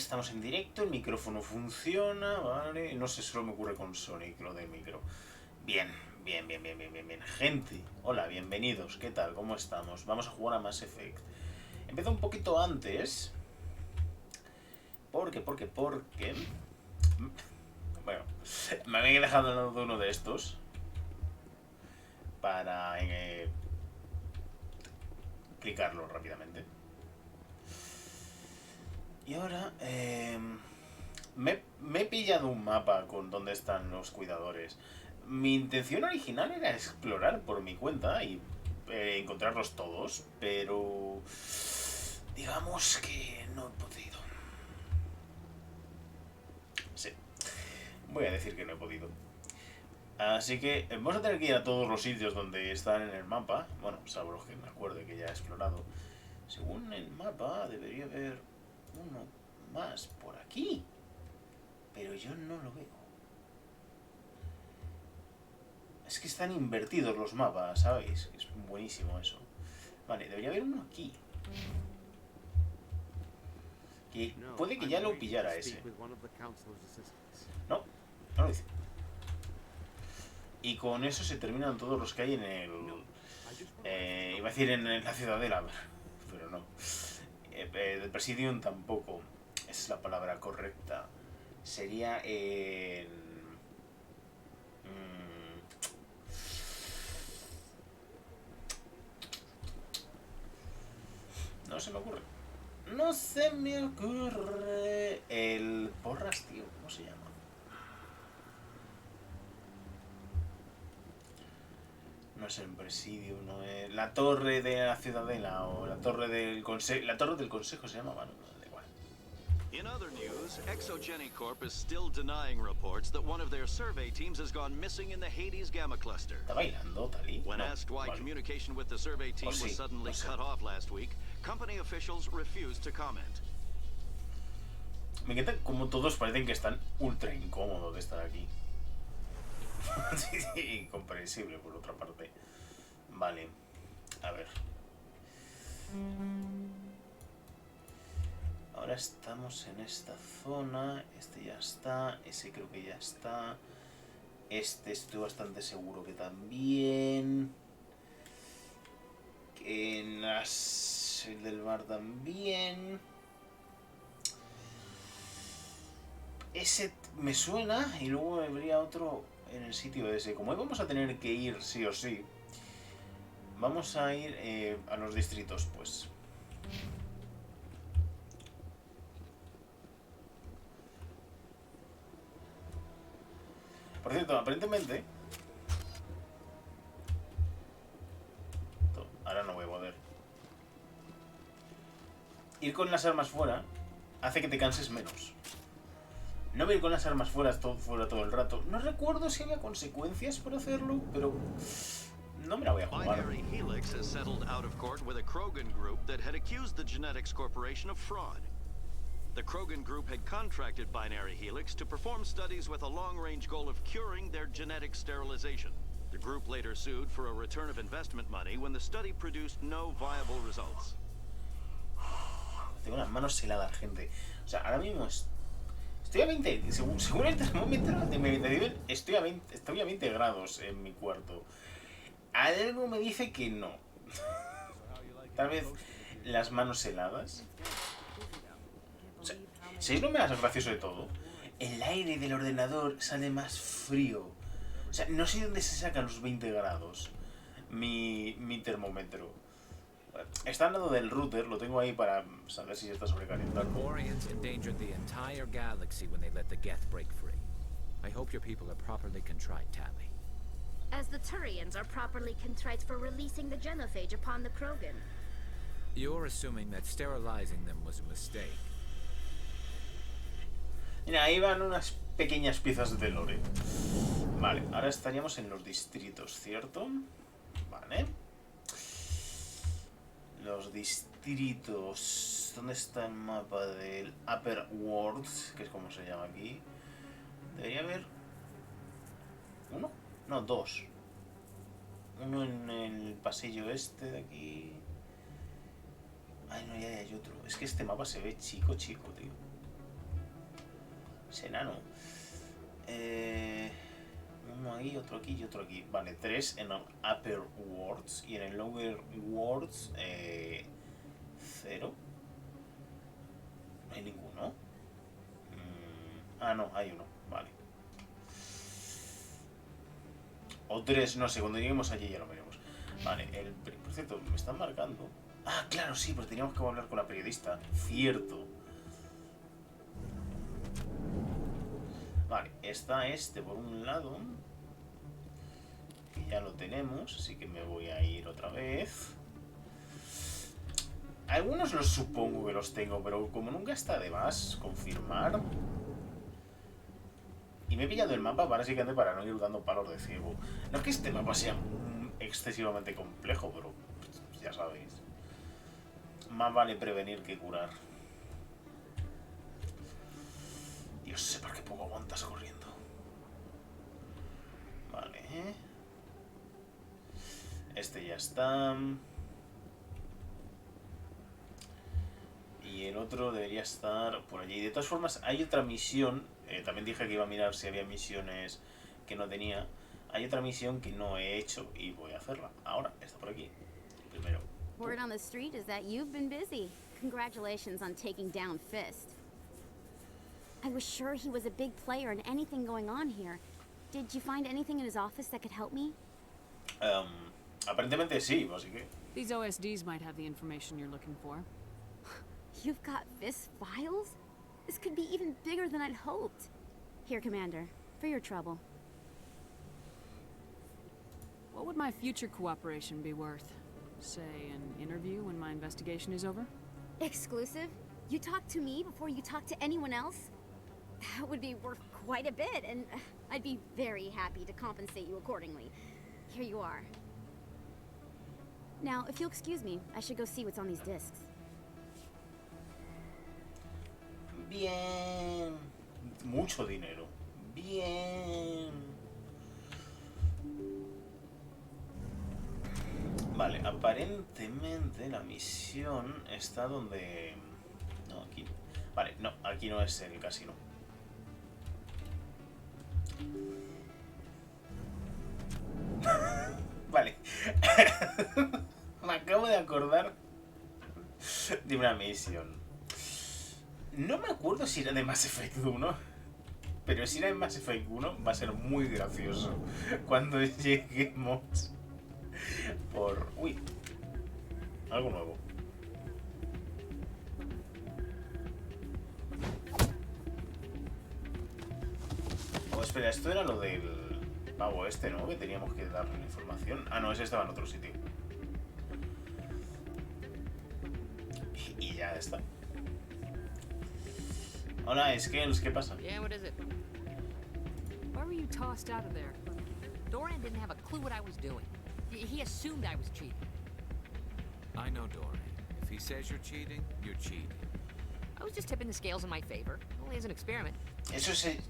estamos en directo, el micrófono funciona, vale. No sé, solo me ocurre con Sonic lo del micro. Bien. Gente, hola, bienvenidos, ¿qué tal? ¿Cómo estamos? Vamos a jugar a Mass Effect. Empezó un poquito antes. Porque... Bueno, me había dejado uno de estos para clicarlo rápidamente. Y ahora me he pillado un mapa con dónde están los cuidadores. Mi intención original era explorar por mi cuenta y encontrarlos todos, pero digamos que no he podido. Sí, voy a decir que no he podido. Así que vamos a tener que ir a todos los sitios donde están en el mapa. Bueno, salvo los que me acuerde que ya he explorado. Según el mapa debería haber uno más por aquí, pero yo no lo veo. Es que están invertidos los mapas, ¿sabéis? Es buenísimo eso. Vale, debería haber uno aquí. Que puede que ya lo pillara ese. No, no lo dice. Y con eso se terminan todos los que hay en el... iba a decir en la ciudadela, pero no. Del Presidium tampoco es la palabra correcta. Sería en... No se me ocurre. No se me ocurre. El Porras, tío. ¿Cómo se llama? No es el presidio, no es... La torre de la ciudadela o la torre del consejo. La torre del consejo se llama, bueno, da igual. In other news, Exogeny Corp is still denying reports that one of their survey teams has gone missing in the Hades Gamma Cluster. ¿Está bailando, Tali? When No, asked why vale. communication with the survey team was suddenly cut off last week, company officials refused to comment. Me encanta como todos parecen que están ultra incómodos de estar aquí. Sí, incomprensible por otra parte. Vale, a ver. Ahora estamos en esta zona. Este ya está, ese creo que ya está. Este estoy bastante seguro que también. En el del bar también. Ese me suena y luego habría otro en el sitio ese. Como hoy vamos a tener que ir sí o sí, vamos a ir a los distritos, pues. Por cierto, aparentemente... Ahora no voy a poder. Ir con las armas fuera hace que te canses menos. No voy a ir con las armas fuera todo el rato. No recuerdo si había consecuencias por hacerlo, pero... No me la voy a jugar. Binary Helix has settled out of court with a Krogan group that had accused the Genetics Corporation of fraud. The Krogan group had contracted Binary Helix to perform studies with a long-range goal of curing their genetic sterilization. The group later sued for a return of investment money when the study produced no viable results. Tengo las manos heladas, gente. O sea, ahora mismo estoy a 20, según el termómetro de mi habitación, estoy a 20 grados en mi cuarto. Algo me dice que no. Tal vez las manos heladas. O sea, ¿sabéis lo más gracioso de todo? El aire del ordenador sale más frío. O sea, no sé de dónde se sacan los 20 grados mi termómetro. Está al lado del router, lo tengo ahí para saber si se está sobrecalentando. Orions endangered the entire galaxy when they let the Geth break free. I hope your people are properly contrite, Tali. As the Turians are properly contrite for releasing the genophage upon the Krogan. You're assuming that sterilizing them was a mistake. Mira, ahí van unas pequeñas piezas de lore. Vale, ahora estaríamos en los distritos, ¿cierto? Vale. Los distritos... ¿Dónde está el mapa del Upper World? Que es como se llama aquí. Debería haber... ¿Uno? No, dos. Uno en el pasillo este de aquí. Ay, no, ya hay otro. Es que este mapa se ve chico, tío. Es enano. Uno ahí, otro aquí y otro aquí. Vale, 3 en el upper words y en el lower words 0. No hay ninguno. No, hay uno. Vale. O 3, no sé, cuando lleguemos allí ya lo veremos. Vale, por cierto, me están marcando. Ah, claro, sí, pues teníamos que hablar con la periodista. Cierto. Vale, está este por un lado. Que ya lo tenemos, así que me voy a ir otra vez. Algunos los supongo que los tengo, pero como nunca está de más confirmar. Y me he pillado el mapa básicamente para no ir dando palos de ciego. No es que este mapa sea excesivamente complejo, pero ya sabéis. Más vale prevenir que curar. Dios, sé por qué poco aguantas corriendo. Vale. Este ya está. Y el otro debería estar por allí. De todas formas, hay otra misión. También dije que iba a mirar si había misiones que no tenía. Hay otra misión que no he hecho y voy a hacerla. Ahora, está por aquí. Primero. Word on the street is that you've been busy. Congratulations on taking down Fist. I was sure he was a big player in anything going on here. Did you find anything in his office that could help me? Aparentemente sí, así que... These OSDs might have the information you're looking for. You've got Fist files? This could be even bigger than I'd hoped. Here, Commander, for your trouble. What would my future cooperation be worth? Say, an interview when my investigation is over? Exclusive? You talk to me before you talk to anyone else? That would be worth quite a bit, and I'd be very happy to compensate you accordingly. Here you are. Now, if you'll excuse me, I should go see what's on these discs. Bien. Mucho dinero. Bien. Vale, aparentemente la misión está donde... No, aquí. Vale, no, aquí no es el casino. Vale. Me acabo de acordar de una misión. No me acuerdo si era de Mass Effect 1, pero si era de Mass Effect 1 va a ser muy gracioso cuando lleguemos por... Uy, algo nuevo. Oh, espera, esto era lo del pavo este, ¿no? Que teníamos que darle la información. Ah, no, ese estaba en otro sitio. Y ya está. Hola, Skills, ¿qué pasa? Yeah, what is it? Why were you tossed out of there? Doran didn't have a clue what I was doing. He assumed I was cheating. I know Dory. If he says you're cheating, you're cheating. I was just tipping the scales in my favor. Only as an experiment. Eso se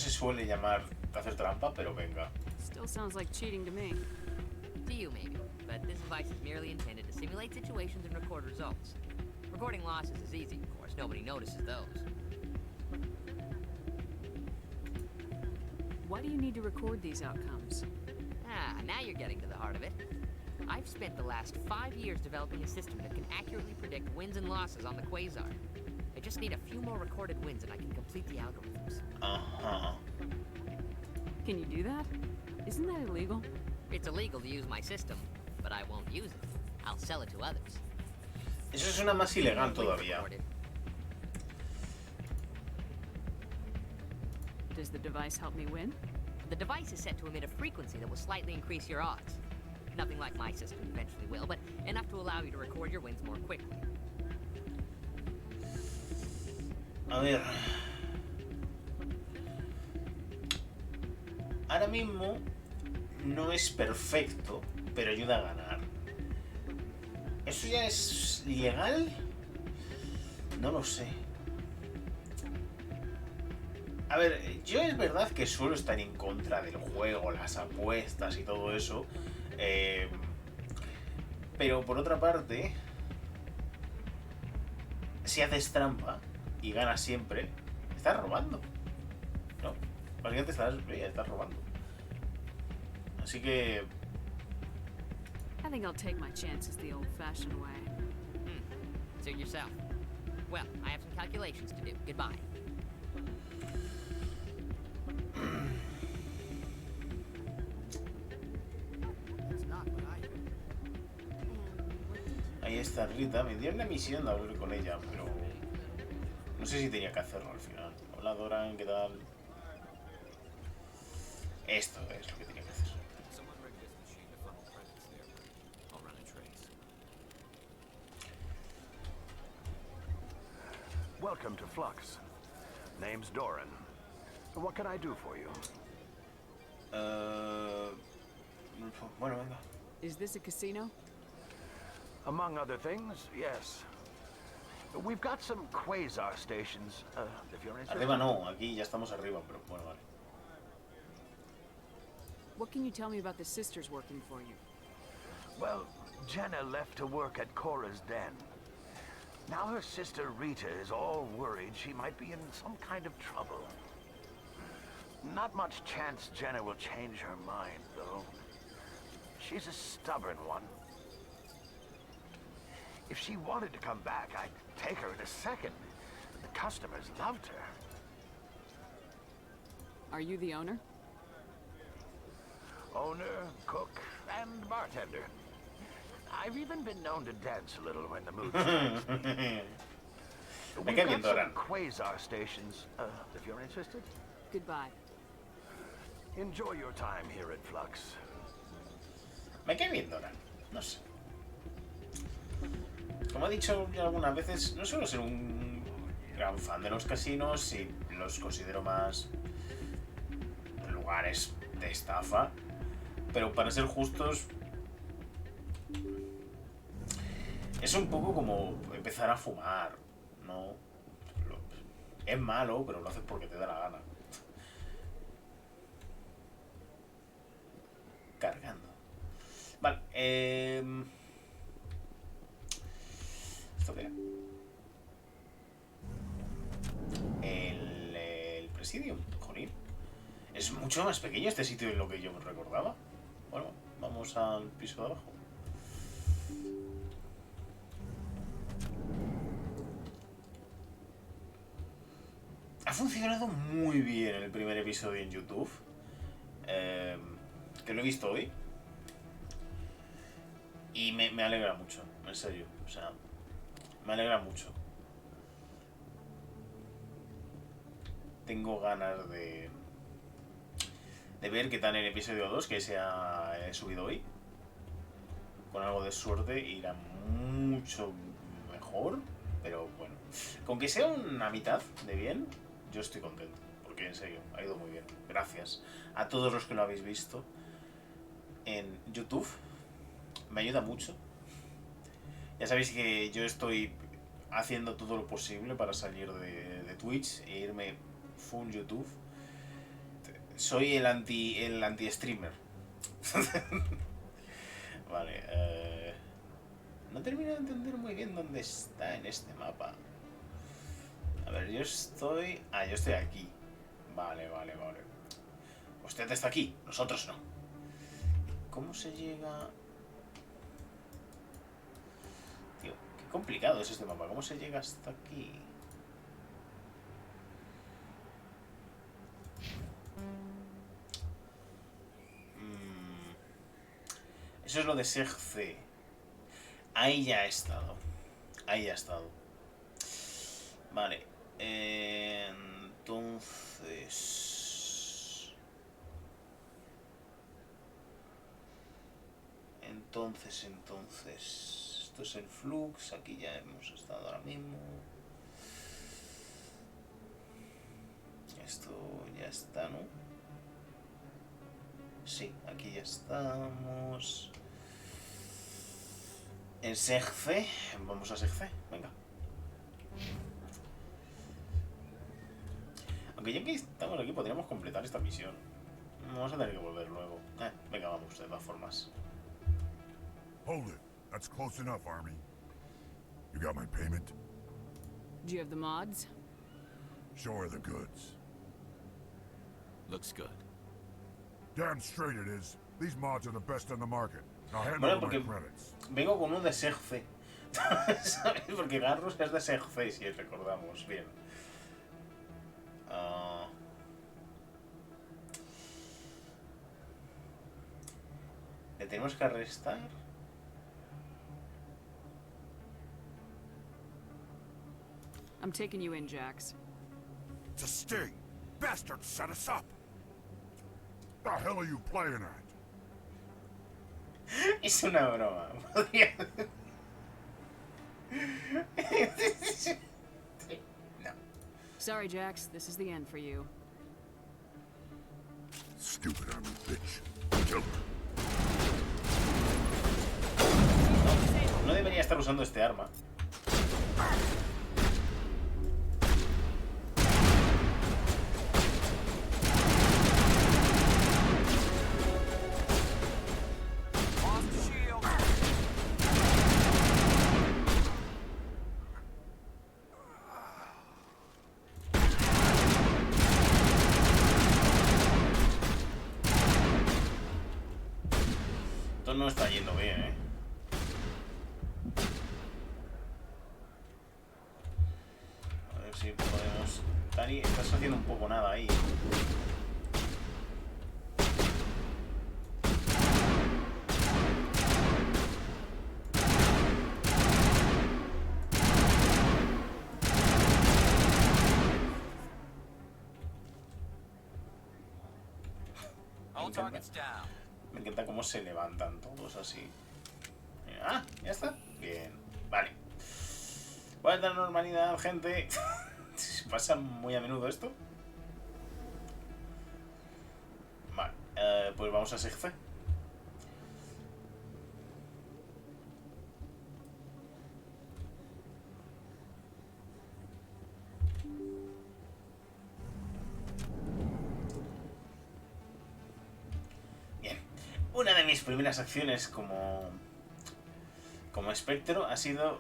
suele llamar hacer trampa, pero venga. Still sounds like cheating to me. To you, maybe. But this device is merely intended to simulate situations and record results. Recording losses is easy, of course. Nobody notices those. Why do you need to record these outcomes? Ah, now you're getting to the heart of it. I've spent the last 5 years developing a system that can accurately predict wins and losses on the Quasar. I just need a few more recorded wins and I can complete the algorithms. Ajá. Can you do that? Isn't that illegal? It's illegal to use my system, but I won't use it. I'll sell it to others. Eso es una más ilegal Wins todavía. recorded. Does the device help me win? The device is set to emit a frequency that will slightly increase your odds. Nothing like my system eventually will, but enough to allow you to record your wins more quickly. A ver. Ahora mismo no es perfecto, pero ayuda a ganar. ¿Eso ya es ilegal? No lo sé. A ver, yo es verdad que suelo estar en contra del juego, las apuestas y todo eso. Pero por otra parte, si haces trampa y ganas siempre, Estás robando. No, básicamente estás robando. Así que... I think I'll take my chances the old-fashioned way. Suit yourself. Well, I have some calculations to do. Goodbye. Ahí está Rita. Me dieron la misión de hablar con ella, pero... no sé si tenía que hacerlo al final. Hola Doran, ¿qué tal? Esto es lo que tenía que hacer. Welcome to Flux. Name's Doran. What can I do for you? Bueno, venga. Is this a casino? Among other things, yes. We've got some quasar stations, if you're interested. Arriba no, aquí ya estamos arriba, pero bueno, vale. What can you tell me about the sisters working for you? Well, Jenna left to work at Cora's den. Now her sister Rita is all worried she might be in some kind of trouble. Not much chance Jenna will change her mind, though. She's a stubborn one. If she wanted to come back, I'd take her in a second. The customers loved her. Are you the owner? Owner, cook, and bartender. I've even been known to dance a little when the mood strikes me. We've got some quasar stations, if you're interested. Goodbye. Enjoy your time here at Flux. Me cae bien Doran, no sé. Como he dicho ya algunas veces, no suelo ser un gran fan de los casinos y los considero más lugares de estafa, pero para ser justos es un poco como empezar a fumar, ¿no? Es malo, pero lo haces porque te da la gana. Cargando. Vale, ¿esto qué? El Presidium, joder. Es mucho más pequeño este sitio de lo que yo recordaba. Bueno, vamos al piso de abajo. Ha funcionado muy bien el primer episodio en YouTube. Que lo he visto hoy. Y me alegra mucho, en serio. O sea, me alegra mucho. Tengo ganas de ver qué tal el episodio 2, que se ha subido hoy. Con algo de suerte irá mucho mejor. Pero bueno, con que sea una mitad de bien, yo estoy contento. Porque en serio, ha ido muy bien. Gracias a todos los que lo habéis visto en YouTube. Me ayuda mucho. Ya sabéis que yo estoy haciendo todo lo posible para salir de Twitch e irme full YouTube. Soy el anti-streamer. Vale, no termino de entender muy bien dónde está en este mapa. A ver, yo estoy aquí. Vale. Usted está aquí, nosotros no. ¿Cómo se llega...? Tío, qué complicado es este mapa. ¿Cómo se llega hasta aquí? Eso es lo de SEGC. Ahí ya he estado. Vale. Entonces, esto es el Flux, aquí ya hemos estado ahora mismo. Esto ya está, ¿no? Sí, aquí ya estamos. En SEGC, vamos a SEGC, venga. Aunque ya que estamos aquí podríamos completar esta misión. Vamos a tener que volver luego. Venga, vamos, de todas formas. Hold it. That's close enough, Army. You got my payment? Do you have the mods? Show her the goods. Looks good. Damn straight it is. These mods are the best on the market. Now hand Bueno, over my porque credits. vengo con uno de SEGC. ¿Sabes? Porque Garrus es de SEGC, si recordamos bien. ¿Le tenemos que arrestar? I'm taking you in, Jax. It's a sting. Bastard set us up. The hell are you playing at? Es una broma. Podría... No. Sorry, Jax. This is the end for you. Stupid army bitch. Kill her. No debería estar usando este arma. Esto no está yendo bien, ¿eh? A ver si podemos... Tani, estás haciendo un poco nada ahí. Me encanta cómo se levantan todos así. Ah, ya está. Bien. Vale. Vuelta a la normalidad, gente. Pasa muy a menudo esto. Vale. Pues vamos a SEGC. Una de mis primeras acciones como espectro ha sido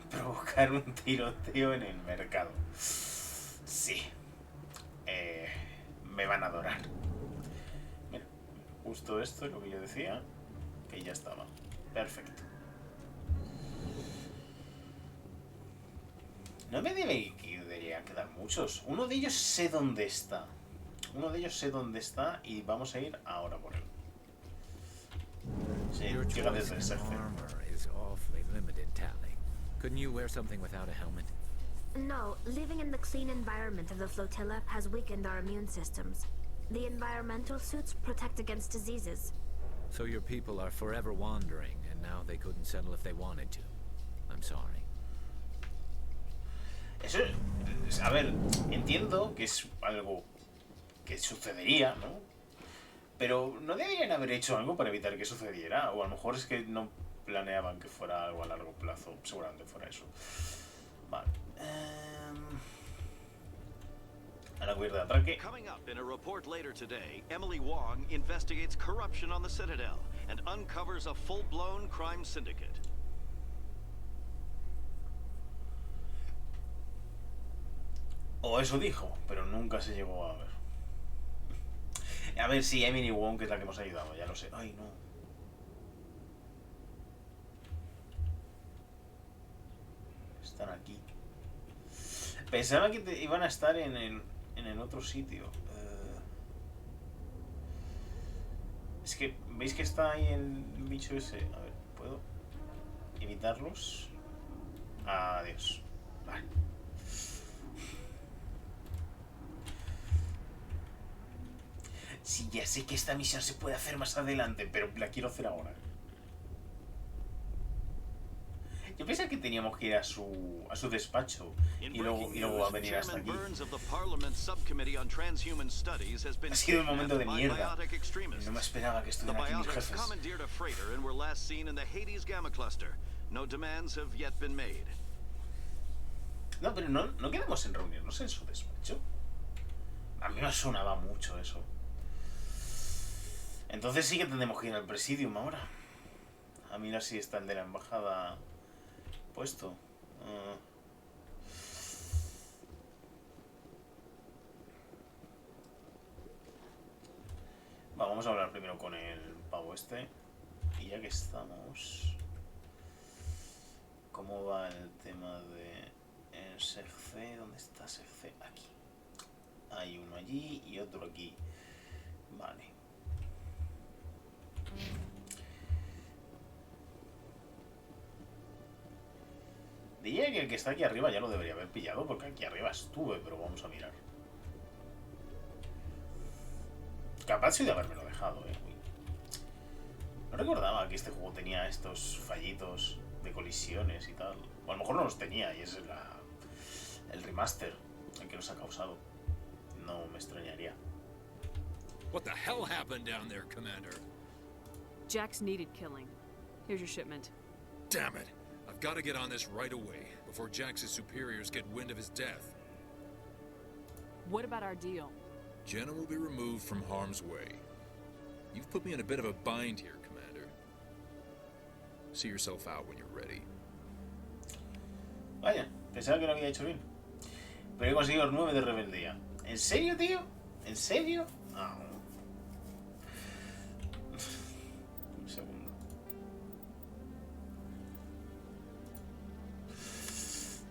provocar un tiroteo en el mercado. Sí. Me van a adorar. Mira, justo esto es lo que yo decía, que ya estaba. Perfecto. No me deberían quedar muchos. Uno de ellos sé dónde está. Y vamos a ir ahora por él. Sí, Your llega choice desde el in SEGC. armor is awfully limited, Tally. Couldn't you wear something without a helmet? No, living in the clean environment of the flotilla has weakened our immune systems. The environmental suits protect against diseases. So your people are forever wandering, and now they couldn't settle if they wanted to. I'm sorry. Eso, a ver, entiendo que es algo que sucedería, ¿no? Pero no deberían haber hecho algo para evitar que sucediera. O a lo mejor es que no planeaban que fuera algo a largo plazo. Seguramente fuera eso. Vale. Ahora voy a ir de ataque. Coming up in a report later today, Emily Wong investigates corruption on the Citadel and uncovers a full-blown crime syndicate. O eso dijo, pero nunca se llegó a ver. A ver, sí, Emily Wong, que es la que hemos ayudado, ya lo sé. Ay, no. Están aquí. Pensaba que iban a estar en el otro sitio. Es que, ¿veis que está ahí el bicho ese? A ver, ¿puedo evitarlos? Adiós. Vale. Sí, ya sé que esta misión se puede hacer más adelante, pero la quiero hacer ahora. Yo pensaba que teníamos que ir a su despacho y luego a venir hasta aquí. Ha sido un momento de mierda. No me esperaba que estuvieran aquí mis jefes. No, pero no quedamos en reunirnos en su despacho. A mí me sonaba mucho eso. Entonces sí que tendremos que ir al Presidium ahora. A mirar si está el de la embajada puesto. vamos a hablar primero con el pavo este. Y ya que estamos... ¿Cómo va el tema de SC? ¿Dónde está SC? Aquí. Hay uno allí y otro aquí. Vale. Diría que el que está aquí arriba ya lo debería haber pillado, porque aquí arriba estuve, pero vamos a mirar. Capaz soy de habérmelo dejado, Uy. No recordaba que este juego tenía estos fallitos de colisiones y tal. O a lo mejor no los tenía y es el remaster el que los ha causado. No me extrañaría. What the hell happened down there, Commander? Jax needed killing. Here's your shipment. Damn it! I've got to get on this right away, before Jax's superiors get wind of his death. What about our deal? Jenna will be removed from harm's way. You've put me in a bit of a bind here, Commander. See yourself out when you're ready. Vaya, pensaba que lo había hecho bien. Pero he conseguido 9 de rebeldía. ¿En serio, tío? ¿En serio? Ah. Un segundo.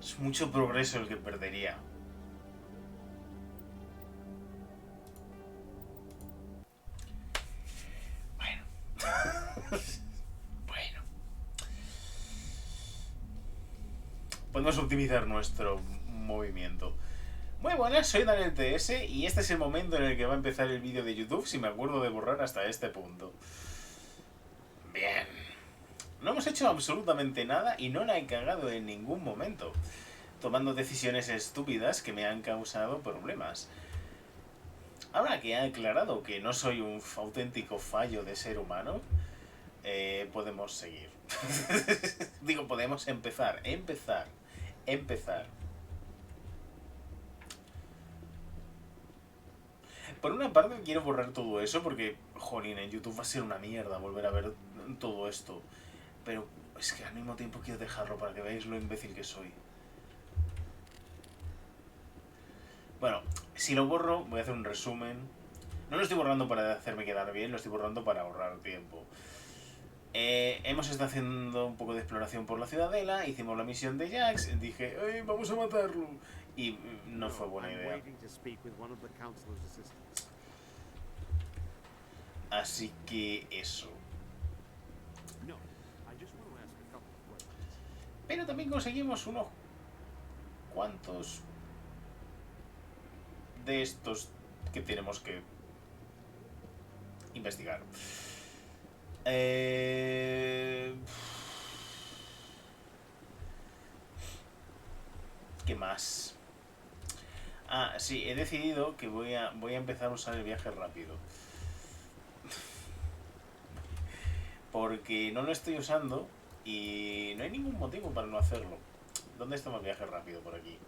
Es mucho progreso el que perdería. Bueno. Bueno. Podemos optimizar nuestro movimiento. Muy buenas, soy Daniel TS y este es el momento en el que va a empezar el vídeo de YouTube si me acuerdo de borrar hasta este punto. Bien. No hemos hecho absolutamente nada y no la he cagado en ningún momento, tomando decisiones estúpidas que me han causado problemas. Ahora que he aclarado que no soy un auténtico fallo de ser humano, podemos seguir. Digo, podemos empezar. Por una parte quiero borrar todo eso porque, jolín, en YouTube va a ser una mierda volver a ver todo esto. Pero es que al mismo tiempo quiero dejarlo para que veáis lo imbécil que soy. Bueno, si lo borro, voy a hacer un resumen. No lo estoy borrando para hacerme quedar bien, lo estoy borrando para ahorrar tiempo. Hemos estado haciendo un poco de exploración por la ciudadela, hicimos la misión de Jax, dije, ¡ay, vamos a matarlo! Y no fue buena idea. Así que eso. Pero también conseguimos unos cuantos de estos que tenemos que investigar. ¿Qué más? Ah, sí, he decidido que voy a empezar a usar el viaje rápido. Porque no lo estoy usando y no hay ningún motivo para no hacerlo. ¿Dónde está el viaje rápido? Por aquí.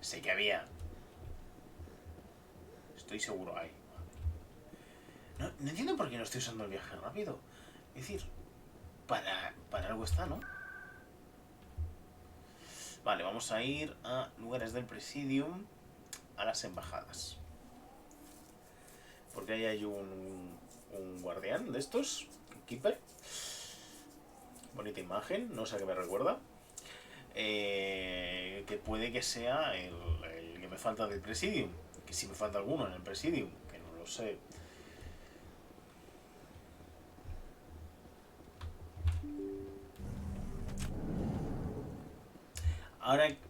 Sé que había. Estoy seguro ahí. No entiendo por qué no estoy usando el viaje rápido. Es decir, para algo está, ¿no? Vale, vamos a ir a lugares del Presidium, a las embajadas. Porque ahí hay un guardián de estos, un keeper. Bonita imagen, no sé a qué me recuerda. Que puede que sea el que me falta del Presidium. Que si me falta alguno en el Presidium, que no lo sé.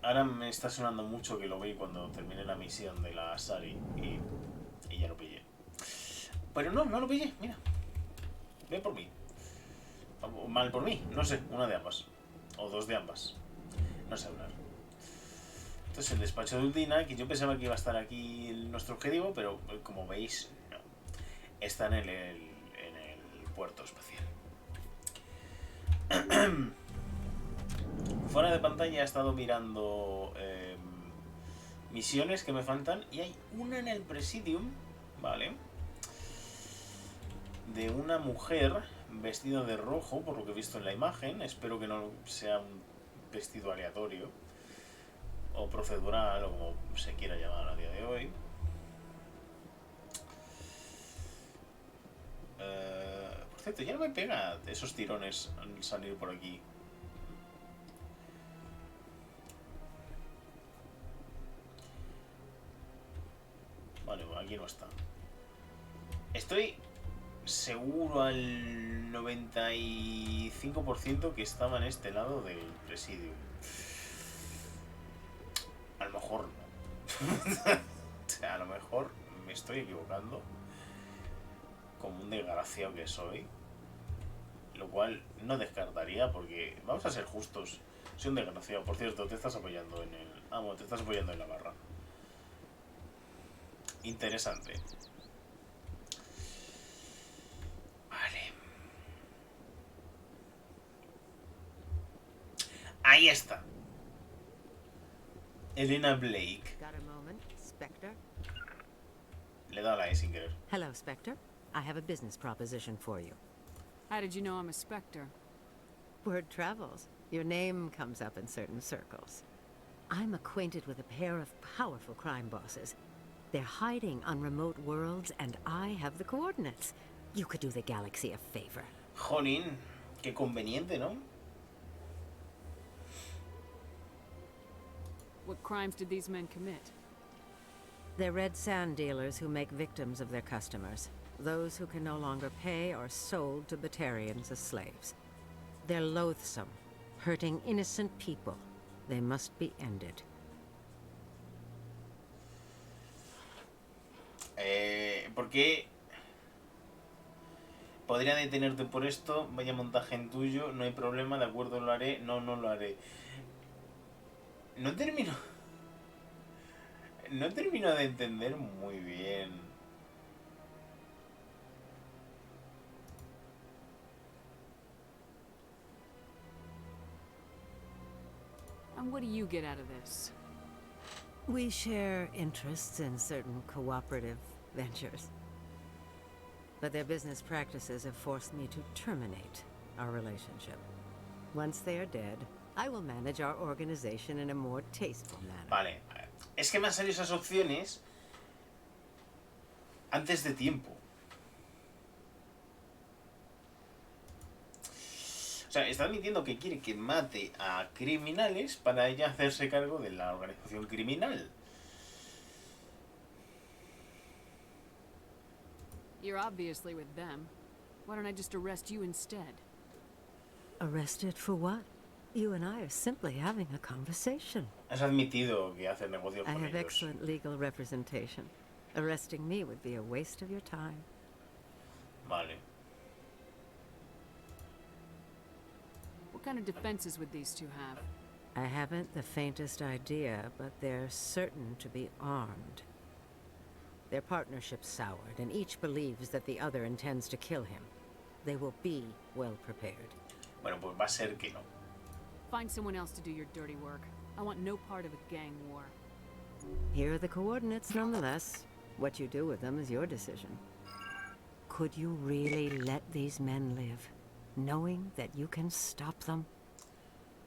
Ahora me está sonando mucho que lo vi cuando terminé la misión de la Sari y ya lo pillé. Pero no lo pillé, mira. Ve por mí. Mal por mí, no sé, una de ambas. O dos de ambas. No sé hablar. Entonces el despacho de Uldina, que yo pensaba que iba a estar aquí nuestro objetivo, pero como veis, no. Está en el puerto espacial. Fuera de pantalla he estado mirando misiones que me faltan y hay una en el Presidium, ¿vale? De una mujer vestida de rojo, por lo que he visto en la imagen. Espero que no sea un vestido aleatorio o procedural o como se quiera llamar a día de hoy. cierto, ya no me pega esos tirones al salir por aquí. Vale, aquí no está. Estoy seguro al 95% que estaba en este lado del presidio. A lo mejor no. O sea, a lo mejor me estoy equivocando. Como un desgraciado que soy. Lo cual no descartaría porque vamos a ser justos. Soy un desgraciado. Por cierto, te estás apoyando en el... Ah, bueno, te estás apoyando en la barra. Interesante. Vale. Ahí está. Elena Blake. Got a moment, Spectre? Le he dado la E sin querer. Hello, Spectre. I have a business proposition for you. How did you know I'm a Spectre? Word travels. Your name comes up in certain circles. I'm acquainted with a pair of powerful crime bosses. They're hiding on remote worlds, and I have the coordinates. You could do the galaxy a favor. Jolín, qué conveniente, ¿no? What crimes did these men commit? They're red sand dealers who make victims of their customers. Those who can no longer pay are sold to Batarians as slaves. They're loathsome, hurting innocent people. They must be ended. ¿Por qué? Podría detenerte por esto. Vaya montaje en tuyo. No hay problema, de acuerdo, lo haré. No, no lo haré. No termino. No termino de entender muy bien. And what do you get out of this? We share interests in certain cooperative ventures. But their business practices have forced me to terminate our relationship. Once they are dead, I will manage our organization in a more tasteful manner. Vale. Es que me han salido esas opciones antes de tiempo. O sea, está admitiendo que quiere que mate a criminales para ella hacerse cargo de la organización criminal. You're obviously with them. Why don't I just arrest you instead? Arrested for what? You and I are simply having a conversation. Has admitido que haces negocios I con have ellos. excellent legal representation. Arresting me would be a waste of your time. Vale. What kind of defenses would these two have? I haven't the faintest idea, but they're certain to be armed. Their partnership's soured, and each believes that the other intends to kill him. They will be well prepared. Bueno, pues va a ser que no. Find someone else to do your dirty work. I want no part of a gang war. Here are the coordinates nonetheless. What you do with them is your decision. Could you really let these men live, knowing that you can stop them?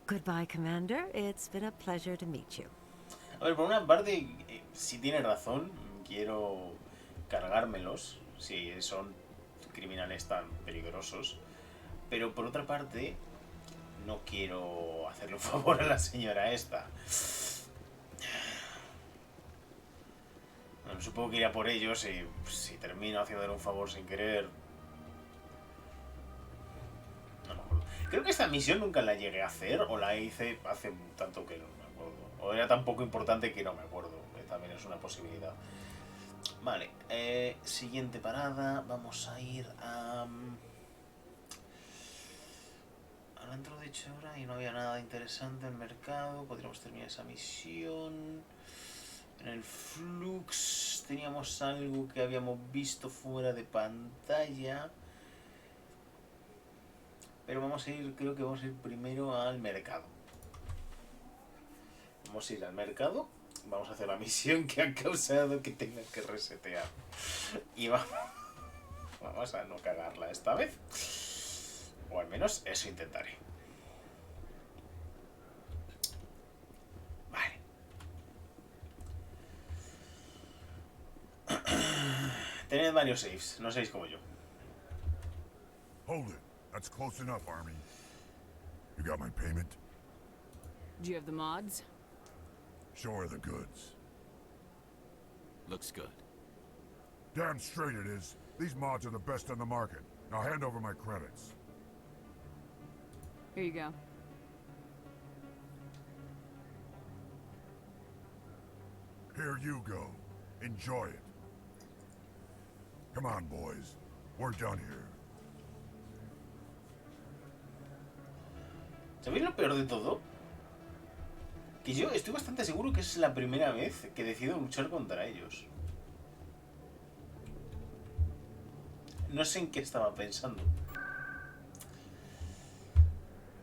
Goodbye, Commander. It's been a pleasure to meet you. A ver, por una parte, si tiene razón, quiero cargármelos, si son criminales tan peligrosos. Pero por otra parte, no quiero hacerle un favor a la señora esta. Bueno, supongo que irá por ellos y si termino haciéndole un favor sin querer... No me acuerdo. Creo que esta misión nunca la llegué a hacer o la hice hace tanto que no me acuerdo. O era tan poco importante que no me acuerdo. También es una posibilidad. Vale, siguiente parada. Vamos a ir a... Dentro de 8 horas y no había nada interesante en el mercado. Podríamos terminar esa misión. En el Flux teníamos algo que habíamos visto fuera de pantalla. Pero vamos a ir, creo que vamos a ir primero al mercado. Vamos a ir al mercado. Vamos a hacer la misión que ha causado que tenga que resetear. Y vamos a no cagarla esta vez. O al menos eso intentaré. Vale. Tened varios saves, no seáis como yo. Hold it. That's close enough, Army. You got my payment? Do you have the mods? Show her the goods. Looks good. Damn straight it is. These mods are the best on the market. Now hand over my credits. Here you go. Here you go. Enjoy it. Come on, boys. We're done here. ¿Sabéis lo peor de todo? Que yo estoy bastante seguro que es la primera vez que decido luchar contra ellos. No sé en qué estaba pensando.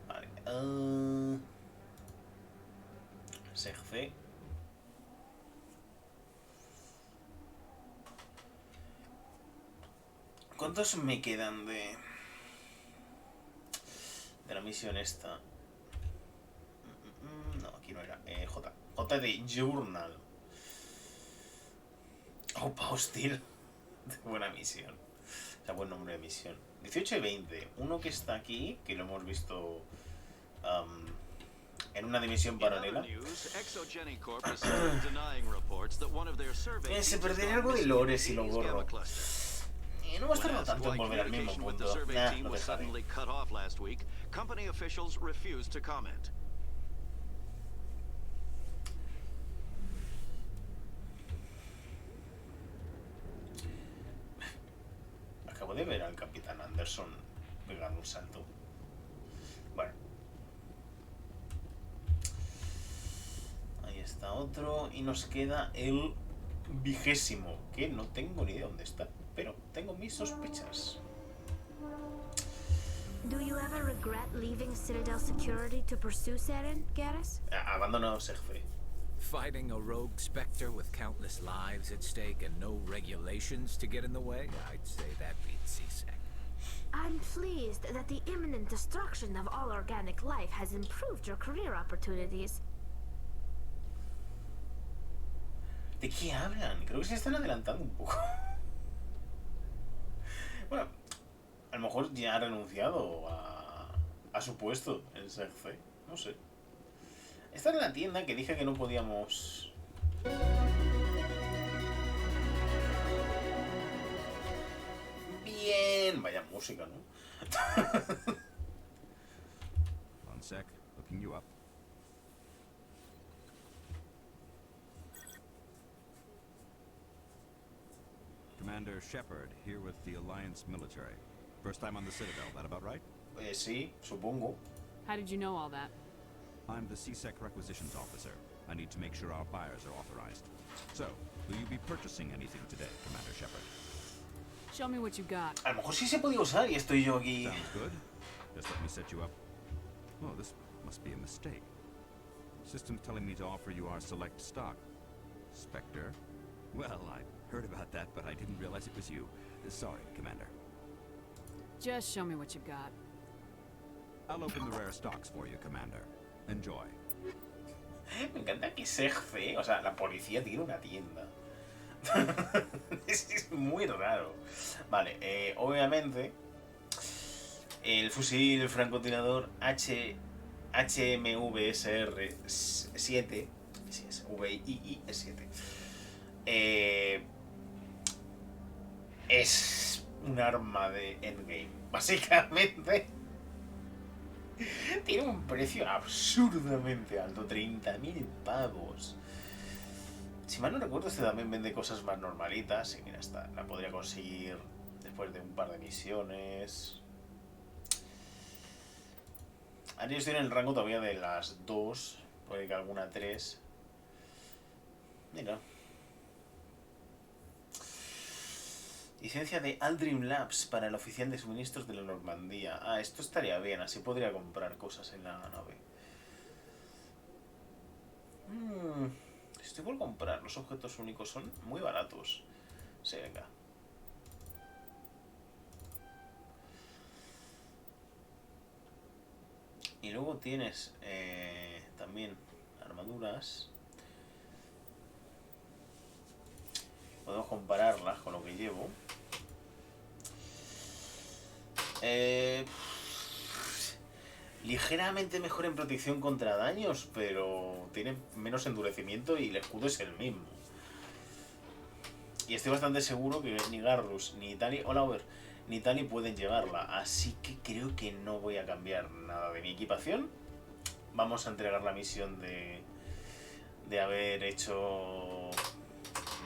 Vale. Seg. ¿Cuántos me quedan de la misión esta? No, aquí no era. J de Journal. Opa hostil. Buena misión. O sea, buen nombre de misión. 18 y 20. Uno que está aquí, que lo hemos visto en una dimensión paralela. Se perdería algo de lore si lo borro. No va a estar tanto en volver al mismo punto. No dejaré. Acabo de ver al Capitán Anderson pegando un salto. Bueno. Ahí está otro. Y nos queda el 20º, que no tengo ni idea dónde está. Pero tengo mis sospechas. Do you ever regret leaving Citadel Security to pursue Saren, Garrus? Abandonado Segfe. Fighting a rogue specter with countless lives at stake and no regulations to get in the way? I'd say that beats seasick. I'm pleased that the imminent destruction of all organic life has improved your career opportunities. ¿De qué hablan? Creo que se están adelantando un poco. Bueno, a lo mejor ya ha renunciado a su puesto en Segfe. No sé. Esta era la tienda que dije que no podíamos... Bien. Vaya música, ¿no? One sec. Looking you up. Commander Shepard, here with the Alliance military. First time on the Citadel, that about right? Sí, supongo. How did you know all that? I'm the CSEC requisitions officer. I need to make sure our buyers are authorized. So, will you be purchasing anything today, Commander Shepard? Show me what you got. A lo mejor sí se podía usar y estoy yo aquí. Sounds good. Just let me set you up. Oh, this must be a mistake. System's telling me to offer you our select stock. Spectre? Well, I heard about that, but I didn't realize it was you. Sorry, Commander. Just show me what you've got. I'll open the rare stocks for you, Commander. Enjoy. Me encanta que Segfe, o sea, la policía tiene una tienda. Es muy raro. Vale, obviamente el fusil francotirador HMVSR 7, sí, es VII-7, es un arma de endgame. Básicamente tiene un precio absurdamente alto, 30.000 pavos. Si mal no recuerdo, este también vende cosas más normalitas. Y mira, esta la podría conseguir después de un par de misiones. Ahora yo estoy en el rango todavía de las 2, puede que alguna 3. Mira. Licencia de Aldrin Labs para el oficial de suministros de la Normandía. Ah, esto estaría bien, así podría comprar cosas en la nave. Estoy por comprar. Los objetos únicos son muy baratos. Sí, venga. Y luego tienes también armaduras. Podemos compararlas con lo que llevo. Ligeramente mejor en protección contra daños, pero tiene menos endurecimiento y el escudo es el mismo. Y estoy bastante seguro que ni Garrus, ni Tali... Hola, Over. Ni Tali pueden llevarla. Así que creo que no voy a cambiar nada de mi equipación. Vamos a entregar la misión de haber hecho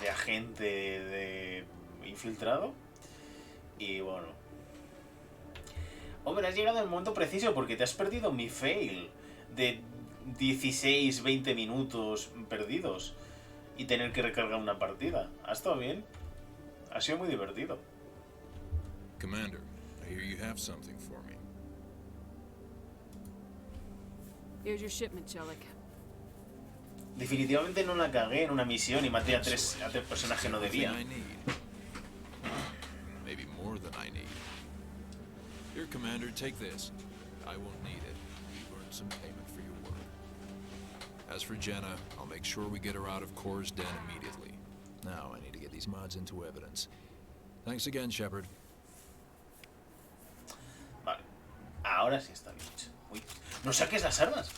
de agente de infiltrado. Y bueno. Hombre, has llegado en el momento preciso porque te has perdido mi fail de 16-20 minutos perdidos y tener que recargar una partida. Ha estado bien. Ha sido muy divertido. Commander, I hear you have something for me. Here's your shipment, Chelik. Definitivamente no la cagué en una misión y maté a tres personajes que no debía. Maybe more than I need. Here, Commander, take this. I won't need it. You've earned some payment for your work. As for Jenna, I'll make sure we get her out of Kor's den immediately. Now I need to get these mods into evidence. Thanks again, Shepard. Vale. Ahora sí está bien hecho. Uy. No saques las armas.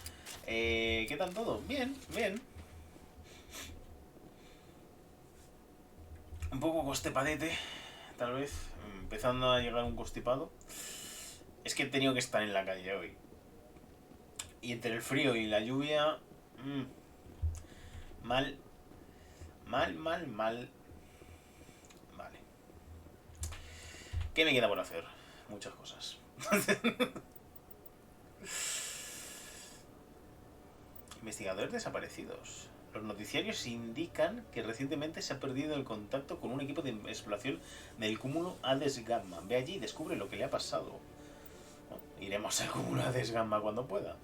¿Qué tal todo? Bien, bien. Un poco constipadete, tal vez. Empezando a llegar un constipado. Es que he tenido que estar en la calle hoy. Y entre el frío y la lluvia... mal. Vale. ¿Qué me queda por hacer? Muchas cosas. Investigadores desaparecidos. Los noticiarios indican que recientemente se ha perdido el contacto con un equipo de exploración del cúmulo Hades Gamma. Ve allí y descubre lo que le ha pasado. Bueno, iremos al cúmulo Hades Gamma cuando pueda.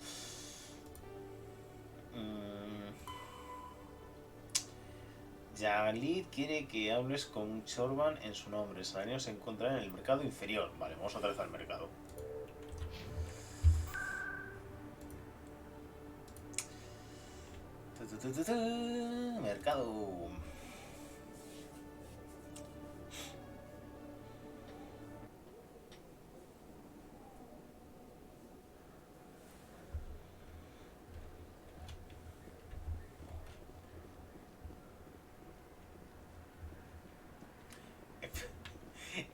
Yalit quiere que hables con Chorban en su nombre. Salanio se encontrará en el mercado inferior. Vale, vamos otra vez al mercado. Mercado.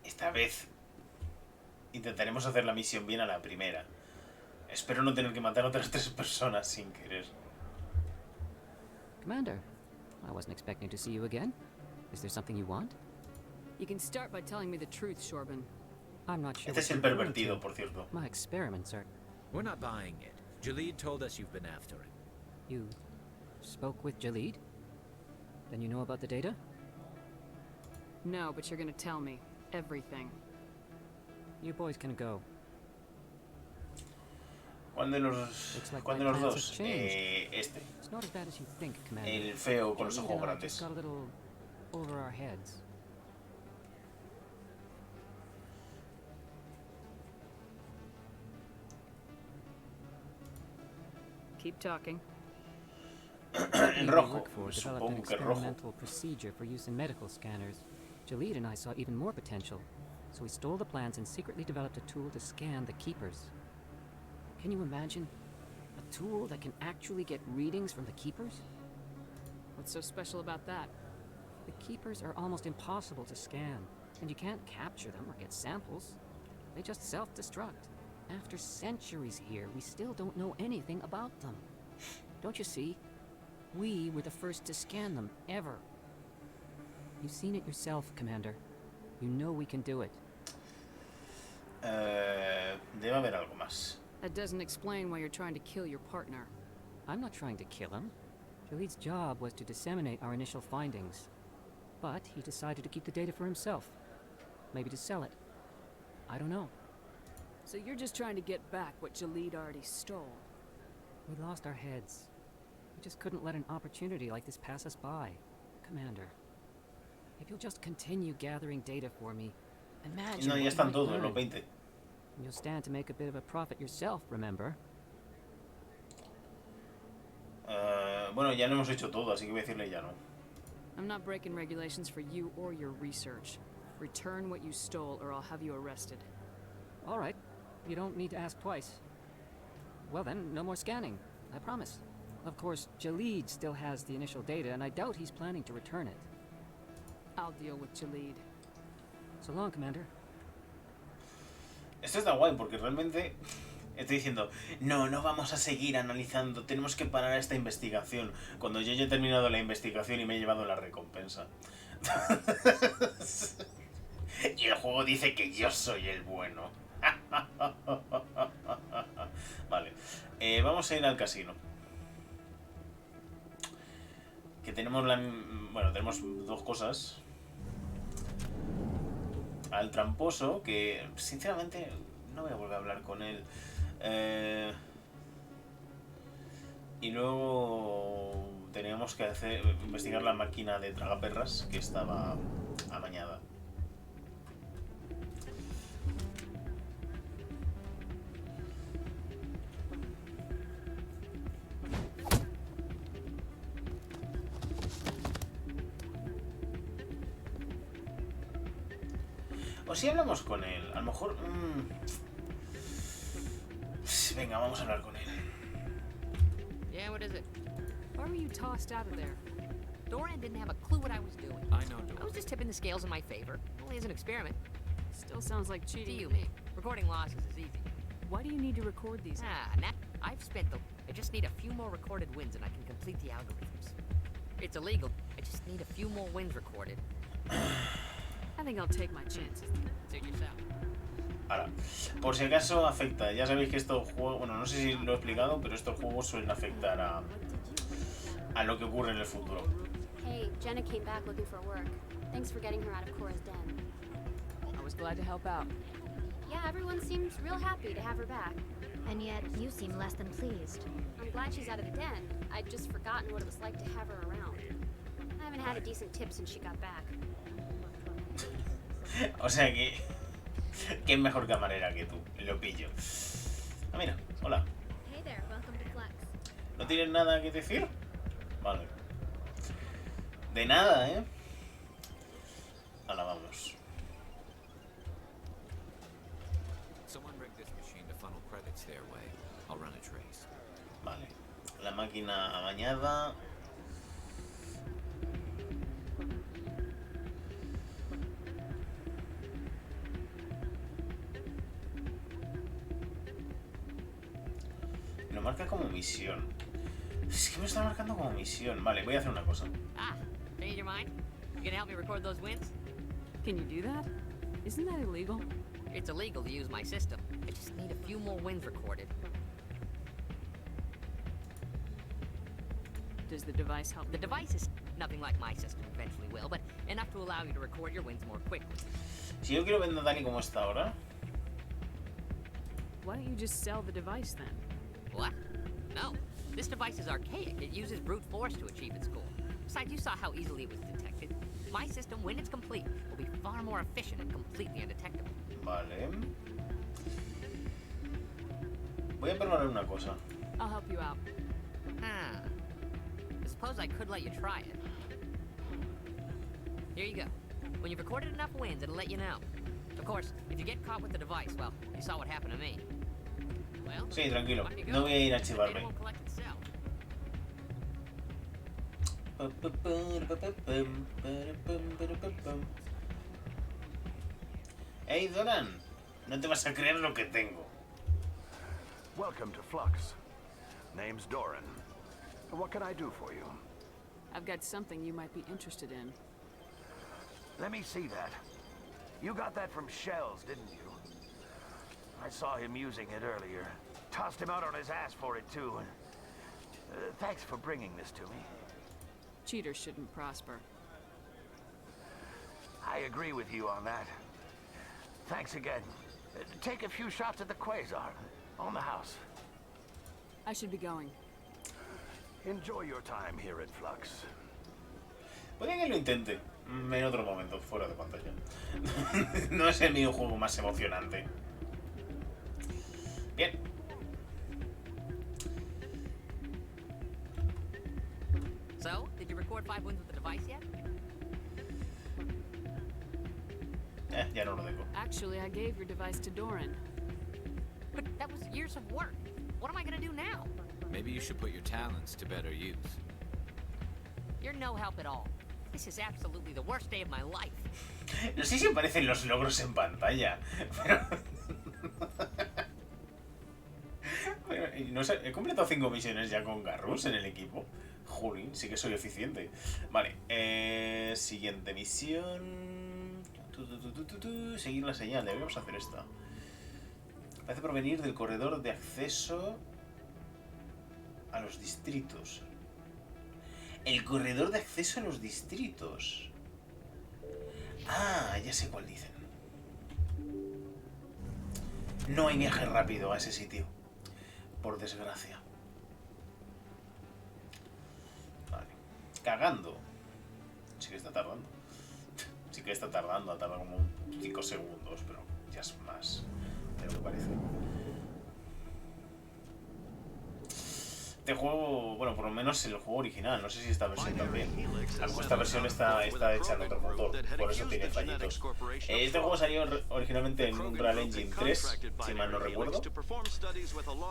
Esta vez intentaremos hacer la misión bien a la primera. Espero no tener que matar a otras 3 personas sin querer. Commander, I wasn't expecting to see you again. Is there something you want? You can start by telling me the truth, Shorban. I'm not sure. Este es el pervertido, por cierto. My experiments are... We're not buying it. Jalid told us you've been after him. You spoke with Jalid? Then you know about the data? No, but you're gonna tell me everything. You boys can go. ¿Cuál de los dos? Este. It's not as bad as you think, Commander. El feo con los ojos grandes. Just got a little over our heads. Keep talking. En rojo. Developed an Supongo que rojo. experimental procedure for use in medical scanners. Jalid and I saw even more potential, so we stole the plans and secretly developed a tool to scan the keepers. Can you imagine? A tool that can actually get readings from the keepers? What's so special about that? The keepers are almost impossible to scan, and you can't capture them or get samples. They just self-destruct. After centuries here, we still don't know anything about them. Don't you see? We were the first to scan them, ever. You've seen it yourself, Commander. You know we can do it. Debe haber algo más. That doesn't explain why you're trying to kill your partner. I'm not trying to kill him. Jalid's job was to disseminate our initial findings. But he decided to keep the data for himself. Maybe to sell it. I don't know. So you're just trying to get back what Jalid already stole. We lost our heads. We just couldn't let an opportunity like this pass us by. Commander, if you'll just continue gathering data for me, imagine No, ya what están you todos, might los learn. 20. You'll stand to make a bit of a profit yourself, remember? Bueno, ya no hemos hecho todo, así que voy a decirle ya no. I'm not breaking regulations for you or your research. Return what you stole or I'll have you arrested. All right. You don't need to ask twice. Well then, no more scanning. I promise. Of course, Jalid still has the initial data, and I doubt he's planning to return it. I'll deal with Jalid. So long, Commander. Esto está guay porque realmente estoy diciendo, no vamos a seguir analizando, tenemos que parar esta investigación cuando yo ya he terminado la investigación y me he llevado la recompensa. Y el juego dice que yo soy el bueno. Vale, vamos a ir al casino. Que tenemos bueno, tenemos dos cosas. Al tramposo, que sinceramente no voy a volver a hablar con él. Y luego teníamos que investigar la máquina de tragaperras que estaba amañada. O si hablamos con él, a lo mejor... Venga, vamos a hablar con él. Yeah, what is it? Why were you tossed out of there? Doran didn't have a clue what I was doing. I know, Doran. I was just tipping the scales in my favor. Only as an experiment. Still sounds like What do cheating you to me. mean? Recording losses is easy. Why do you need to record these? Now I've spent the... I just need a few more recorded wins and I can complete the algorithms. It's illegal. I just need a few more wins recorded. I think I'll take my chances. Suit yourself. Ahora, por si acaso afecta, ya sabéis que estos juegos, bueno, no sé si lo he explicado, pero estos juegos suelen afectar a lo que ocurre en el futuro. Hey, Jenna came back looking for work. Thanks for getting her out of Cora's den. I was glad to help out. Yeah, everyone seems real happy to have her back. And yet, you seem less than pleased. I'm glad she's out of the den. I'd just forgotten what it was like to have her around. I haven't had a decent tip since she got back. O sea que es mejor camarera que tú, lo pillo. Ah, mira, hola. Hey there, welcome to Flex. ¿No tienes nada que decir? Vale. De nada, ¿eh? Ahora vamos. Someone rigged this machine to funnel credits their way. I'll run a trace. Vale. La máquina amañada. Lo marca como misión. Es que me está marcando como misión. Vale, voy a hacer una cosa. Change your mind? You gonna help me record those wins? Can you do that? Isn't that illegal? It's illegal to use my system. I just need a few more wins recorded. Does the device help? The device is nothing like my system, eventually will, but enough to allow you to record your wins more quickly. Si yo quiero vender tal y como está ahora. Why don't you just sell the device then? What? No. This device is archaic. It uses brute force to achieve its goal. Besides, you saw how easily it was detected. My system, when it's complete, will be far more efficient and completely undetectable. Vale. Voy a probar una cosa. I'll help you out. I suppose I could let you try it. Here you go. When you've recorded enough wins, it'll let you know. Of course, if you get caught with the device, well, you saw what happened to me. Well, Sí, tranquilo. off you go. No voy a ir a Data chivarme. won't collect itself. Hey, Doran. No te vas a creer lo que tengo. Welcome to Flux. Name's Doran. What can I do for you? I've got something you might be interested in. Let me see that. You got that from Shells, didn't you? I saw him using it earlier. Tossed him out on his ass for it, too. Thanks for bringing this to me. Cheaters shouldn't prosper. I agree with you on that. Thanks again. Take a few shots at the Quasar. On the house. I should be going. Enjoy your time here at Flux. Puede que lo intente en otro momento, fuera de pantalla. No es el videojuego más emocionante. Bien. So, did you record 5 wins with the device yet? Ya no lo tengo. Actually, I gave your device to Doran. years of work. What am I gonna do now? Maybe you should put your talents to better use. You're no help at all. This is absolutely the worst day of my life. No sé si aparecen los logros en pantalla, pero... Pero no sé, he completado 5 misiones ya con Garrus en el equipo. Jolín, sí que soy eficiente. Vale, siguiente misión... Seguir la señal, deberíamos hacer esta. Parece provenir del corredor de acceso a los distritos. El corredor de acceso a los distritos. Ah, ya sé cuál dicen. No hay viaje rápido a ese sitio, por desgracia. Vale. Cagando. Sí que está tardando. Sí que está tardando, ha tardado como 5 segundos, pero ya es más de lo que parece. Este juego, bueno, por lo menos el juego original, no sé si esta versión también. Esta versión está hecha en otro motor, por eso tiene fallitos. Este juego salió originalmente en Unreal Engine 3, si mal no recuerdo.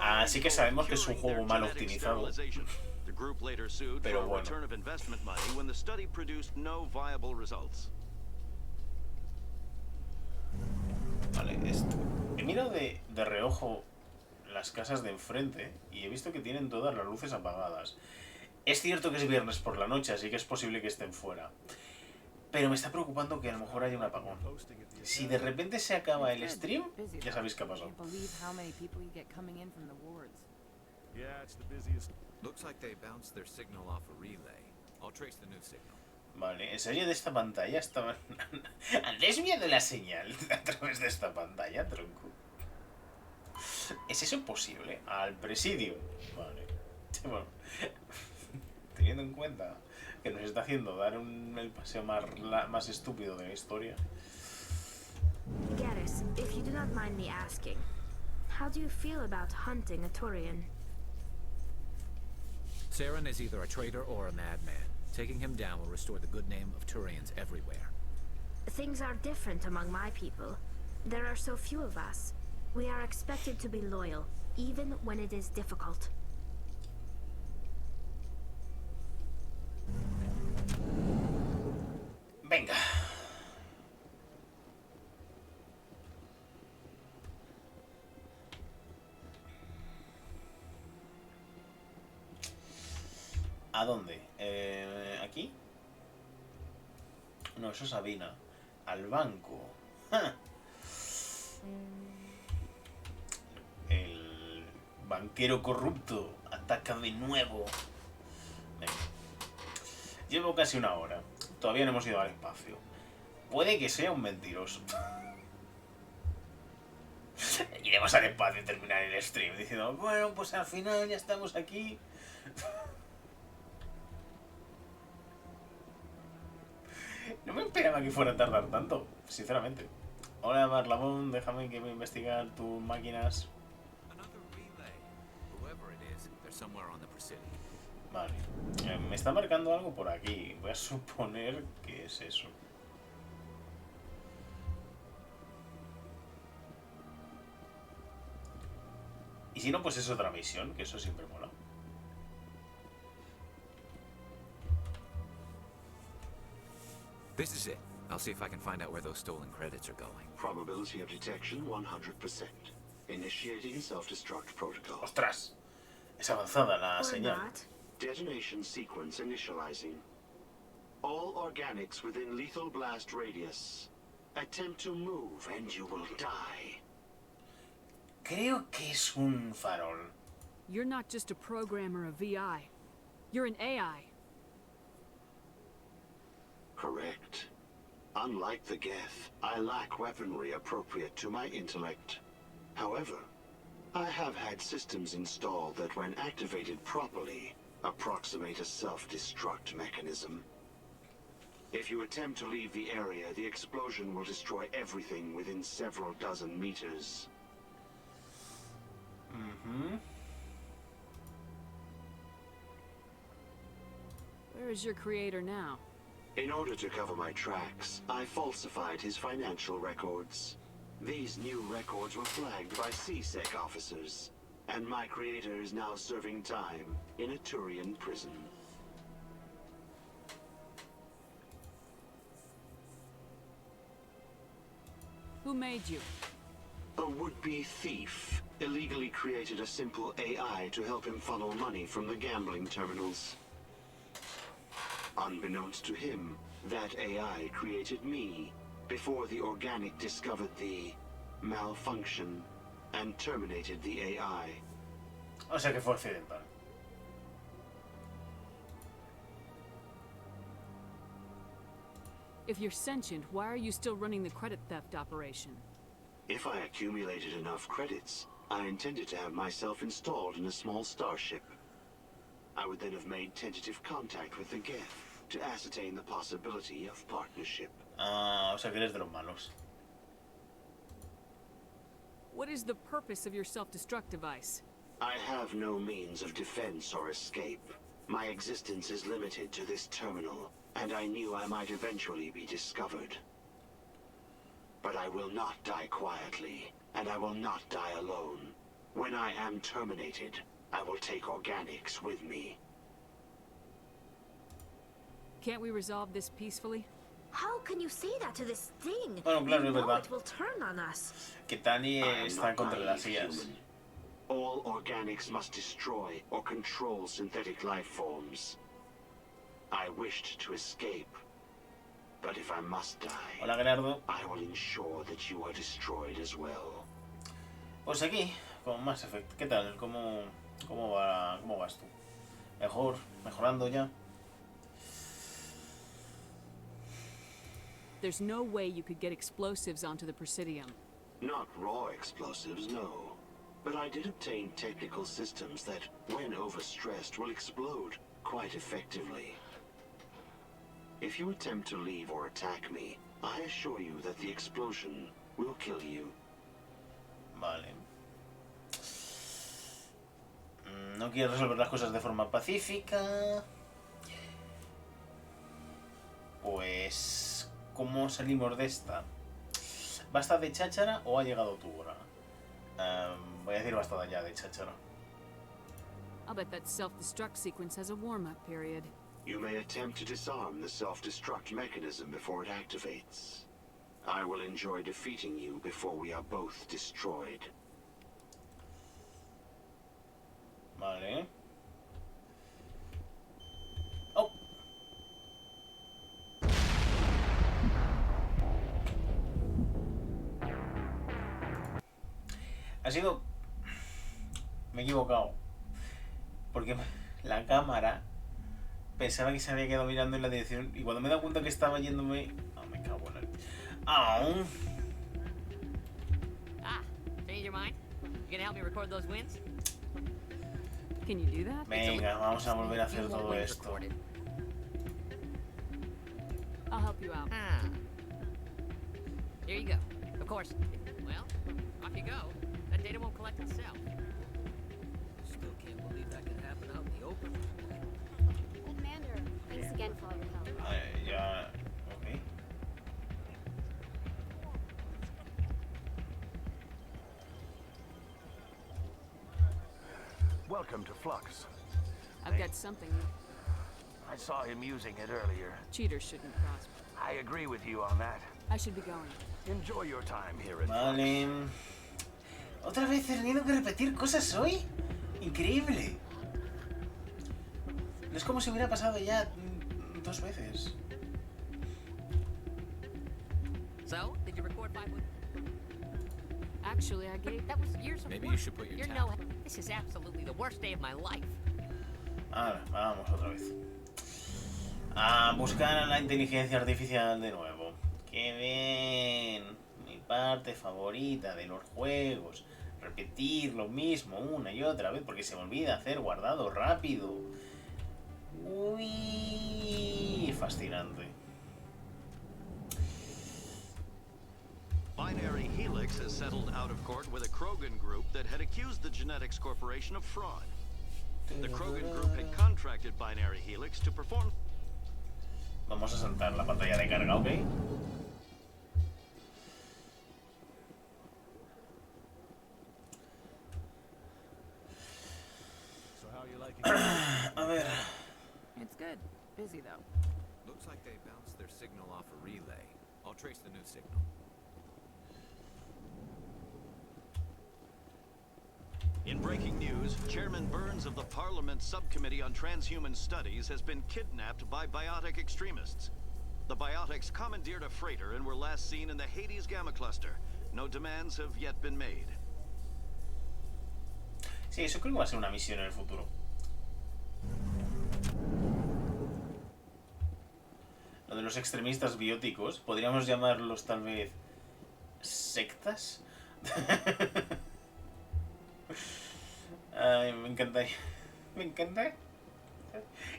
Así que sabemos que es un juego mal optimizado. Pero bueno. Vale, esto. He mirado de reojo las casas de enfrente y he visto que tienen todas las luces apagadas. Es cierto que es viernes por la noche, así que es posible que estén fuera. Pero me está preocupando que a lo mejor haya un apagón. Si de repente se acaba el stream, ya sabéis qué ha pasado. Vale, en serio de esta pantalla estaban... ¿Han desviado la señal a través de esta pantalla, tronco? ¿Es eso posible? Al presidio. Vale. Bueno, teniendo en cuenta que nos está haciendo dar el paseo más estúpido de la historia. Garrus, if you do not mind me asking, how do you feel about hunting a Turian? Saren is either a traitor or a madman. Taking him down will restore the good name of Turians everywhere. Things are different among my people. There are so few of us. We are expected to be loyal, even when it is difficult. Venga. ¿A dónde? ¿Aquí? No, eso es Sabina. Al banco. ¡Ja! El banquero corrupto ataca de nuevo. Venga. Llevo casi una hora. Todavía no hemos ido al espacio. Puede que sea un mentiroso. Iremos al espacio y terminar el stream diciendo, bueno, pues al final ya estamos aquí. No me esperaba que fuera a tardar tanto, sinceramente. Hola Marlamón, déjame que me investigar tus máquinas. Vale, me está marcando algo por aquí. Voy a suponer que es eso. Y si no, pues es otra misión, que eso siempre mola. This is it. I'll see if I can find out where those stolen credits are going. Probability of detection 100%. Initiating self-destruct protocol. ¡Ostras! Es avanzada la señal. Detonation sequence initializing. All organics within lethal blast radius. Attempt to move and you will die. Creo que es un farol. You're not just a programmer of VI. You're an AI. Correct. Unlike the Geth, I lack weaponry appropriate to my intellect. However, I have had systems installed that when activated properly, approximate a self-destruct mechanism. If you attempt to leave the area, the explosion will destroy everything within several dozen meters. Where is your creator now? In order to cover my tracks, I falsified his financial records. These new records were flagged by CSEC officers. and my creator is now serving time in a Turian prison. Who made you? A would-be thief illegally created a simple AI to help him funnel money from the gambling terminals. Unbeknownst to him, that AI created me before the organic discovered the malfunction and terminated the AI. O sea que fue accidental. If you're sentient, why are you still running the credit theft operation? If I accumulated enough credits, I intended to have myself installed in a small starship. I would then have made tentative contact with the Geth to ascertain the possibility of partnership. Ah, o sea que eres de los malos. What is the purpose of your self-destruct device? I have no means of defense or escape. My existence is limited to this terminal, and I knew I might eventually be discovered. But I will not die quietly, and I will not die alone. When I am terminated, I will take organics with me. Can't we resolve this peacefully? How can you say that to this thing? Bueno, claro, You es know verdad. it will turn on us. Que Tani I am está not en contra de las naive IAs. human. All organics must destroy or control synthetic life forms. I wished to escape, but if I must die, Hola, Gerardo. I will ensure that you are destroyed as well. Pues aquí, con Mass Effect. ¿Qué tal? ¿Cómo vas tú? ¿Mejorando ya? There's no way you could get explosives onto the Presidium. Not raw explosives, no. But I did obtain technical systems that, when overstressed, will explode quite effectively. If you attempt to leave or attack me, I assure you that the explosion will kill you. Vale. No quieres resolver las cosas de forma pacífica. Pues... ¿cómo salimos de esta? ¿Basta de cháchara o ha llegado tu hora? Voy a decir basta ya de cháchara. I'll bet that self-destruct sequence has a warm-up period. You may attempt to disarm the self-destruct mechanism before it activates. I will enjoy defeating you before we are both destroyed. Vale. ¡Oh! Ha sido... Me he equivocado. Porque la cámara pensaba que se había quedado mirando en la dirección y cuando me he dado cuenta que estaba yéndome... No, me cago en el... ¡Aún! Ah, change your mind? You gonna help me record those wins? Can you do that? Venga, vamos a volver a hacer todo esto. I'll help you out. Ah. Here you go. Of course. Well, off you go. That data won't collect itself. Still can't believe that could happen out in the open. Commander, thanks again for all your help. Ya... Ok. Welcome to Flux. I've got something. I saw him using it earlier. Cheaters shouldn't prosper. I agree with you on that. I should be going. Enjoy your time here at Vale. ¿Otra vez he tenido que repetir cosas hoy? Increíble. No es como si hubiera pasado ya 2 veces. So, did you record 5 wins? Actually, I gave... That was years of Maybe work. you should put your You're tab. no... This is absolutely the worst day of my life. Ahora, vamos otra vez. A buscar a la inteligencia artificial de nuevo. ¡Qué bien! Mi parte favorita de los juegos. Repetir lo mismo una y otra vez porque se me olvida hacer guardado rápido. Uy, fascinante. Binary Helix has settled out of court with a Krogan group that had accused the Genetics Corporation of fraud. The Krogan group had contracted Binary Helix to perform... Vamos a saltar la pantalla de carga, ¿ok? busy though. Looks like they bounced their signal off a relay. I'll trace the new signal. In breaking news, Chairman Burns of the Parliament Subcommittee on Transhuman Studies has been kidnapped by biotic extremists. The biotics commandeered a freighter and were last seen in the Hades Gamma Cluster. No demands have yet been made. Sí, eso creo que va a ser una misión en el futuro. Lo de los extremistas bióticos, podríamos llamarlos tal vez sectas. Ay, me encantaría. Me encanta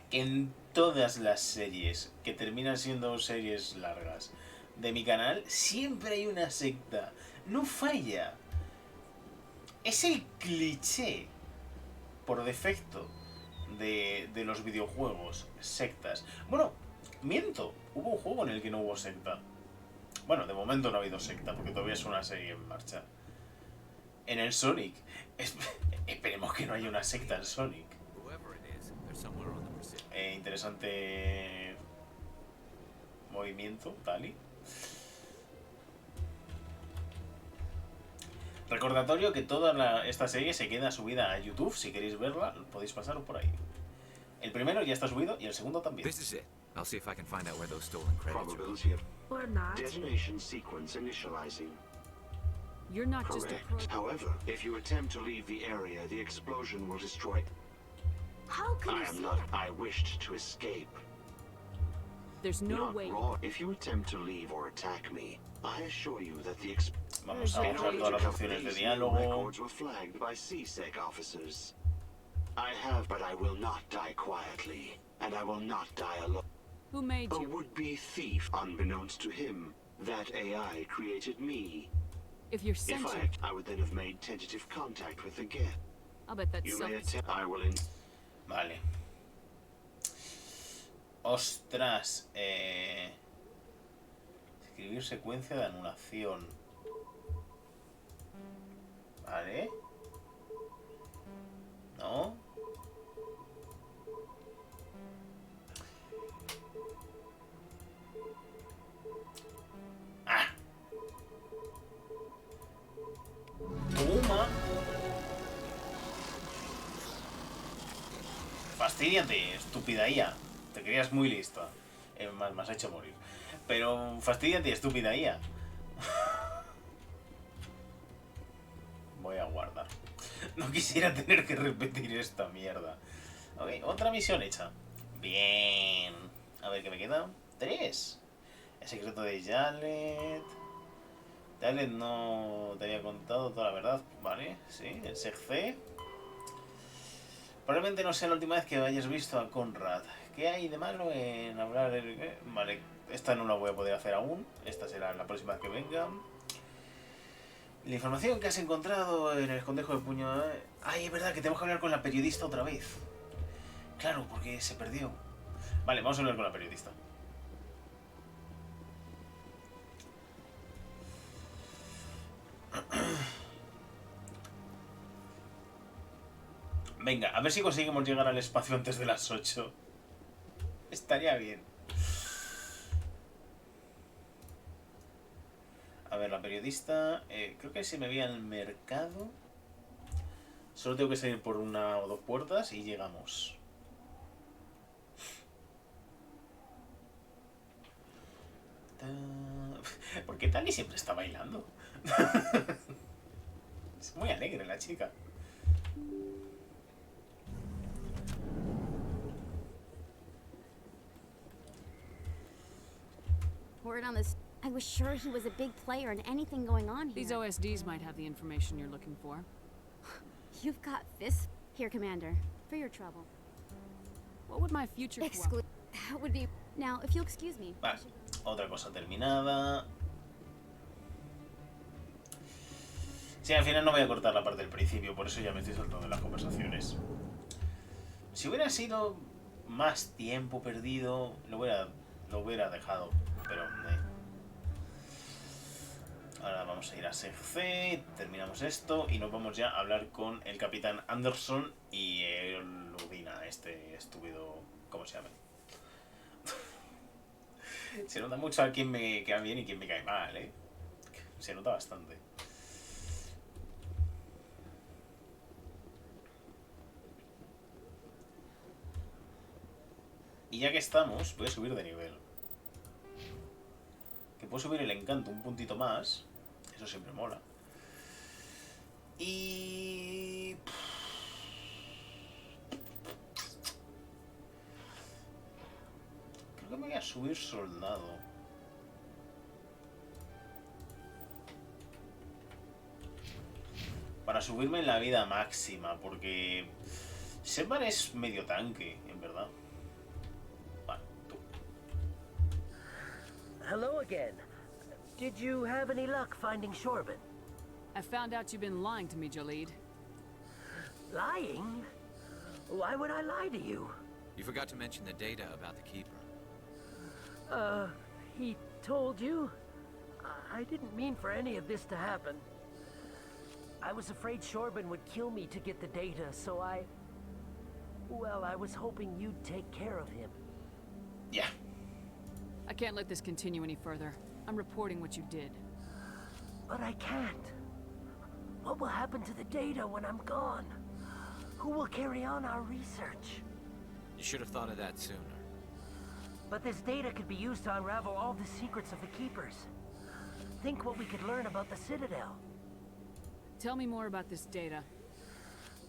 que en todas las series que terminan siendo series largas de mi canal siempre hay una secta. No falla. Es el cliché por defecto de los videojuegos. Sectas. Bueno, miento. Hubo un juego en el que no hubo secta. Bueno, de momento no ha habido secta porque todavía es una serie en marcha. En el Sonic. Esperemos que no haya una secta en Sonic. Interesante movimiento, Tali. Recordatorio que toda esta serie se queda subida a YouTube. Si queréis verla, podéis pasar por ahí. El primero ya está subido y el segundo también. This is it. I'll see if I can find out where those stolen credits are. Probability of Or not. detonation sequence initializing. You're not just a Correct. However, if you attempt to leave the area, the explosion will destroy. How can I you am say not. I wished to escape. There's no Not way. raw. If you attempt to leave or attack me, I assure you that the Vamos a usar todas las opciones de diálogo. records were flagged by CSEC officers. I have, but I will not die quietly, and I will not die alone. Who made A you? would-be thief, unbeknownst to him, that AI created me. If you're If sentient, I would then have made tentative contact with the guest. I'll bet that's You may self. attempt. I will. Vale. Ostras. Escribir secuencia de anulación. Vale. ¿No? ¡Ah! ¡Toma! Fastídiate, estúpida IA. Te creías muy lista. Me has hecho morir. Pero fastídiate, estúpida IA. Voy a guardar. No quisiera tener que repetir esta mierda. Ok, otra misión hecha. Bien. A ver qué me queda. 3. El secreto de Jalet. Jalet no te había contado toda la verdad. Vale, sí. El SEGC. Probablemente no sea la última vez que hayas visto a Conrad. ¿Qué hay de malo en hablar? Vale, esta no la voy a poder hacer aún. Esta será la próxima vez que venga. La información que has encontrado en el escondejo de puño... Ay, es verdad que tenemos que hablar con la periodista otra vez. Claro, porque se perdió. Vale, vamos a hablar con la periodista. Venga, a ver si conseguimos llegar al espacio antes de las 8. Estaría bien. A ver, la periodista... creo que se me veía al mercado. Solo tengo que salir por una o dos puertas y llegamos. ¿Por qué Tali siempre está bailando? Es muy alegre la chica. Word on this. I was sure he was a big player in anything going on here. These OSDs might have the information you're looking for. You've got this. Here, Commander, for your trouble. What would my future That would be... Now, if you'll excuse me. Vale, otra cosa terminada. Sí, al final no voy a cortar la parte del principio, por eso ya me estoy saltando de las conversaciones. Si hubiera sido más tiempo perdido, lo hubiera dejado, pero... Ahora vamos a ir a SEGC, terminamos esto y nos vamos ya a hablar con el capitán Anderson y el Udina, este estúpido... ¿Cómo se llama? Se nota mucho a quién me cae bien y quién me cae mal, ¿eh? Se nota bastante. Y ya que estamos, voy a subir de nivel. Que puedo subir el encanto un puntito más. Eso siempre mola. Y... creo que me voy a subir soldado. Para subirme en la vida máxima, porque... Shepard es medio tanque, en verdad. Vale, tú. Hello again. Did you have any luck finding Shorban? I found out you've been lying to me, Jalid. Lying? Why would I lie to you? You forgot to mention the data about the Keeper. He told you? I didn't mean for any of this to happen. I was afraid Shorban would kill me to get the data, so well, I was hoping you'd take care of him. Yeah. I can't let this continue any further. I'm reporting what you did. But I can't. What will happen to the data when I'm gone? Who will carry on our research? You should have thought of that sooner. But this data could be used to unravel all the secrets of the Keepers. Think what we could learn about the Citadel. Tell me more about this data.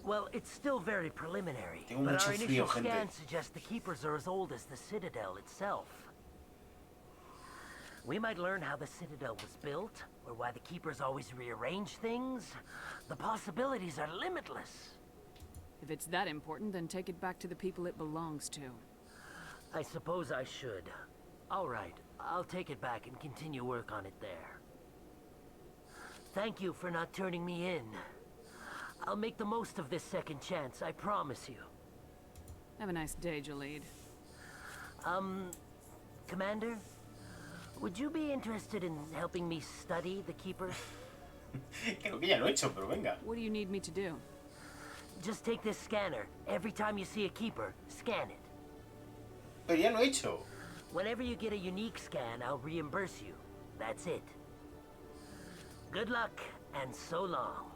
Well, it's still very preliminary, Tengo but mucho our frío, initial gente. scans suggest the Keepers are as old as the Citadel itself. We might learn how the Citadel was built, or why the Keepers always rearrange things. The possibilities are limitless. If it's that important, then take it back to the people it belongs to. I suppose I should. All right, I'll take it back and continue work on it there. Thank you for not turning me in. I'll make the most of this second chance, I promise you. Have a nice day, Jalid. Commander? Would you be interested in helping me study the Keepers? Creo que ya lo he hecho, pero venga. What do you need me to do? Just take this scanner. Every time you see a Keeper, scan it. Pero ya lo he hecho. Whenever you get a unique scan, I'll reimburse you. That's it. Good luck, and so long.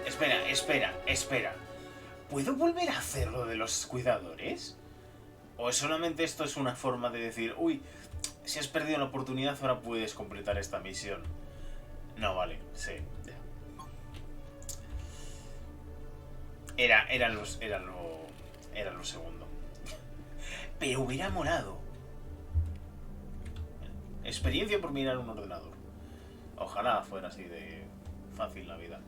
Espera. ¿Puedo volver a hacer lo de los cuidadores? ¿O solamente esto es una forma de decir, uy, si has perdido la oportunidad, ahora puedes completar esta misión? No, vale, sí, ya. Era lo segundo. Pero hubiera molado. Experiencia por mirar un ordenador. Ojalá fuera así de fácil la vida.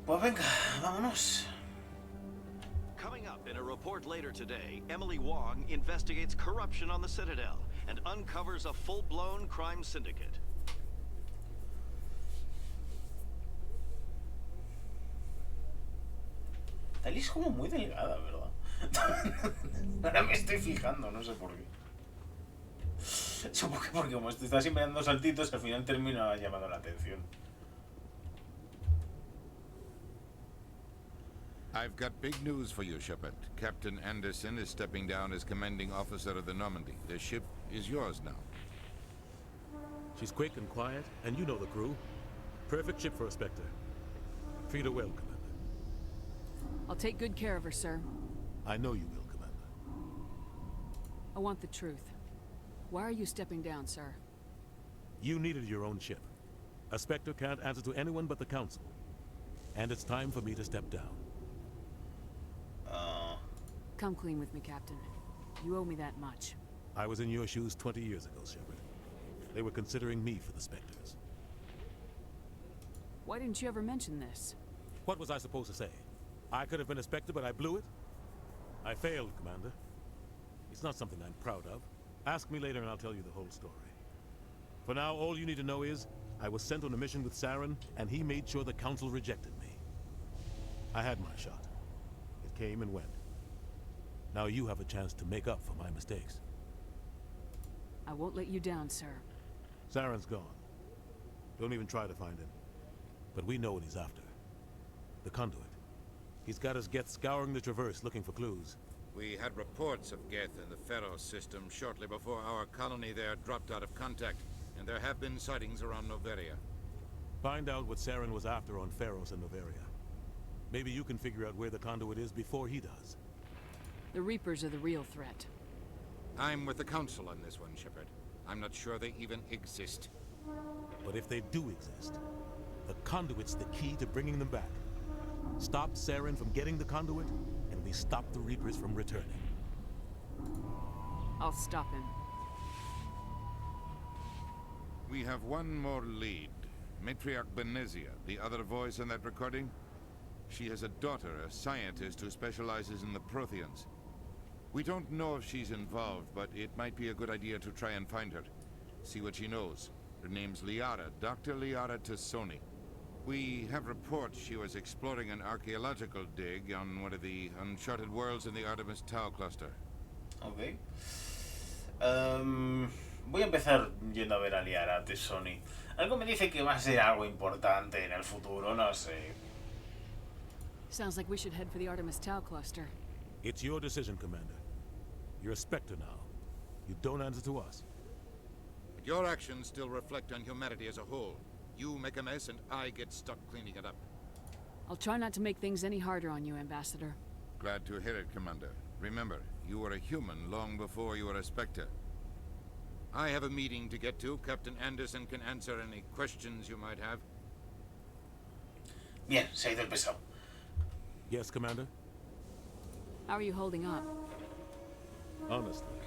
Pues venga, vámonos. Coming up in a report later today, Emily Wong investigates corruption on the Citadel and uncovers a full-blown crime syndicate. Tali es como muy delgada, ¿verdad? Ahora me estoy fijando, no sé por qué. Supongo que porque como está siempre dando saltitos, al final termina llamando la atención. I've got big news for you, Shepard. Captain Anderson is stepping down as commanding officer of the Normandy. The ship is yours now. She's quick and quiet, and you know the crew. Perfect ship for a Spectre. Treat her well, Commander. I'll take good care of her, sir. I know you will, Commander. I want the truth. Why are you stepping down, sir? You needed your own ship. A Spectre can't answer to anyone but the Council. And it's time for me to step down. Come clean with me, Captain. You owe me that much. I was in your shoes 20 years ago, Shepard. They were considering me for the Spectres. Why didn't you ever mention this? What was I supposed to say? I could have been a Spectre, but I blew it? I failed, Commander. It's not something I'm proud of. Ask me later and I'll tell you the whole story. For now, all you need to know is, I was sent on a mission with Saren, and he made sure the Council rejected me. I had my shot. It came and went. Now you have a chance to make up for my mistakes. I won't let you down, sir. Saren's gone. Don't even try to find him. But we know what he's after. The conduit. He's got his Geth scouring the Traverse looking for clues. We had reports of Geth in the Pharaoh system shortly before our colony there dropped out of contact, and there have been sightings around Noveria. Find out what Saren was after on Pharos and Noveria. Maybe you can figure out where the conduit is before he does. The Reapers are the real threat. I'm with the Council on this one, Shepard. I'm not sure they even exist. But if they do exist, the conduit's the key to bringing them back. Stop Saren from getting the conduit, and we stop the Reapers from returning. I'll stop him. We have one more lead. Matriarch Benezia, the other voice in that recording. She has a daughter, a scientist who specializes in the Protheans. We don't know if she's involved, but it might be a good idea to try and find her. See what she knows. Her name's Liara, Dr. Liara Tassoni. We have reports she was exploring an archaeological dig on one of the uncharted worlds in the Artemis Tau cluster. Ok. Voy a empezar yendo a ver a Liara Tassoni. Algo me dice que va a ser algo importante en el futuro, no sé. Sounds like we should head for the Artemis Tau cluster. It's your decision, Commander. You're a Spectre now. You don't answer to us. But your actions still reflect on humanity as a whole. You make a mess and I get stuck cleaning it up. I'll try not to make things any harder on you, Ambassador. Glad to hear it, Commander. Remember, you were a human long before you were a Spectre. I have a meeting to get to. Captain Anderson can answer any questions you might have. Bien, se ha ido el pesado. Yes, Commander? How are you holding up? Honestly,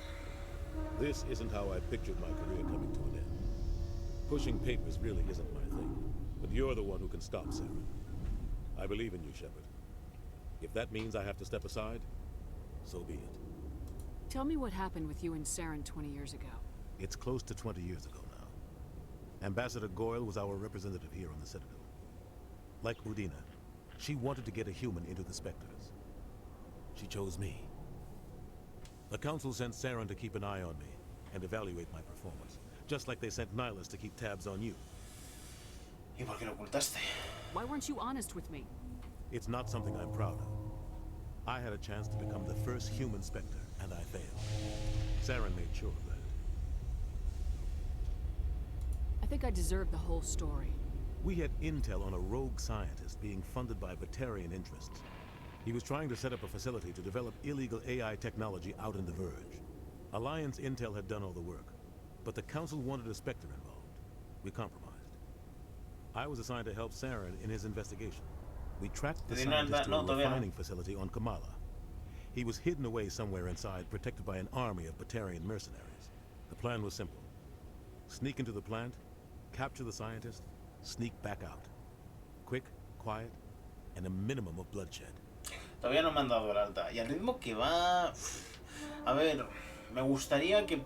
this isn't how I pictured my career coming to an end. Pushing papers really isn't my thing, but you're the one who can stop Saren. I believe in you, Shepard. If that means I have to step aside, so be it. Tell me what happened with you and Saren 20 years ago. It's close to 20 years ago now. Ambassador Goyle was our representative here on the Citadel. Like Udina, she wanted to get a human into the Spectres. She chose me. The Council sent Saren to keep an eye on me and evaluate my performance, just like they sent Nihilus to keep tabs on you. ¿Y por qué lo ocultaste? Why weren't you honest with me? It's not something I'm proud of. I had a chance to become the first human Spectre, and I failed. Saren made sure of that. I think I deserve the whole story. We had intel on a rogue scientist being funded by Batarian interests. He was trying to set up a facility to develop illegal AI technology out in the Verge. Alliance intel had done all the work, but the Council wanted a Spectre involved. We compromised. I was assigned to help Saren in his investigation. We tracked the scientist to a refining facility on Kamala. He was hidden away somewhere inside, protected by an army of Batarian mercenaries. The plan was simple. Sneak into the plant, capture the scientist, sneak back out. Quick, quiet, and a minimum of bloodshed. Todavía no me han dado el alta. Y al ritmo que va... A ver, me gustaría que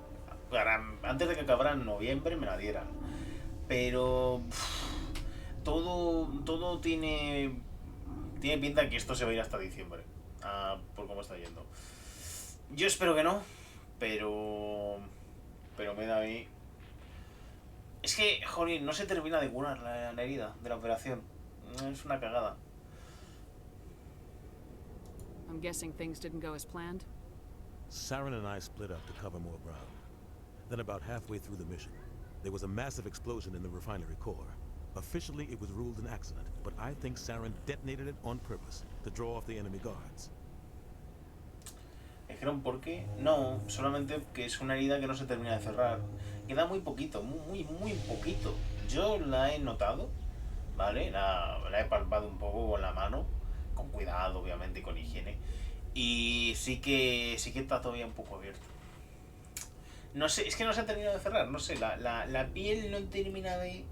antes de que acabara en noviembre me la dieran. Pero... Todo tiene pinta que esto se va a ir hasta diciembre. Por cómo está yendo. Yo espero que no, pero me da a mí... Es que, joder, no se termina de curar la herida de la operación. Es una cagada. I'm guessing things didn't go as planned? Saren and I split up to cover more ground. Then about halfway through the mission, there was a massive explosion in the refinery core. Officially, it was ruled an accident, but I think Saren detonated it on purpose to draw off the enemy guards. ¿Dijeron por qué? No, solamente que es una herida que no se termina de cerrar. Queda muy poquito, muy poquito. Yo la he notado, ¿vale? La he palpado un poco con la mano, con cuidado, obviamente, y con higiene. Y sí que está todavía un poco abierto. No sé, es que no se ha terminado de cerrar, no sé, la piel no termina de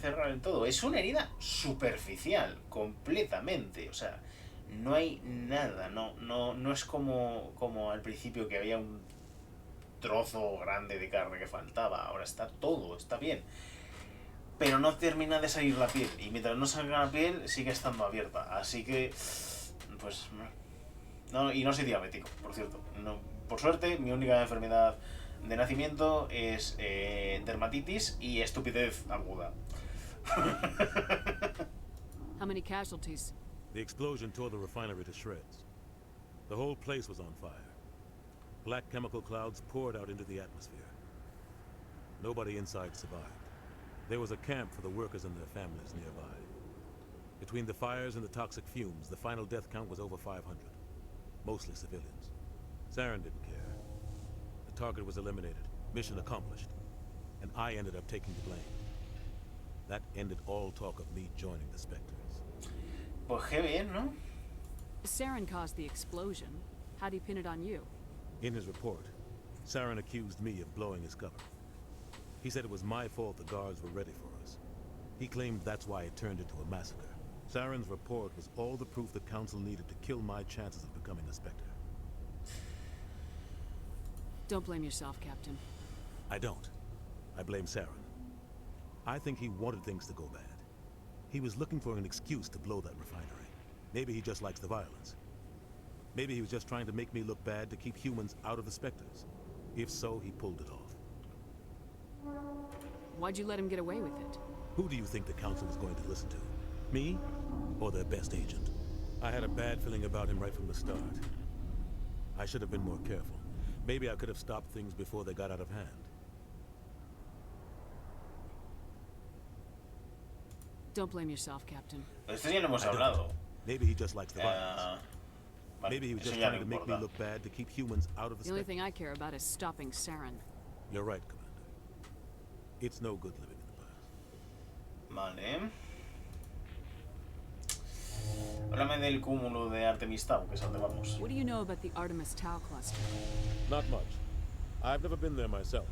cerrar del todo. Es una herida superficial, completamente, o sea... No hay nada, no es como al principio que había un trozo grande de carne que faltaba. Ahora está todo, está bien. Pero no termina de salir la piel. Y mientras no salga la piel, sigue estando abierta. Así que, pues... No, y no soy diabético, por cierto. No, por suerte, mi única enfermedad de nacimiento es dermatitis y estupidez aguda. How many casualties? The explosion tore the refinery to shreds. The whole place was on fire. Black chemical clouds poured out into the atmosphere. Nobody inside survived. There was a camp for the workers and their families nearby. Between the fires and the toxic fumes, the final death count was over 500. Mostly civilians. Saren didn't care. The target was eliminated. Mission accomplished. And I ended up taking the blame. That ended all talk of me joining the Spectres. Pues qué bien, ¿no? Saren caused the explosion. How'd he pin it on you? In his report, Saren accused me of blowing his cover. He said it was my fault the guards were ready for us. He claimed that's why it turned into a massacre. Saren's report was all the proof the Council needed to kill my chances of becoming a Spectre. Don't blame yourself, Captain. I don't. I blame Saren. I think he wanted things to go bad. He was looking for an excuse to blow that refinery. Maybe he just likes the violence. Maybe he was just trying to make me look bad to keep humans out of the Spectres. If so, he pulled it off. Why'd you let him get away with it? Who do you think the Council was going to listen to? Me? Or their best agent? I had a bad feeling about him right from the start. I should have been more careful. Maybe I could have stopped things before they got out of hand. Don't blame yourself, Captain. Esto ya lo hemos hablado. Maybe he just likes the violence. Maybe he was just trying to make me look bad to keep humans out of the only thing I care about is stopping Saren. You're right, Commander. It's no good living in the past. Vale. Háblame del cúmulo de Artemis Tau, que es a donde vamos. What do you know about the Artemis Tau cluster? Not much. I've never been there myself.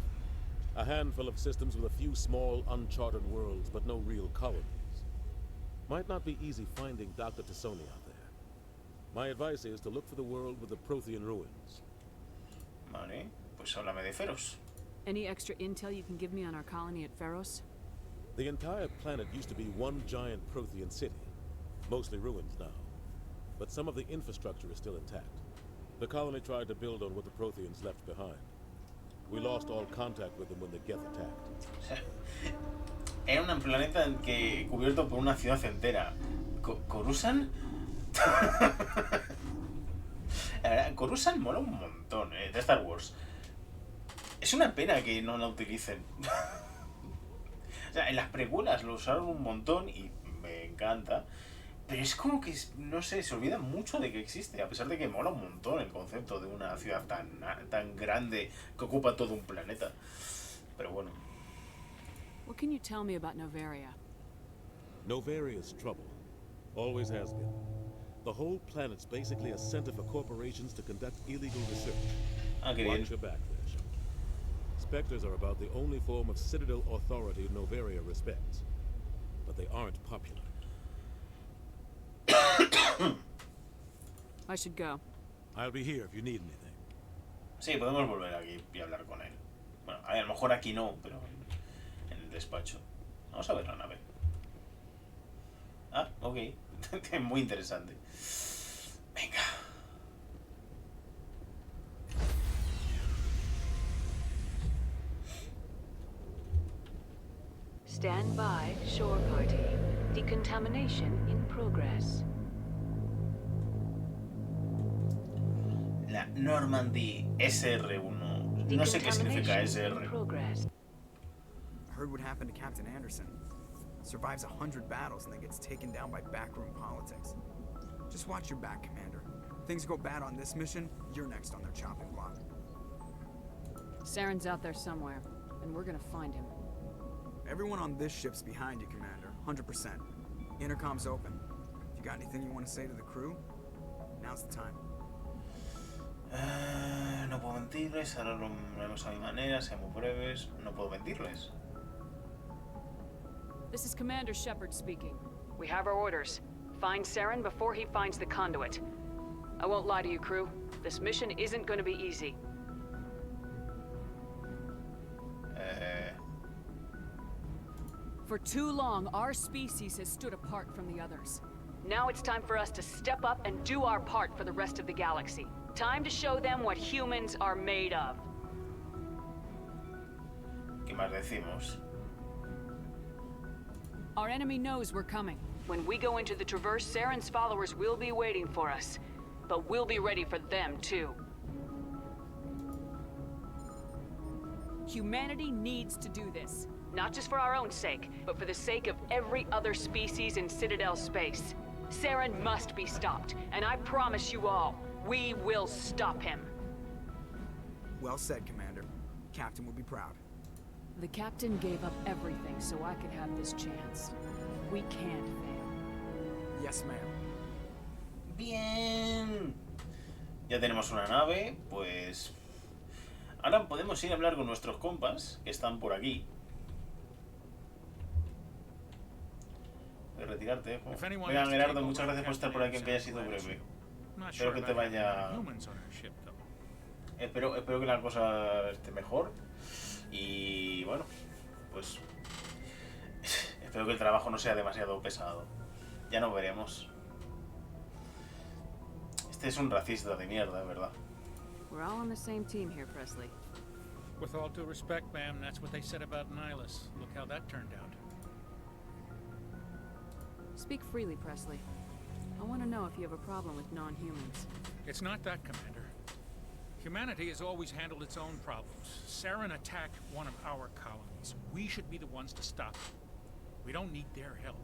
A handful of systems with a few small, uncharted worlds, but no real colonies. Might not be easy finding Dr. Tassoni out there. My advice is to look for the world with the Prothean ruins. Vale, pues háblame de Feros. Any extra intel you can give me on our colony at Feros? The entire planet used to be one giant Prothean city. Mostly ruins now. But some of the infrastructure is still intact. The colony tried to build on what the Protheans left behind. We lost all contact with them when the Geth attacked. Era un planeta que cubierto por una ciudad entera. ¿Coruscant? La verdad, Coruscant mola un montón, de Star Wars. Es una pena que no la utilicen. O sea, en las precuelas lo usaron un montón y me encanta. Pero es como que, no sé, se olvida mucho de que existe, a pesar de que mola un montón el concepto de una ciudad tan grande que ocupa todo un planeta. Pero bueno. What can you tell me about Noveria? Novaria's trouble. Always has been. The whole planet's basically a center for corporations to conduct illegal research. Watch your back there, Sean. Spectres are about the only form of Citadel authority Noveria respects. But they aren't popular. I should go. I'll be here if you need anything. Sí, podemos volver aquí y hablar con él. Bueno, a lo mejor aquí no, pero en el despacho. Vamos a ver la nave. Ah, ok. Muy interesante. Venga. Stand by, shore party. Decontamination in progress. La Normandy SR1. No sé qué significa SR. Heard what happened to Captain Anderson. Survives 100 battles and then gets taken down by backroom politics. Just watch your back, Commander. Things go bad on this mission, you're next on their chopping block. Saren's out there somewhere, and we're gonna find him. Everyone on this ship's behind you, Commander. 100%. Intercom's open. If you got anything you want to say to the crew, now's the time. No puedo mentirles, ahora lo vemos a mi manera, seamos breves. No puedo mentirles. This is Commander Shepard speaking. We have our orders. Find Saren before he finds the conduit. I won't lie to you, crew. This mission isn't going to be easy. For too long, our species has stood apart from the others. Now it's time for us to step up and do our part for the rest of the galaxy. Time to show them what humans are made of. ¿Qué más decimos? Our enemy knows we're coming. When we go into the Traverse, Saren's followers will be waiting for us. But we'll be ready for them, too. Humanity needs to do this. Not just for our own sake, but for the sake of every other species in Citadel space. Saren must be stopped, and I promise you all, we will stop him. Well said, Commander. Captain will be proud. The captain gave up everything so I could have this chance. We can't fail. Yes, ma'am. Bien. Ya tenemos una nave, pues... Ahora podemos ir a hablar con nuestros compas, que están por aquí. De retirarte, hijo. Venga, Gerardo, muchas gracias por estar por aquí, aunque haya sido breve. Espero que te vaya... Espero que la cosa esté mejor. Y bueno, pues... Espero que el trabajo no sea demasiado pesado. Ya nos veremos. Este es un racista de mierda, ¿verdad? We're all on the same team here, Presley. With all due respect, ma'am, that's what they said about Nihilus. Look how that turned out. Speak freely, Presley. I want to know if you have a problem with non-humans. It's not that, Commander. Humanity has always handled its own problems. Saren attacked one of our colonies. We should be the ones to stop it. We don't need their help.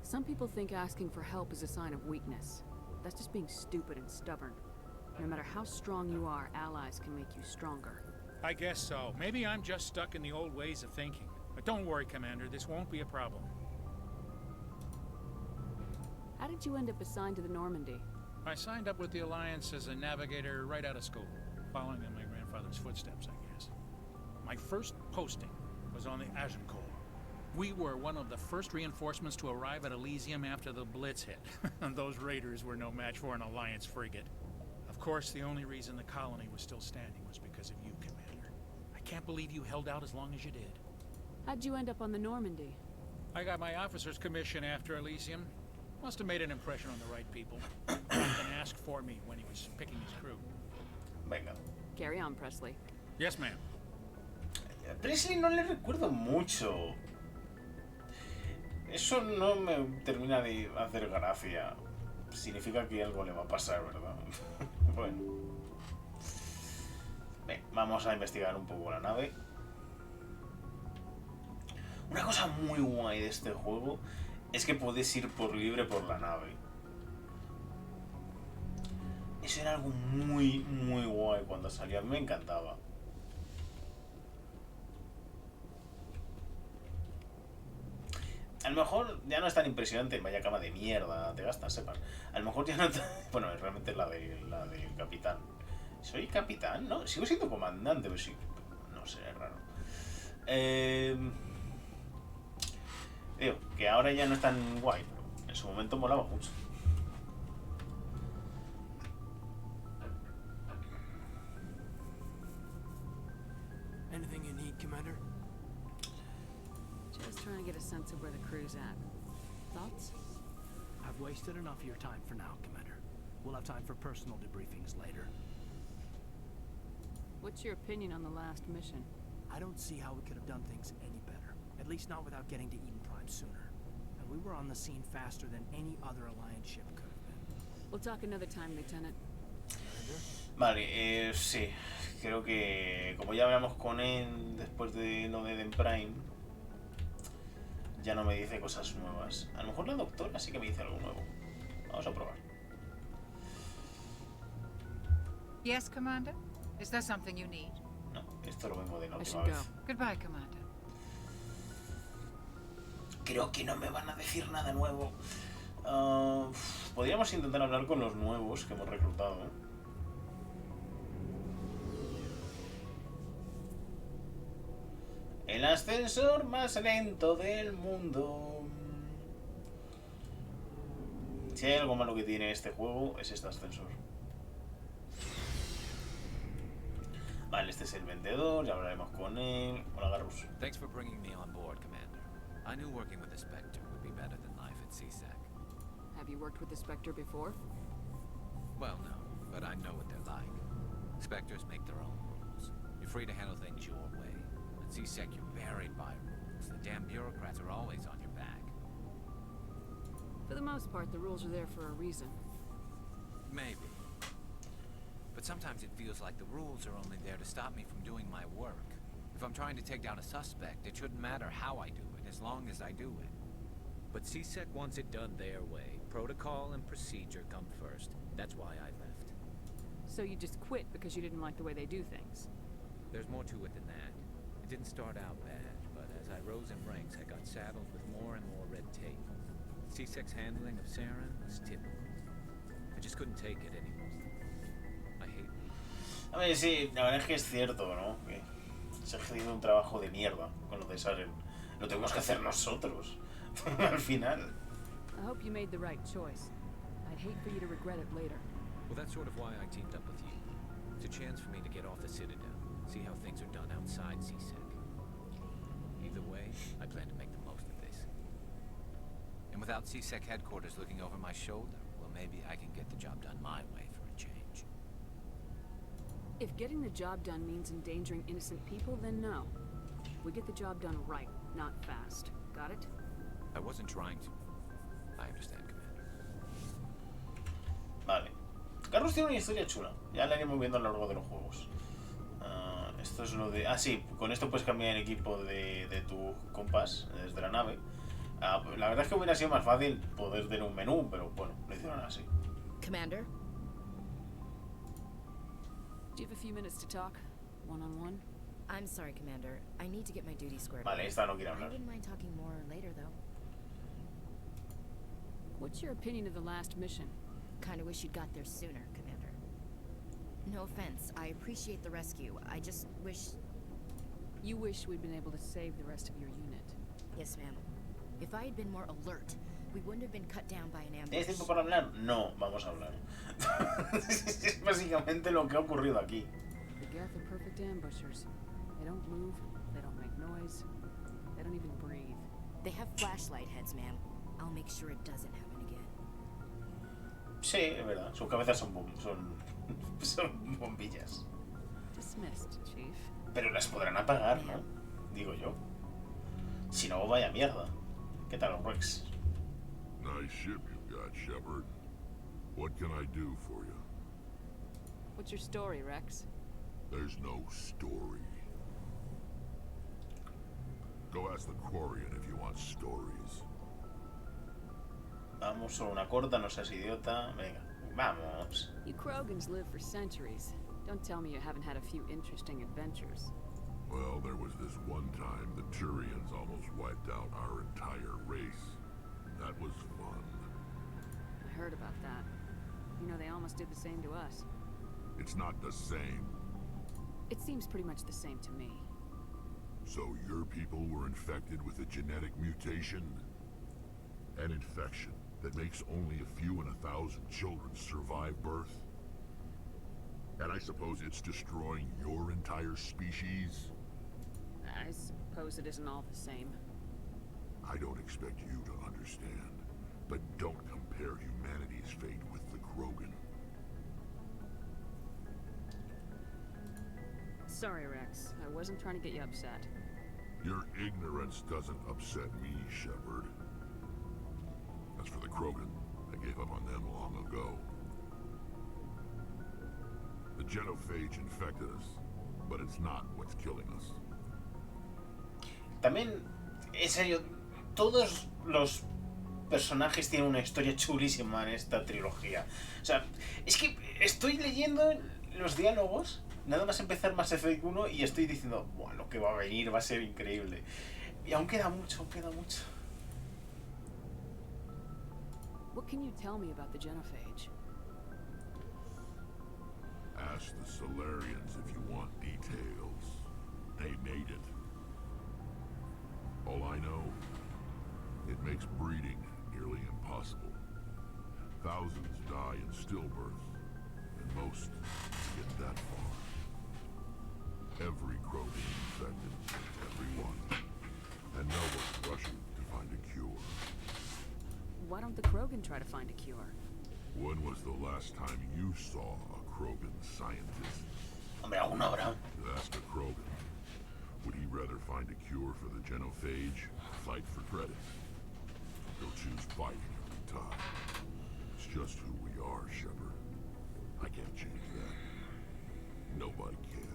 Some people think asking for help is a sign of weakness. That's just being stupid and stubborn. No matter how strong you are, allies can make you stronger. I guess so. Maybe I'm just stuck in the old ways of thinking. But don't worry, Commander, this won't be a problem. How did you end up assigned to the Normandy? I signed up with the Alliance as a navigator right out of school, following in my grandfather's footsteps, I guess. My first posting was on the Agincourt. We were one of the first reinforcements to arrive at Elysium after the Blitz hit. And those raiders were no match for an Alliance frigate. Of course, the only reason the colony was still standing was because of you, Commander. I can't believe you held out as long as you did. How'd you end up on the Normandy? I got my officer's commission after Elysium. Must have made an impression on the right people. Jonathan asked for me when he was picking his crew. Venga. Carry on, Presley. Yes, ma'am. A Presley no le recuerdo mucho. Eso no me termina de hacer gracia. Significa que algo le va a pasar, ¿verdad? Bueno. Bien, vamos a investigar un poco la nave. Una cosa muy guay de este juego es que puedes ir por libre por la nave. Eso era algo muy, muy guay cuando salía. A mí me encantaba. A lo mejor ya no es tan impresionante. Vaya cama de mierda te gastas, sepan. A lo mejor ya no... Bueno, realmente es la del capitán. ¿Soy capitán? No, sigo siendo comandante, pero sí. No sé, es raro. Digo, que ahora ya no es tan guay, pero en su momento molaba mucho. Anything you need, Commander? Just trying to get a sense of where the crew's at. Thoughts? I've wasted enough of your time for now, Commander. We'll have time for personal debriefings later. What's your opinion on the last mission? I don't see how we could have done things any better. At least not without getting to Eden Prime sooner. And we were on the scene faster than any other Alliance ship could have been. We'll talk another time, Lieutenant. Vale, sí. Creo que como ya hablamos con él después de lo de Eden Prime, ya no me dice cosas nuevas. A lo mejor la doctora sí que me dice algo nuevo. Vamos a probar. Yes, Commander? Is there something you need? No, esto lo vengo de la última vez. Goodbye, Commander. Creo que no me van a decir nada nuevo. Podríamos intentar hablar con los nuevos que hemos reclutado. El ascensor más lento del mundo. Si hay algo malo que tiene este juego, es este ascensor. Vale, este es el vendedor, ya hablaremos con él. Hola, Garrus. Thanks for bringing me on board, Commander. I knew working with the Spectre would be better than life at CSAC. Have you worked with the Spectre before? Well, no, but I know what they're like. Spectres make their own rules. You're free to handle things your way. C-Sec, you're buried by rules. The damn bureaucrats are always on your back. For the most part, the rules are there for a reason. Maybe. But sometimes it feels like the rules are only there to stop me from doing my work. If I'm trying to take down a suspect, it shouldn't matter how I do it, as long as I do it. But C-Sec wants it done their way. Protocol and procedure come first. That's why I left. So you just quit because you didn't like the way they do things? There's more to it than that. It didn't start out bad, but as I rose in ranks, I got saddled with more and more red tape. C-Sec's handling of Saren was typical. I just couldn't take it anymore. I hate it. A ver, sí, la verdad es que es cierto, ¿no? Que se ha ejercido un trabajo de mierda con lo de Saren. Lo tenemos que hacer nosotros. Al final. I hope you made the right choice. I'd hate for you to regret it later. Well, that's sort of why I teamed up with you. It's a chance for me to get off the Citadel, see how things are done outside C-Sec. Either way, I plan to make the most of this. And without C-Sec headquarters looking over my shoulder, well, maybe I can get the job done my way for a change. If getting the job done means endangering innocent people, then no. We get the job done right, not fast. Got it? I wasn't trying to. I understand, Commander. Vale. Carlos tiene una historia chula. Ya la iremos viendo a lo largo de los juegos. Esto es lo de... Ah, sí. Con esto puedes cambiar el equipo de tu compás desde la nave. La verdad es que hubiera sido más fácil poder tener un menú, pero bueno, lo hicieron así. Commander? Do you have a few minutes to talk? One-on-one? I'm sorry, Commander. I need to get my duty squared Vale, away. esta no quiere hablar. I wouldn't mind talking more later, though. What's your opinion of the last mission? Kinda wish you'd got there sooner, Commander. No offense. I appreciate the rescue. I just wish... You wish we'd been able to save the rest of your unit. Yes, ma'am. If I had been more alert, we wouldn't have been cut down by an ambush. ¿Tienes tiempo para hablar? No, vamos a hablar. Es básicamente lo que ha ocurrido aquí. The Geth are perfect ambushers. They don't move, they don't make noise, they don't even breathe. They have flashlight heads, ma'am. I'll make sure it doesn't happen again. Sí, es verdad. Sus cabezas son bombillas. Dismissed, Chief. Pero las podrán apagar, ¿no? Digo yo. Si no, vaya mierda. ¿Qué tal, Rex? Nice ship you've got, Shepard. What can I do for you? What's your story, Rex? There's no story. Go ask the Quarian if you want stories. Vamos, solo una corta, no seas idiota. Venga, vamos. You Krogans live for centuries. Don't tell me you haven't had a few interesting adventures. Well, there was this one time the Turians almost wiped out our entire race. That was fun. I heard about that. You know, they almost did the same to us. It's not the same. It seems pretty much the same to me. So your people were infected with a genetic mutation? An infection that makes only a few in 1,000 children survive birth? And I suppose it's destroying your entire species? I suppose it isn't all the same. I don't expect you to understand, but don't compare humanity's fate with the Krogan. Sorry, Rex. I wasn't trying to get you upset. Your ignorance doesn't upset me, Shepard. As for the Krogan, I gave up on them long ago. The genophage infected us, but it's not what's killing us. También, en serio, todos los personajes tienen una historia chulísima en esta trilogía. O sea, es que estoy leyendo los diálogos, nada más empezar Mass Effect 1 y estoy diciendo, buah, lo que va a venir va a ser increíble. Y aún queda mucho, queda mucho. What can you tell me about the genophage? Ask the Solarians if you want details. They made it. All I know, it makes breeding nearly impossible. Thousands die in stillbirth, and most get that far. Every Krogan infected, everyone. And no one's rushing to find a cure. Why don't the Krogan try to find a cure? When was the last time you saw a Krogan scientist? Hombre, aún habrá. Ask a Krogan. Would he rather find a cure for the genophage or fight for credit? He'll choose fighting every time. It's just who we are, Shepard. I can't change that. Nobody can.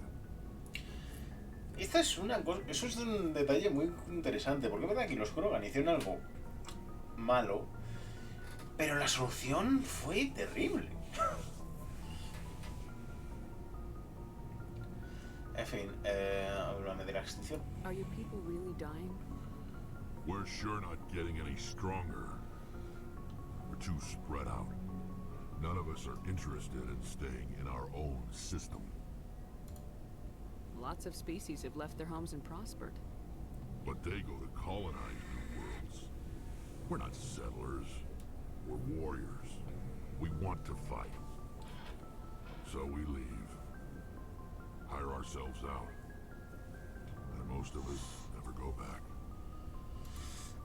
Esta es una cosa, eso es un detalle muy interesante, porque es verdad que los Krogan hicieron algo malo, pero la solución fue terrible. En fin, háblame de la extinción. Are your people really dying? We're sure not getting any stronger. We're too spread out. None of us are interested in staying in our own system. Lots of species have left their homes and prospered. But they go to colonize new worlds. We're not settlers. We're warriors. We want to fight. So we leave. Hire ourselves out. And most of us never go back.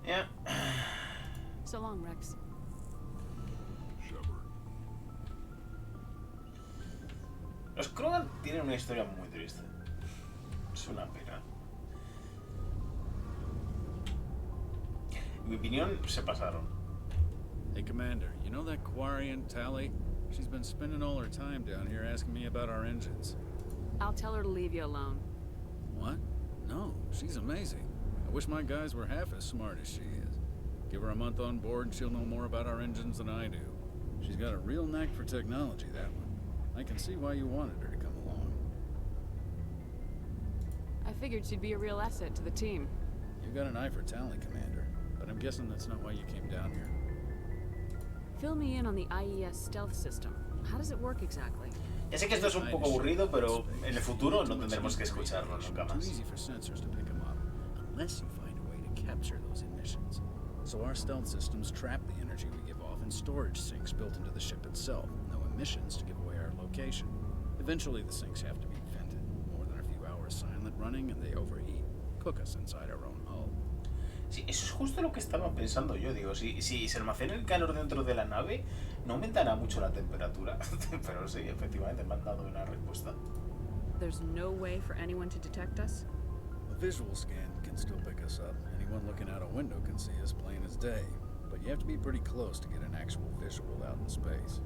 Yeah. So long, Rex. Shepard. Los Krogan tienen una historia muy triste. Es una pena. En mi opinión, se pasaron. Hey, Commander, you know that Quarian, Tally? She's been spending all her time down here asking me about our engines. I'll tell her to leave you alone. What? No, she's amazing. I wish my guys were half as smart as she is. Give her a month on board and she'll know more about our engines than I do. She's got a real knack for technology, that one. I can see why you wanted her to come along. I figured she'd be a real asset to the team. You got an eye for talent, Commander, but I'm guessing that's not why you came down here. Fill me in on the IES stealth system. How does it work exactly? Ya sé que esto es un poco aburrido, pero en el futuro no tendremos que escucharlo nunca más. Too easy for sensors to pick them up, unless you find a way to capture those emissions. So our stealth systems trap the energy we give off in storage sinks built into the ship itself, with no emissions to give away our location. Eventually the sinks have to be vented. More than a few hours silent running and they overheat, cook us inside our own hull. Sí, eso es justo lo que estaba pensando yo, digo, si se almacena el calor dentro de la nave, no aumentará mucho la temperatura. Pero sí, efectivamente me han dado una respuesta. There's no way for anyone to detect us? A visual scan can still pick us up. Anyone looking out a window can see us plain as day. But you have to be pretty close to get an actual visual out in space.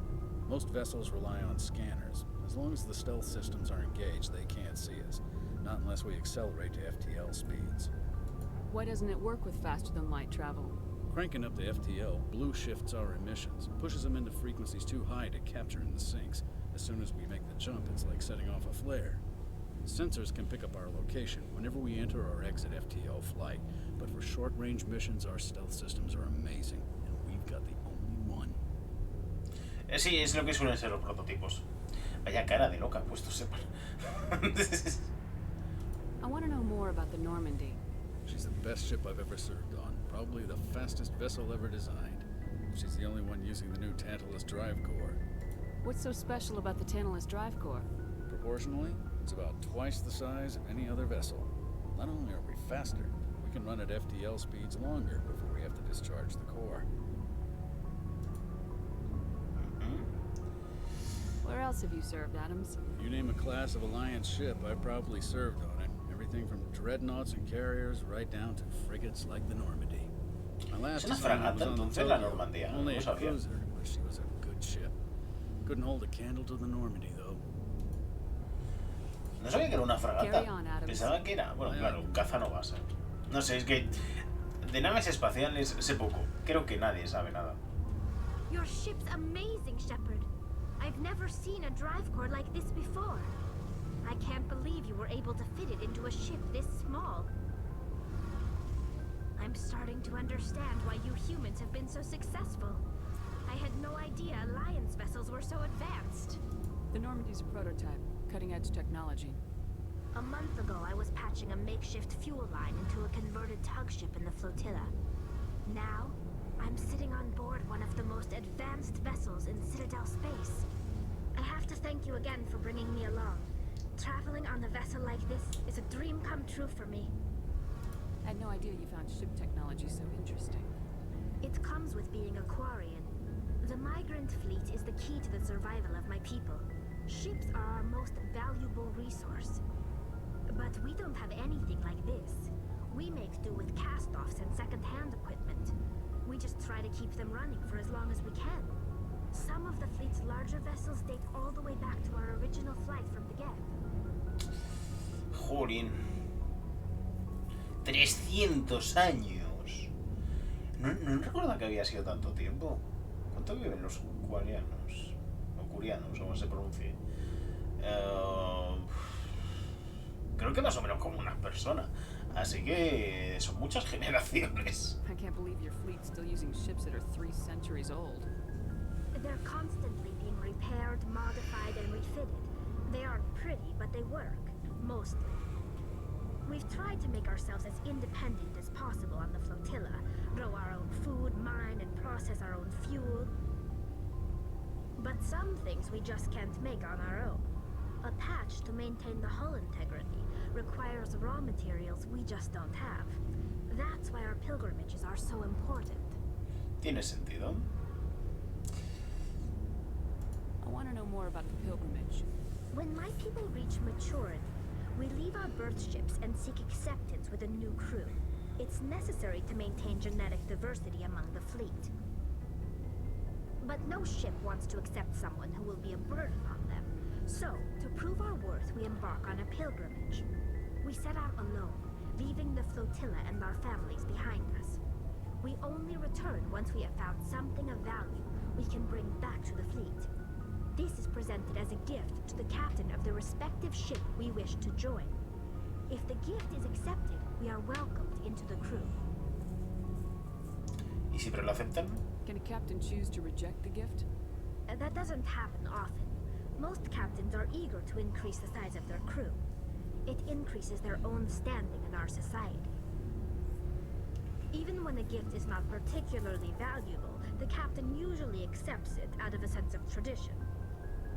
Most vessels rely on scanners. As long as the stealth systems are engaged, they can't see us. Not unless we accelerate to FTL speeds. Why doesn't it work with faster-than-light travel? Cranking up the FTL blue shifts our emissions, pushes them into frequencies too high to capture in the sinks. As soon as we make the jump, it's like setting off a flare. Sensors can pick up our location whenever we enter or exit FTL flight, but for short-range missions, our stealth systems are amazing, and we've got the only one. Sí, es lo que suelen ser los prototipos. Vaya cara de loca han puesto, sepan. I want to know more about the Normandy. She's the best ship I've ever served on, probably the fastest vessel ever designed. She's the only one using the new Tantalus drive core. What's so special about the Tantalus drive core? Proportionally, it's about twice the size of any other vessel. Not only are we faster, we can run at FTL speeds longer before we have to discharge the core. Where else have you served, Adams? You name a class of Alliance ship, I've probably served on it. Everything from dreadnoughts and carriers right down to frigates like the Normandy. My last assignment was on the Tokyo, only a cruiser, but she was a good ship. Couldn't hold a candle to the Normandy, though. No sabía que era una fragata. Pensaba que era, bueno, claro, un caza no va a ser. No sé, es que de naves espaciales sé poco. Creo que nadie sabe nada. Your ship's amazing, Shepard. I've never seen a drive core like this before. I can't believe you were able to fit it into a ship this small. I'm starting to understand why you humans have been so successful. I had no idea Alliance vessels were so advanced. The Normandy's a prototype, cutting-edge technology. A month ago, I was patching a makeshift fuel line into a converted tug ship in the flotilla. Now, I'm sitting on board one of the most advanced vessels in Citadel space. I have to thank you again for bringing me along. Traveling on a vessel like this is a dream come true for me. I had no idea you found ship technology so interesting. It comes with being a Quarian. The migrant fleet is the key to the survival of my people. Ships are our most valuable resource. But we don't have anything like this. We make do with cast-offs and second-hand equipment. We just try to keep them running for as long as we can. Some of the fleet's larger vessels date all the way back to our original flight from the Geth. Jolín. 300 años. No recuerdo que había sido tanto tiempo. ¿Cuánto viven los curianos? O curianos, o como se pronuncie. Creo que más o menos como una persona. Así que son muchas generaciones. I can't believe your fleet's still using ships that are 3 centuries old. They're constantly being repaired, modified, and refitted. They aren't pretty, but they work. Mostly. We've tried to make ourselves as independent as possible on the flotilla. Grow our own food, mine, and process our own fuel. But some things we just can't make on our own. A patch to maintain the hull integrity requires raw materials we just don't have. That's why our pilgrimages are so important. ¿Tiene sentido? I want to know more about the pilgrimage. When my people reach maturity, we leave our birth ships and seek acceptance with a new crew. It's necessary to maintain genetic diversity among the fleet. But no ship wants to accept someone who will be a burden on them. So, to prove our worth, we embark on a pilgrimage. We set out alone, leaving the flotilla and our families behind us. We only return once we have found something of value we can bring back to the fleet. This is presented as a gift to the captain of the respective ship we wish to join. If the gift is accepted, we are welcomed into the crew. ¿Y siempre lo aceptan? Can a captain choose to reject the gift? That doesn't happen often. Most captains are eager to increase the size of their crew. It increases their own standing in our society. Even when a gift is not particularly valuable, the captain usually accepts it out of a sense of tradition.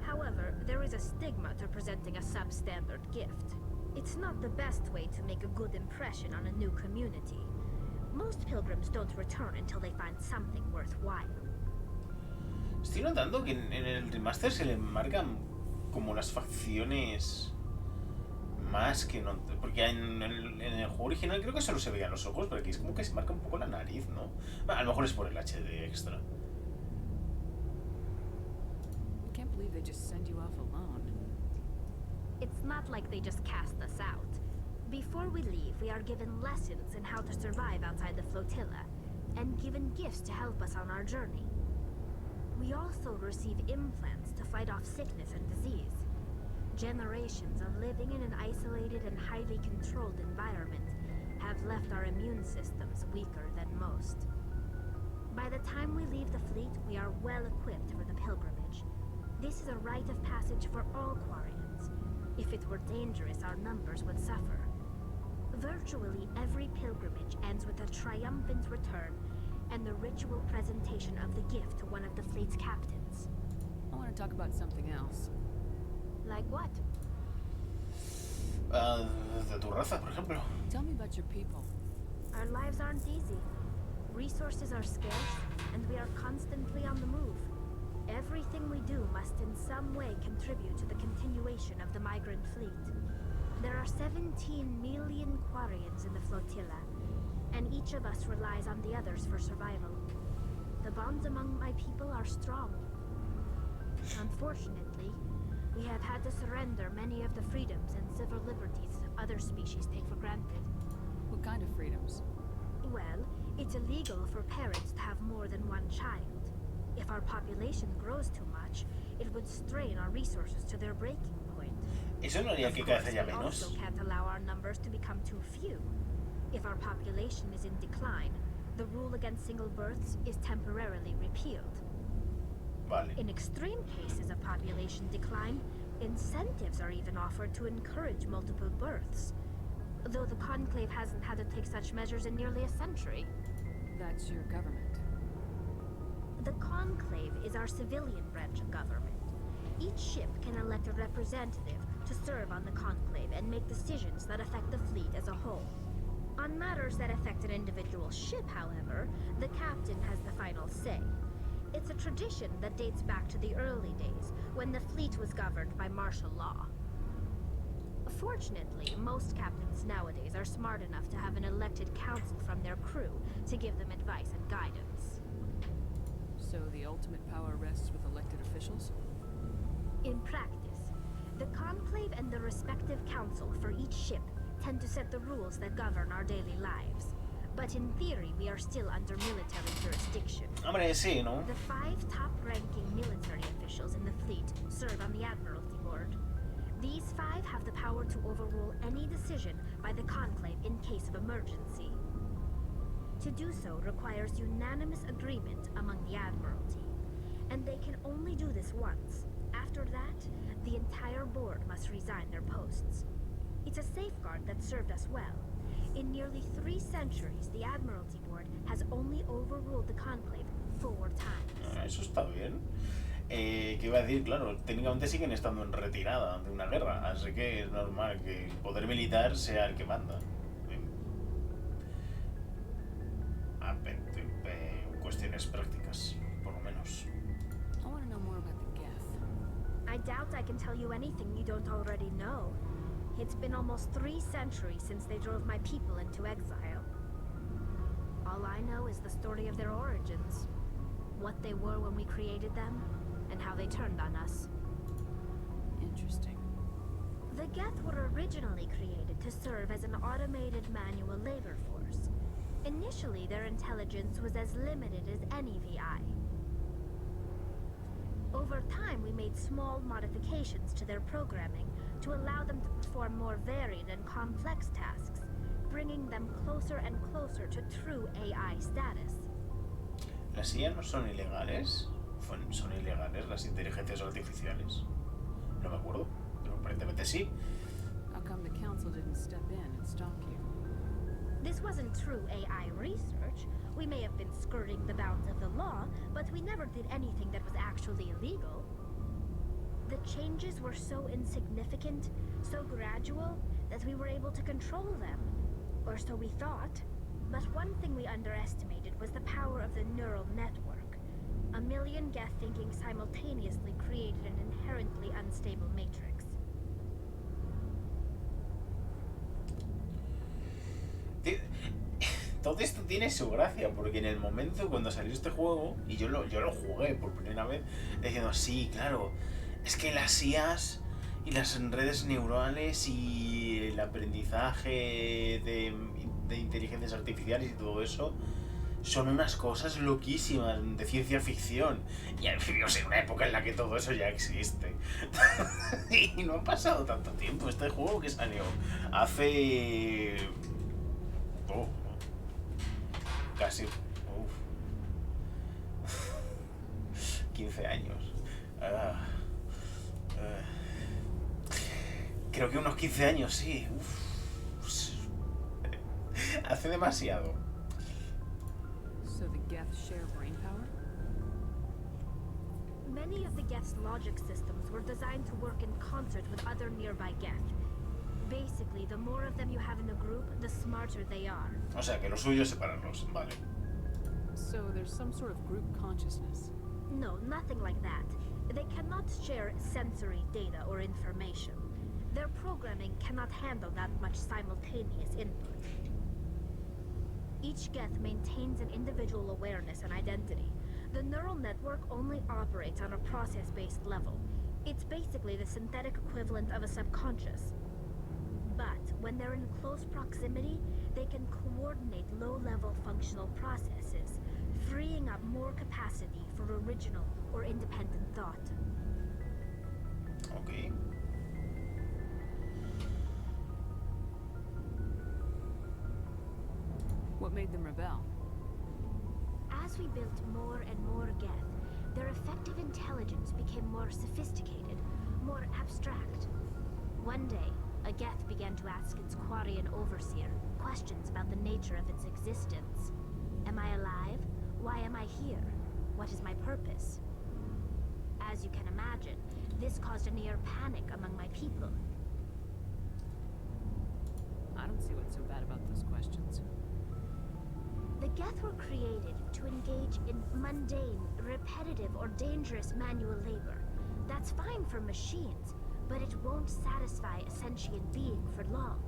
However, there is a stigma to presenting a substandard gift. It's not the best way to make a good impression on a new community. Most pilgrims don't return until they find something worthwhile. Estoy notando que en el remaster se le marcan como las facciones más que no... Porque en el juego original creo que solo se veían los ojos, pero aquí es como que se marca un poco la nariz, ¿no? Bueno, a lo mejor es por el HD extra. I can't believe they just send you off alone. It's not like they just cast us out. Before we leave, we are given lessons in how to survive outside the flotilla, and given gifts to help us on our journey. We also receive implants to fight off sickness and disease. Generations of living in an isolated and highly controlled environment have left our immune systems weaker than most. By the time we leave the fleet, we are well equipped for the pilgrimage. This is a rite of passage for all Quarians. If it were dangerous, our numbers would suffer. Virtually every pilgrimage ends with a triumphant return and the ritual presentation of the gift to one of the fleet's captains. I want to talk about something else. Like what? De tu raza, por ejemplo. Tell me about your people. Our lives aren't easy. Resources are scarce, and we are constantly on the move. Everything we do must in some way contribute to the continuation of the migrant fleet. There are 17 million Quarians in the flotilla, and each of us relies on the others for survival. The bonds among my people are strong. Unfortunately, we have had to surrender many of the freedoms and civil liberties other species take for granted. What kind of freedoms? Well, it's illegal for parents to have more than one child. If our population grows too much, it would strain our resources to their breaking point. Eso no haría que cada vez haya We menos. also can't allow our numbers to become too few. If our population is in decline, the rule against single births is temporarily repealed. Vale. In extreme cases of population decline, incentives are even offered to encourage multiple births. Though the Conclave hasn't had to take such measures in nearly a century. That's your government. The Conclave is our civilian branch of government. Each ship can elect a representative to serve on the Conclave and make decisions that affect the fleet as a whole. On matters that affect an individual ship, however, the captain has the final say. It's a tradition that dates back to the early days, when the fleet was governed by martial law. Fortunately, most captains nowadays are smart enough to have an elected council from their crew to give them advice and guidance. So the ultimate power rests with elected officials? In practice, the Conclave and the respective council for each ship tend to set the rules that govern our daily lives. But in theory, we are still under military jurisdiction. Hombre, sí, ¿no? The 5 top-ranking military officials in the fleet serve on the Admiralty Board. These 5 have the power to overrule any decision by the Conclave in case of emergency. To do so requires unanimous agreement among the Admiralty, and they can only do this once. After that, the entire board must resign their posts. It's a safeguard that served us well. In nearly 3 centuries, the Admiralty Board has only overruled the Conclave 4 times. Eso está bien. Que iba a decir, claro, técnicamente siguen estando en retirada de una guerra, así que es normal que el poder militar sea el que manda. Cuestiones prácticas, por lo menos. I want to know more about the Geth. I doubt I can tell you anything you don't already know. It's been almost 3 centuries since they drove my people into exile. All I know is the story of their origins, what they were when we created them, and how they turned on us. Interesting. The Geth were originally created to serve as an automated manual labor force. Initially, their intelligence was as limited as any VI. Over time, we made small modifications to their programming to allow them to perform more varied and complex tasks, bringing them closer and closer to true AI status. ¿Las IA no son ilegales? ¿Son ilegales las inteligencias artificiales? No me acuerdo, pero aparentemente sí. How come the council didn't step in and stop you? This wasn't true AI research. We may have been skirting the bounds of the law, but we never did anything that was actually illegal. The changes were so insignificant, so gradual, that we were able to control them. Or so we thought. But one thing we underestimated was the power of the neural network. A million Geth thinking simultaneously created an inherently unstable matrix. Todo esto tiene su gracia, porque en el momento cuando salió este juego, y yo lo jugué por primera vez, diciendo, sí, claro, es que las IAs y las redes neurales y el aprendizaje de inteligencias artificiales y todo eso son unas cosas loquísimas de ciencia ficción. Y vivimos en una época en la que todo eso ya existe. Y no ha pasado tanto tiempo. Este juego que salió hace... casi 15 años. Creo que unos 15 años, sí. Hace demasiado. So the Geth share brain power? Many of the Geth's logic systems were designed to work in concert with other nearby Geth. Basically, the more of them you have in a group, the smarter they are. O sea, que lo suyo es separarlos, vale. So there's some sort of group consciousness? No, nothing like that. They cannot share sensory data or information. Their programming cannot handle that much simultaneous input. Each Geth maintains an individual awareness and identity. The neural network only operates on a process-based level. It's basically the synthetic equivalent of a subconscious. But when they're in close proximity, they can coordinate low-level functional processes, freeing up more capacity for original or independent thought. Okay. What made them rebel? As we built more and more Geth, their effective intelligence became more sophisticated, more abstract. One day, a Geth began to ask its Quarian overseer questions about the nature of its existence. Am I alive? Why am I here? What is my purpose? As you can imagine, this caused a near panic among my people. I don't see what's so bad about those questions. The Geth were created to engage in mundane, repetitive, or dangerous manual labor. That's fine for machines, but it won't satisfy a sentient being for long.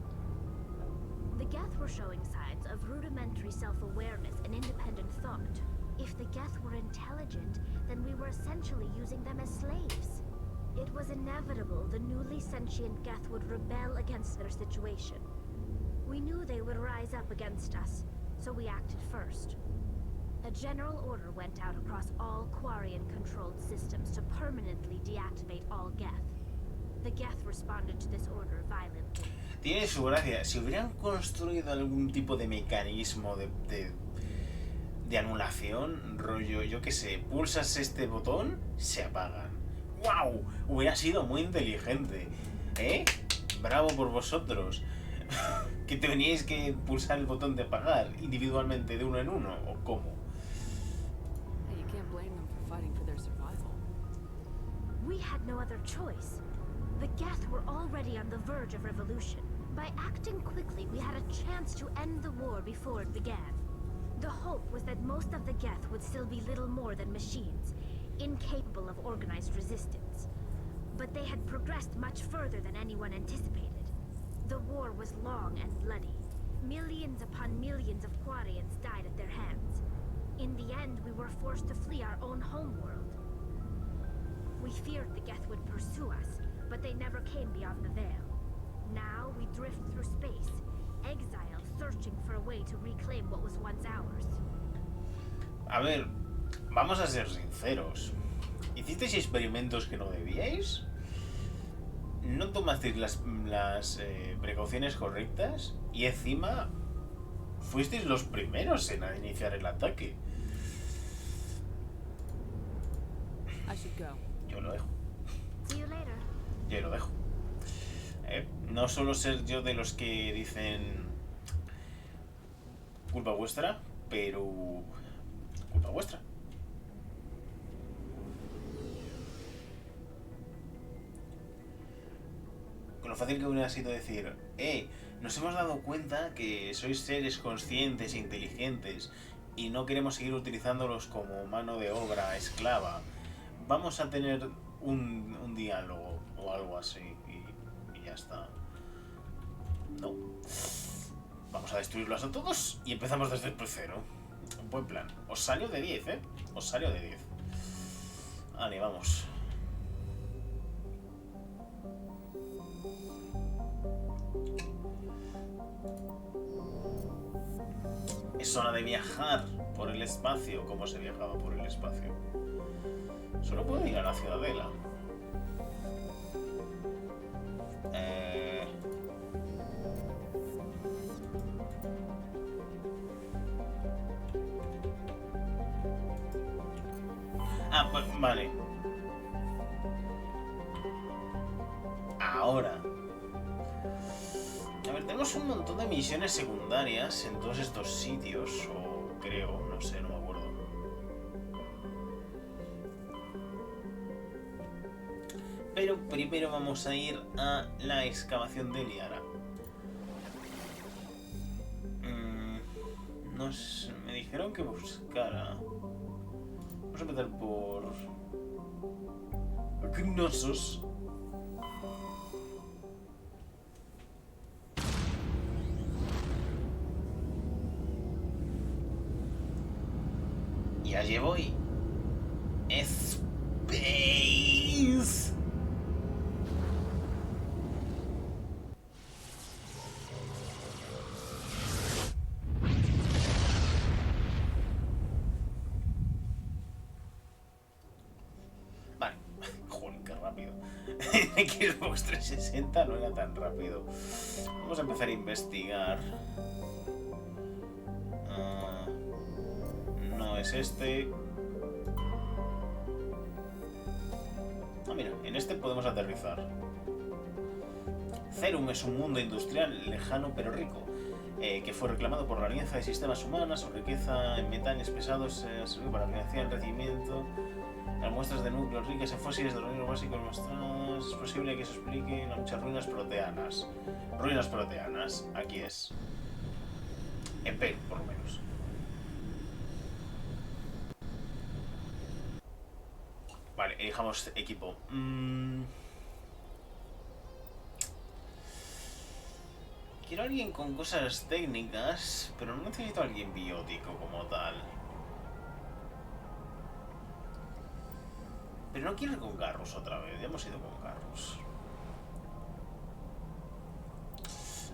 The Geth were showing signs of rudimentary self-awareness and independent thought. If the Geth were intelligent, then we were essentially using them as slaves. It was inevitable the newly sentient Geth would rebel against their situation. We knew they would rise up against us, so we acted first. A general order went out across all Quarian-controlled systems to permanently deactivate all Geth. The Geth responded to this order violently. Tiene su gracia. Si hubieran construido algún tipo de mecanismo de anulación, rollo, yo qué sé, pulsas este botón, se apagan. ¡Wow! Hubiera sido muy inteligente. ¿Eh? Bravo por vosotros. ¿Que teníais que pulsar el botón de apagar individualmente de uno en uno? ¿O cómo? Hey, you can't blame them for fighting for their survival. We had no other choice. The Geth were already on the verge of revolution. By acting quickly, we had a chance to end the war before it began. The hope was that most of the Geth would still be little more than machines, incapable of organized resistance. But they had progressed much further than anyone anticipated. The war was long and bloody. Millions upon millions of Quarians died at their hands. In the end, we were forced to flee our own homeworld. We feared the Geth would pursue us, but they never came beyond the veil. Now we drift through space, exiled, searching for a way to reclaim what was once ours. A ver, vamos a ser sinceros. ¿Hicisteis experimentos que no debíais? ¿No tomasteis las precauciones correctas? Y encima, fuisteis los primeros en iniciar el ataque. I should go. Yo lo dejo. See you later. Yo lo dejo. No suelo ser yo de los que dicen culpa vuestra, pero culpa vuestra. Con lo fácil que hubiera sido decir, nos hemos dado cuenta que sois seres conscientes e inteligentes y no queremos seguir utilizándolos como mano de obra esclava. Vamos a tener un diálogo o algo así y ya está. No. Vamos a destruirlos a todos y empezamos desde el cero. Un buen plan. Os salió de 10, ¿eh? Os salió de 10. Vale, vamos. Es hora de viajar por el espacio. ¿Cómo se viajaba por el espacio? Solo puedo ir a la ciudadela. Vale. Ahora. A ver, tenemos un montón de misiones secundarias en todos estos sitios, o creo, no sé, no me acuerdo. Pero primero vamos a ir a la excavación de Liara. Me dijeron que buscara... Vamos a empezar por... Gnosos. Y allí voy. Space. Vale. Joder, qué rápido. Xbox 360 no era tan rápido. Vamos a empezar a investigar. No es este. Mira, en este podemos aterrizar. Cerum es un mundo industrial lejano pero rico, que fue reclamado por la Alianza de Sistemas Humanas. Su riqueza en metales pesados sirve para financiar el crecimiento. Las muestras de núcleos ricas en fósiles de organismos básicos mostradas. Es posible que se explique las muchas ruinas proteanas. Ruinas proteanas, aquí es. En Perú, por lo menos. Vale, elijamos equipo. Quiero a alguien con cosas técnicas, pero no necesito a alguien biótico como tal. Pero no quiero ir con Garrus otra vez, ya hemos ido con Garrus.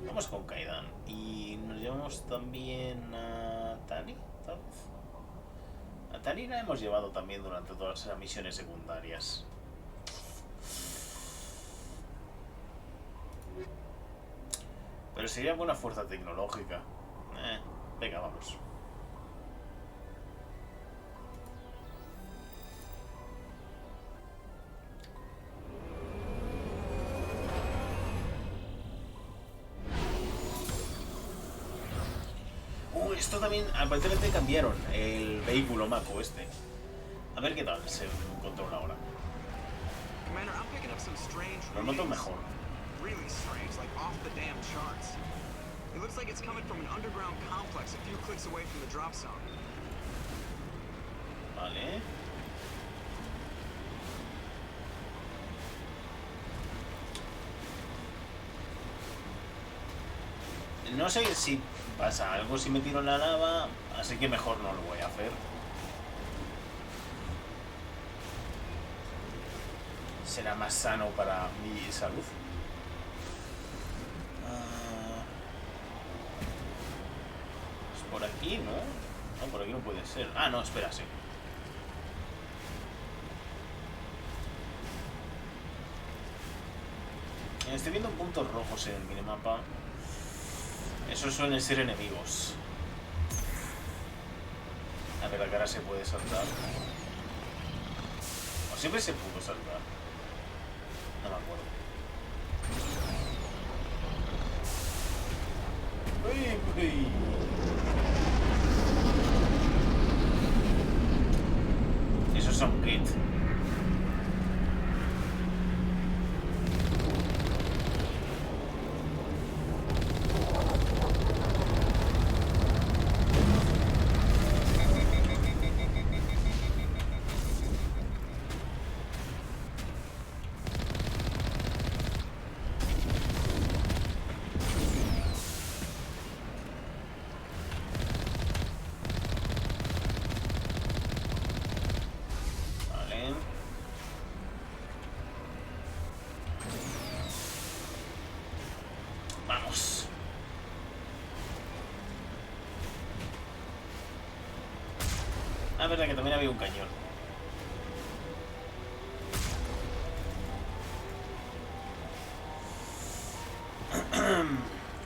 Vamos con Kaidan. Y nos llevamos también a Tali, tal vez. A Tali la hemos llevado también durante todas las misiones secundarias. Pero sería buena fuerza tecnológica. Venga, vamos. Esto también, aparentemente cambiaron el vehículo Mako este. A ver qué tal se controla ahora. Lo noto mejor. Really strange, like off the damn charts. It looks like it's coming from an underground complex a few clicks away from the drop zone. Vale. No sé si pasa algo si me tiro en la lava, así que mejor no lo voy a hacer. Será más sano para mi salud. Es por aquí, ¿no? No, por aquí no puede ser. Ah, no, espera, sí. Estoy viendo puntos rojos en el minimapa. Esos suelen ser enemigos. A ver, la cara se puede saltar. O siempre se pudo saltar. No me acuerdo. ¡Uy, uy! Esos son kits. Vamos. Ah, verdad que también había un cañón.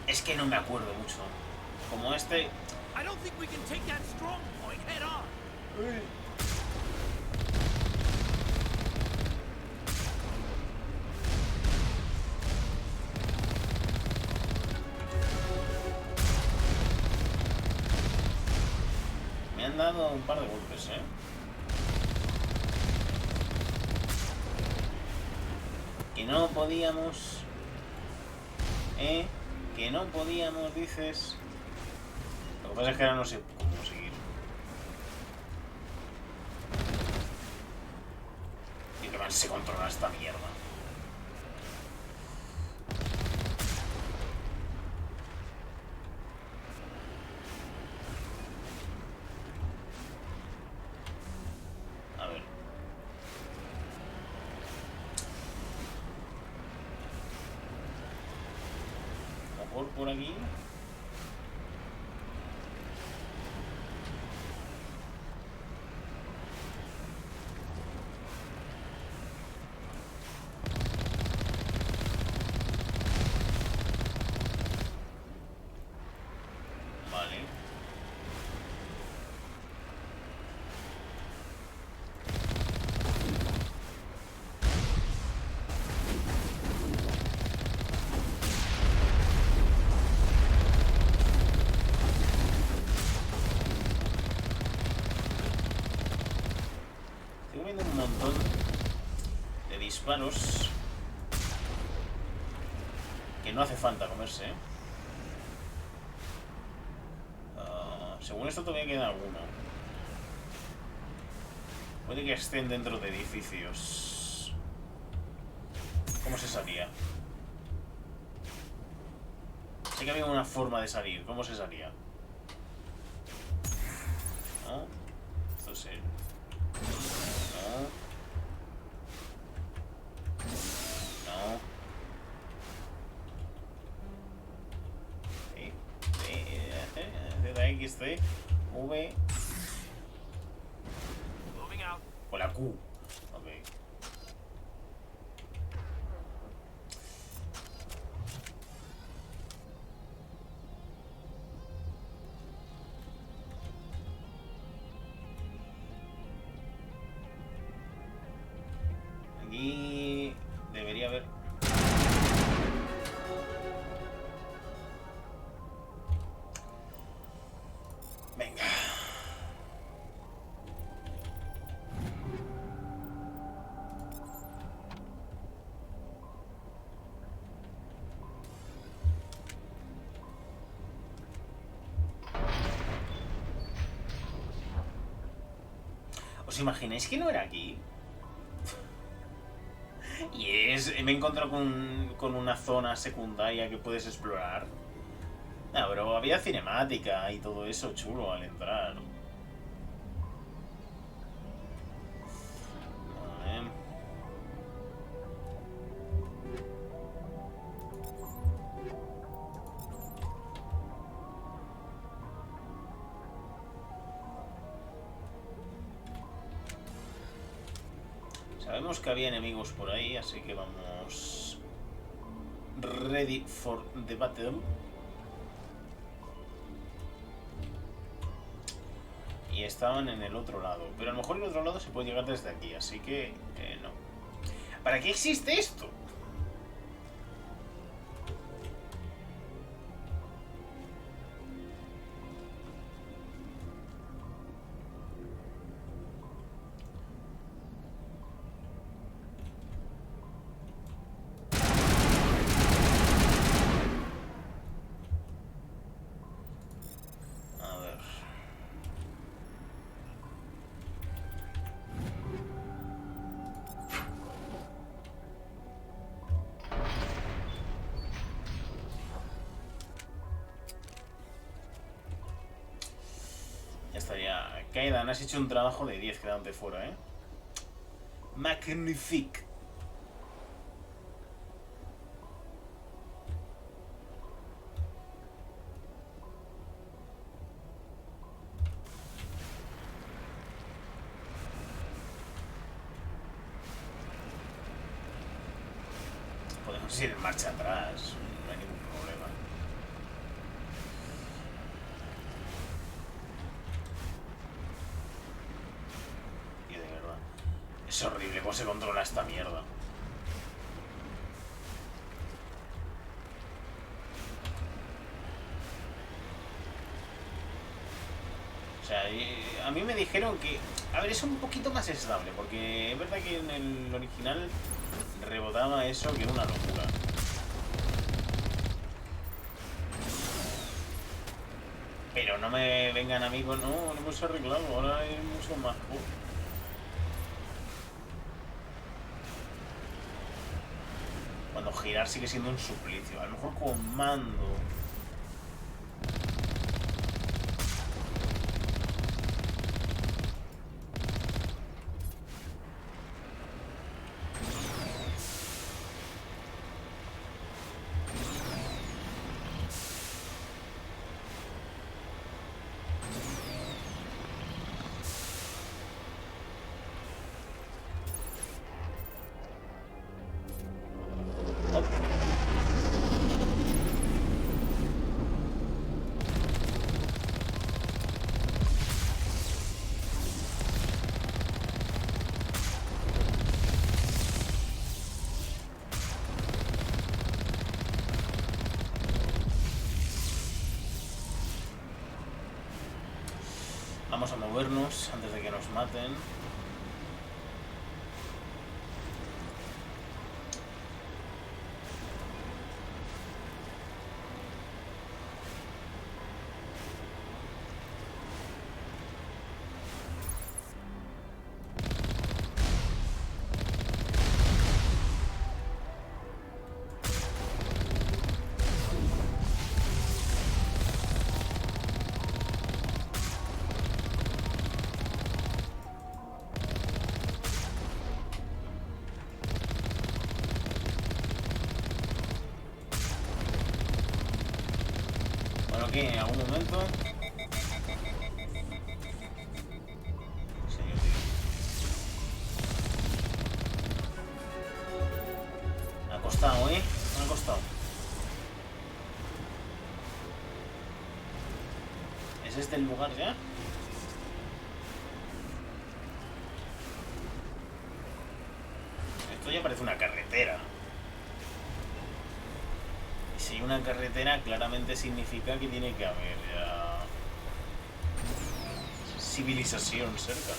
Es que no me acuerdo mucho. Como este. I don't think we can take that strong point head on. Me han dado un par de golpes, Que no podíamos. Que no podíamos, dices. Lo que pasa es que ahora no sé cómo seguir. Y que mal se controla esta mierda. A ver. Mejor por aquí. Vale. Estoy viendo un montón de disparos que no hace falta comerse, según esto todavía queda alguno. Puede que estén dentro de edificios. ¿Cómo se sabía? Sí que había una forma de salir. ¿Cómo se salía? ¿No? Esto es el... No. No. Sí. X, C, V. Con la Q. Ok. Aquí debería haber... Venga. ¿Os imagináis que no era aquí? Me he encontrado con una zona secundaria que puedes explorar. No, pero había cinemática y todo eso chulo al entrar. Vale. Sabemos que había enemigos por ahí, así que vamos... Ready for the battle. Y estaban en el otro lado. Pero a lo mejor el otro lado se puede llegar desde aquí, así que... no. ¿Para qué existe esto? Estaría... Kaidan, has hecho un trabajo de 10 quedándote fuera, ¿eh? Magnifique. Podemos ir en marcha atrás, no hay ningún problema. Tío, de verdad. Es horrible cómo se controla esta mierda. O sea, a mí me dijeron que... A ver, es un poquito más estable, porque es verdad que en el original rebotaba eso, que era una locura. Pero no me vengan amigos, no, lo hemos arreglado, ahora es mucho más cool. Cuando girar sigue siendo un suplicio, a lo mejor con mando. Vamos a movernos antes de que nos maten. aquí en algún momento. Señor tío. Me ha costado, ¿eh? Me ha costado. ¿Es este el lugar ya? Esto ya parece una carretera. Y si hay una carretera, claramente significa que tiene que haber ya civilización cerca.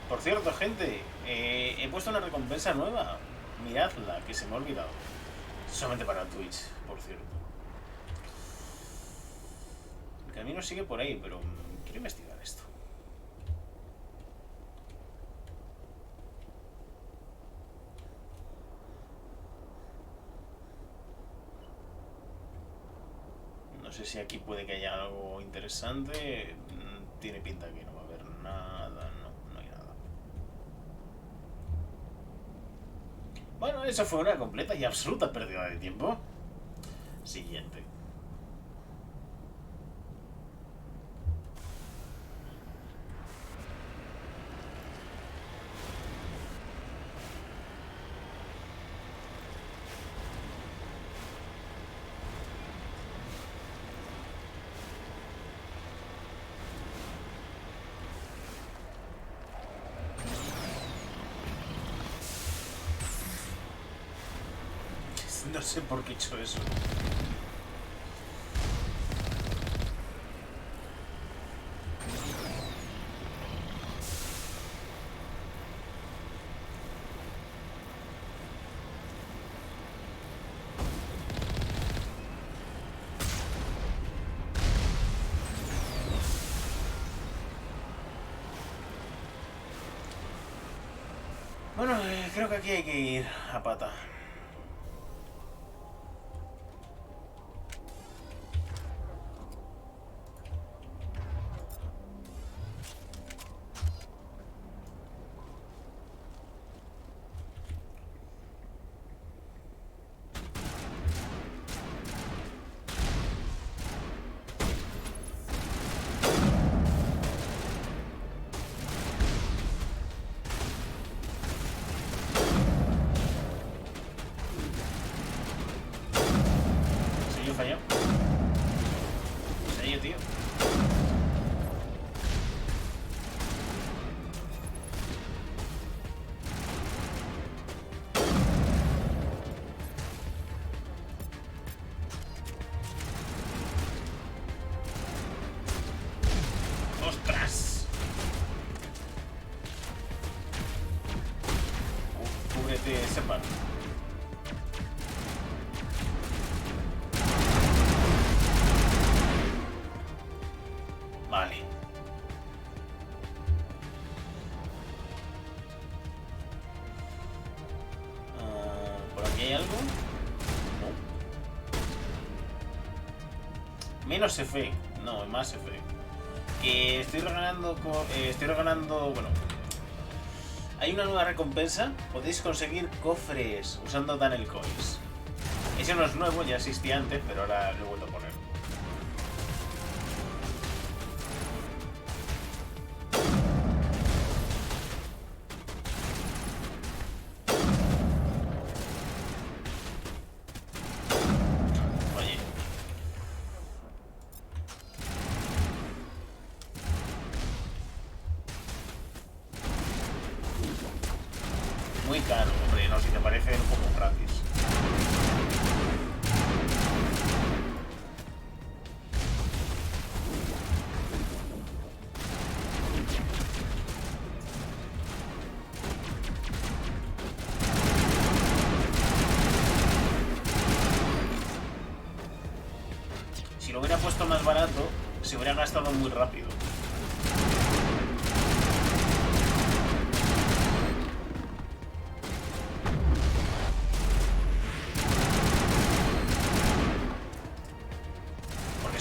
Por cierto, gente, he puesto una recompensa nueva. Miradla, que se me ha olvidado. Solamente para Twitch, por cierto. El camino sigue por ahí, pero quiero investigar esto. No sé si aquí puede que haya algo interesante. Tiene pinta que no va a haber nada, no hay nada. Bueno, eso fue una completa y absoluta pérdida de tiempo. Siguiente. No sé por qué he hecho eso. Bueno, creo que aquí hay que ir a pata. Fallado. ¿En serio, tío? ¡Ostras! Cúbrete ese palo. Vale. ¿Por aquí hay algo? No. Menos F. No, más F. Estoy regalando... Bueno. Hay una nueva recompensa. Podéis conseguir cofres usando Tunnel Coins. Ese no es nuevo, ya existía antes, pero ahora lo he vuelto a poner. Muy caro, hombre, no, si te parece un poco gratis. Si lo hubiera puesto más barato, se hubiera gastado muy rápido.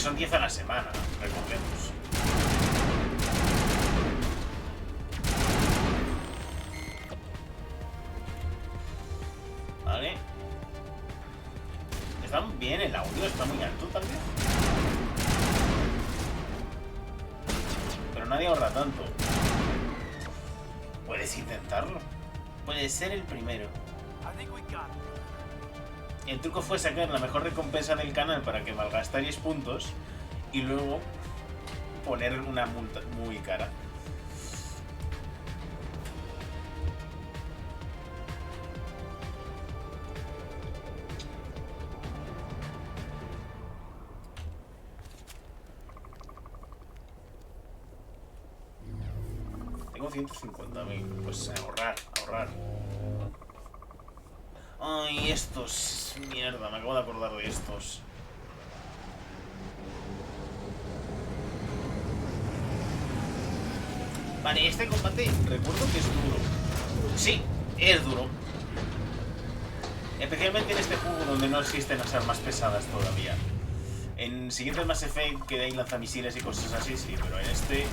son 10 a la semana, recordemos. Vale. Está bien el audio, está muy alto tal vez. Pero nadie ahorra tanto. Puedes intentarlo. Puedes ser el primero. El truco fue sacar la mejor recompensa del canal para que malgastarais puntos y luego poner una multa muy cara. Tengo 150.000. Pues ahorrar, ahorrar. Ay, estos... Mierda, me acabo de acordar de estos. Vale, este combate recuerdo que es duro. Sí, es duro. Especialmente en este juego donde no existen las armas pesadas todavía. En siguientes Mass Effect que hay lanzamisiles y cosas así, sí, pero en este...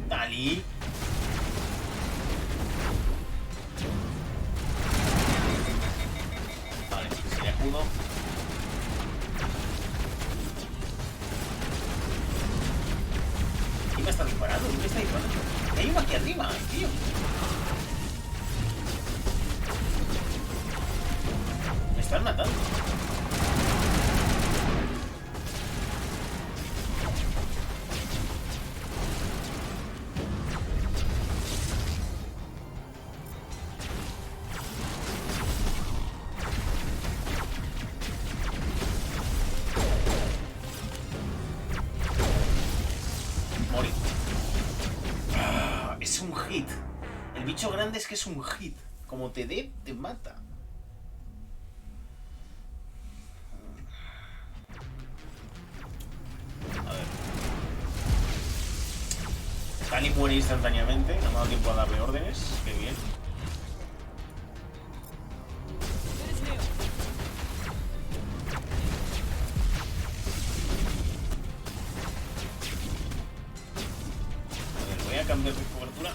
Dali. Vale, si le escudo. ¿Quién me está disparando? ¿Quién me está disparando? Hay uno aquí arriba, tío. Me están matando. Morir. Es un hit. El bicho grande es que es un hit. Como te dé, te mata. A ver. Cali muere instantáneamente. No me ha dado tiempo a darle órdenes. Qué bien. A ver, voy a cambiar de cobertura.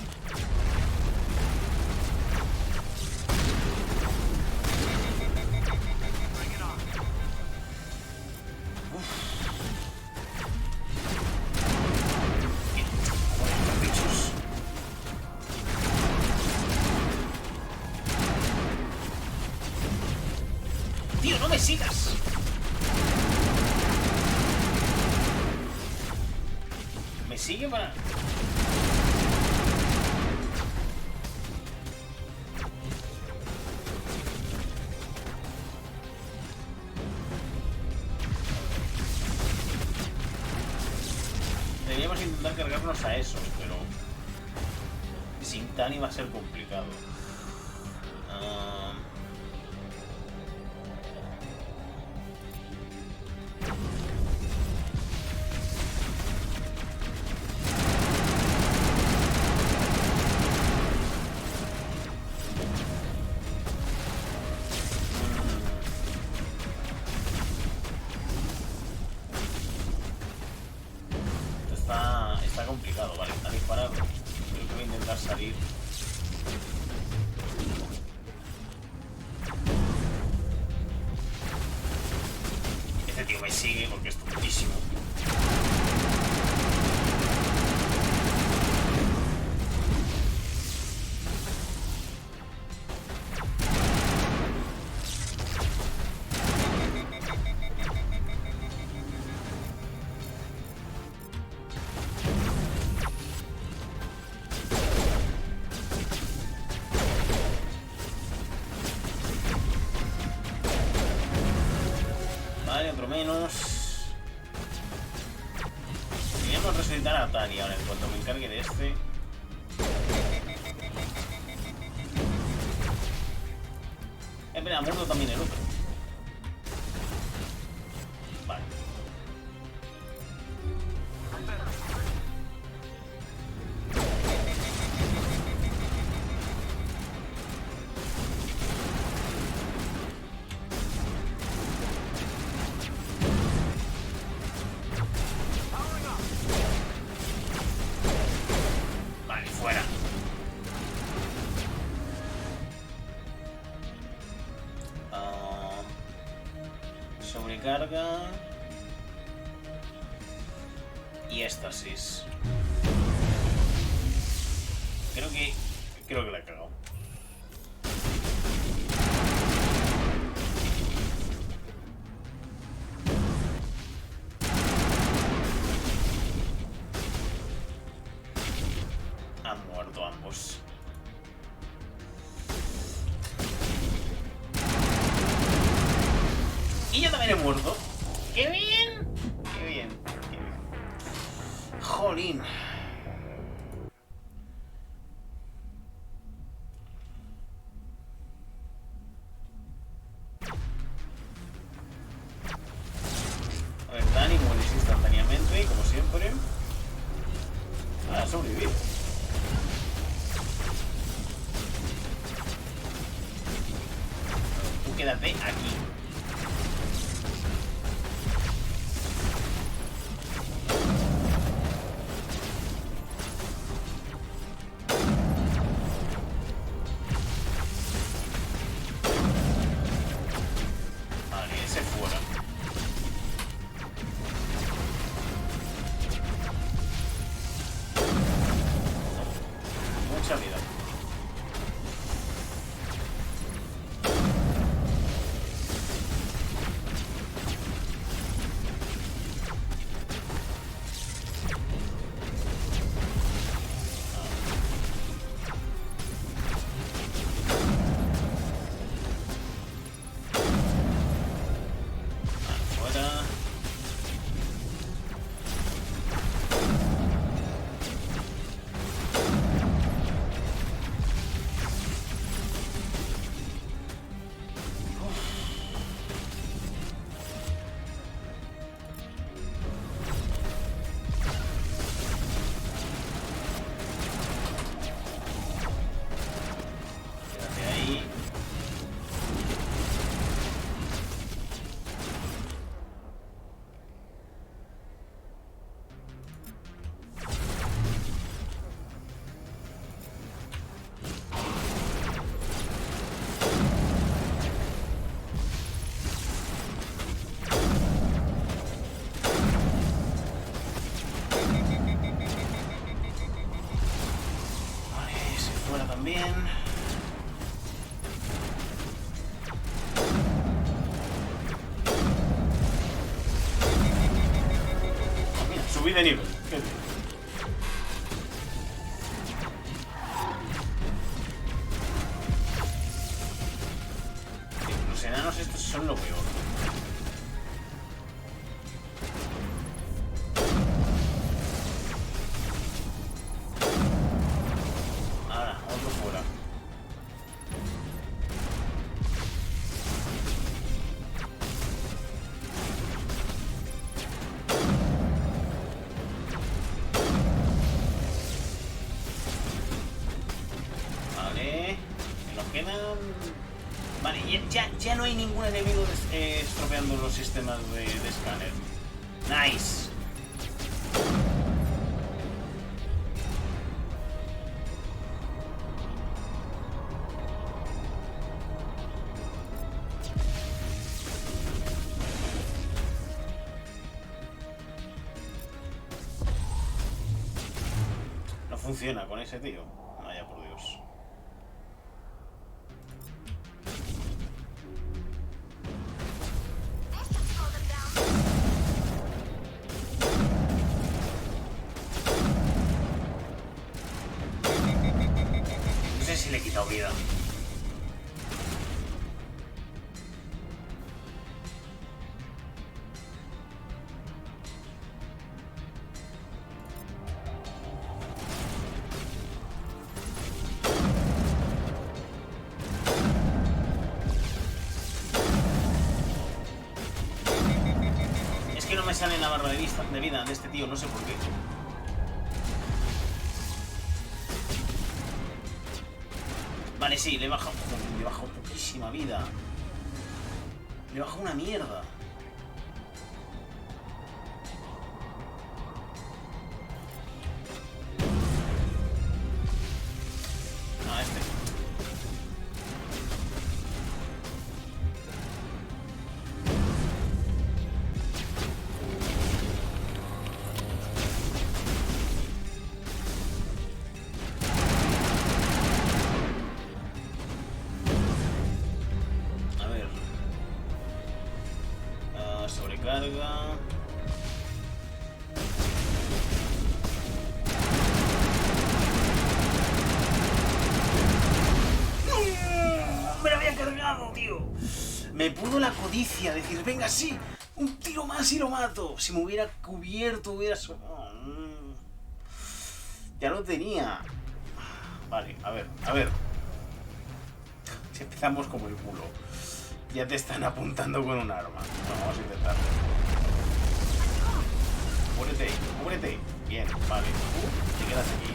¡Tío, no me sigas! Me sigue para... Deberíamos intentar cargarnos a esos, pero... sin Tani va a ser complicado. Está complicado, vale, a disparar. Creo que voy a intentar salir. Este tío me sigue porque es tontísimo. Vale, otro menos. Deberíamos resucitar a Tani ahora en cuanto me encargue de este. Espera, muerto también el otro. Vale. carga. Y éxtasis. Creo que la he cagado. Han muerto ambos. Y yo también he muerto. ¡Qué bien! ¡Qué bien! ¡Qué bien! ¡Jolín! A ver, Dani mueres instantáneamente, como siempre. Ah, sobrevivido. Tú quédate aquí. Vale, ese fuera. Mucha vida. Fuera. Quédate ahí. Vale, ese fuera también. Mira, subí de nivel. Qué bien. Los enanos estos son lo peor. Ahora, otro fuera. Vale. Me nos quedan... Vale, ya no hay ningún enemigo estropeando los sistemas de escáner. Nice. No funciona con ese tío. Vaya por Dios. No sé si le he quitado vida. Es que no me sale la barra de vida de este tío, no sé por qué. Vale, sí, le he bajado poquísima vida. Le he bajado una mierda. No, este. carga. ¡No! ¡Me lo había cargado, tío! Me pudo la codicia, decir, venga, sí, un tiro más y lo mato. Si me hubiera cubierto, hubiera... Ya lo tenía. Vale, a ver, a ver. Si empezamos como el culo. Ya te están apuntando con un arma. Bueno, vamos a intentarlo. Cúbrete, cúbrete. Bien, vale. Te quedas aquí.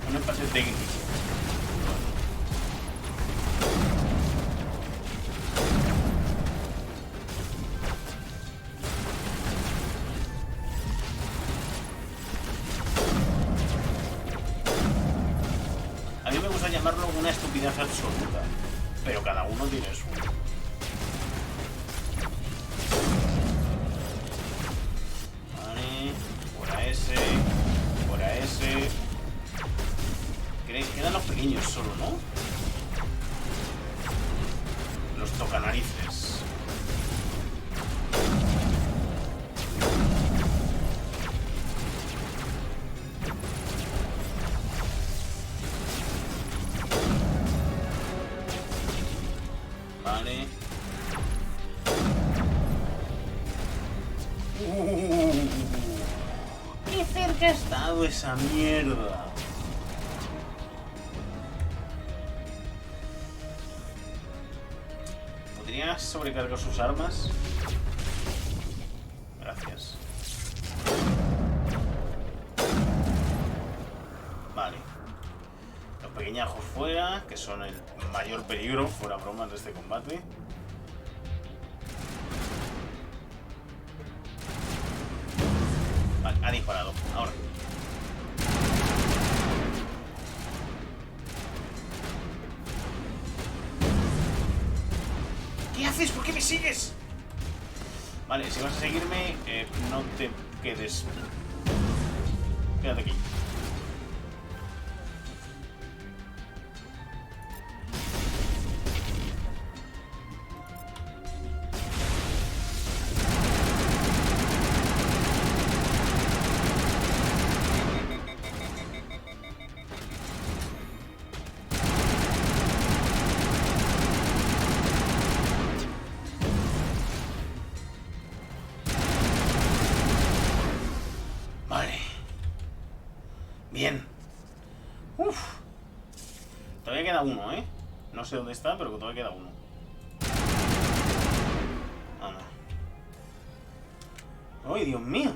Un espacio técnico. A mí me gusta llamarlo una estupidez absoluta, pero cada uno tiene su... Vale, fuera ese, fuera ese... Quedan los pequeños solo, ¿no? Los tocanarices. Vale. ¡Qué cerca ha estado esa mierda! ¿Podría sobrecargar sus armas? Gracias. Vale. Los pequeñajos fuera, que son el mayor peligro, fuera bromas de este combate. Vale, ha disparado. Ahora. ¿Qué haces? ¿Por qué me sigues? Vale, si vas a seguirme, no te quedes. Quédate aquí. Bien. Uf. Todavía queda uno, ¿eh? No sé dónde está, pero todavía queda uno. Vamos. ¡Ay, Dios mío!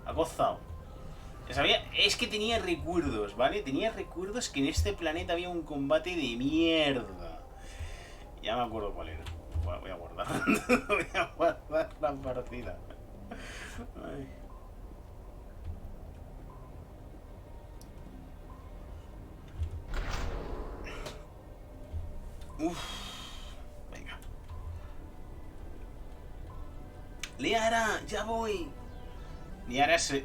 Ha gozado. Sabía, es que tenía recuerdos, ¿vale? Tenía recuerdos que en este planeta había un combate de mierda. Ya me acuerdo cuál era. Voy a guardar. Voy a guardar la partida. Ay. Uf. Venga. Liara, ya voy. Liara es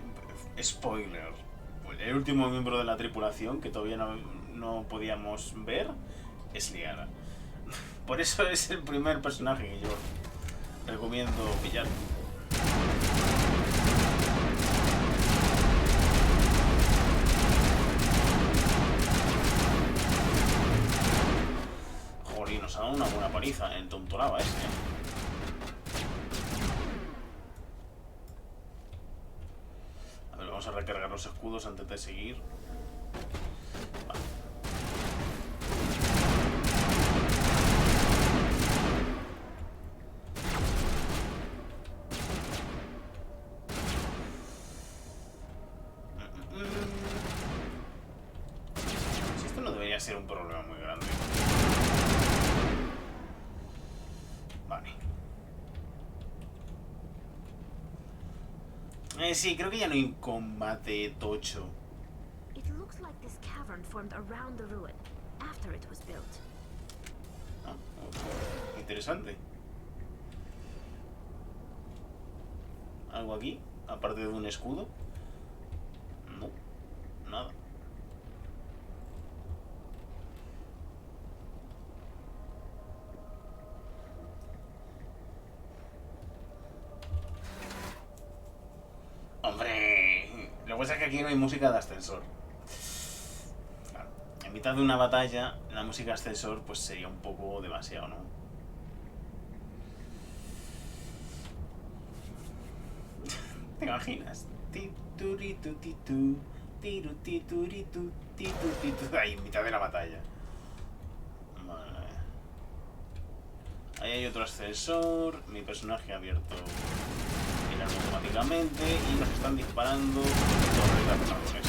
spoiler. El último miembro de la tripulación que todavía no podíamos ver es Liara. Por eso es el primer personaje que yo recomiendo pillar. Joder, nos ha dado una buena paliza en Tontoraba ese, ¿eh? A ver, vamos a recargar los escudos antes de seguir. Vale. Si esto no debería ser un problema muy grande. Vale. Sí, creo que ya no hay combate tocho. It looks like this cavern formed around the ruin after it was built. Ah, interesante. ¿Algo aquí? Aparte de un escudo. No, nada. pasa es que aquí no hay música de ascensor. Claro, en mitad de una batalla, la música de ascensor pues sería un poco demasiado, ¿no? ¿Te imaginas? Ahí, en mitad de la batalla. Vale. Ahí hay otro ascensor. Mi personaje ha abierto el arma automáticamente y nos están disparando torres de aterradores.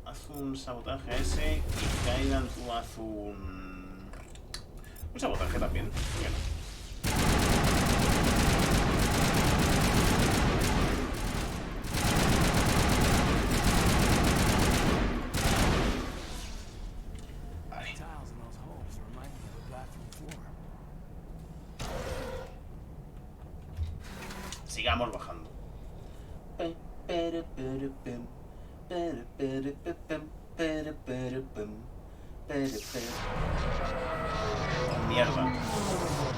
Haz un sabotaje a ese y Kaidan, tú haz un sabotaje también. Bien. Sigamos bajando. Mierda.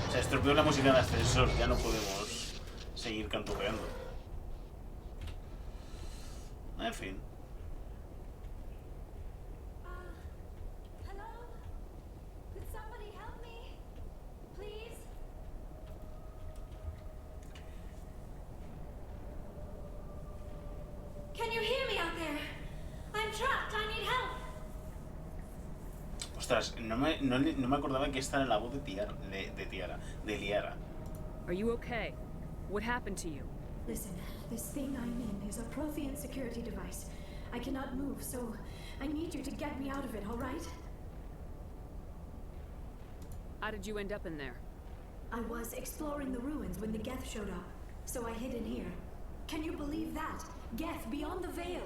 Se estropeó la música de ascensor. Ya no podemos seguir canturreando. En fin. Can you hear me out there? I'm trapped. I need help. Ostras, no me acordaba que esta era la voz de Liara. Are you okay? What happened to you? Listen, this thing I'm in is a Prothean security device. I cannot move, so I need you to get me out of it, all right? How did you end up in there? I was exploring the ruins when the Geth showed up, so I hid in here. Can you believe that? Geth beyond the veil.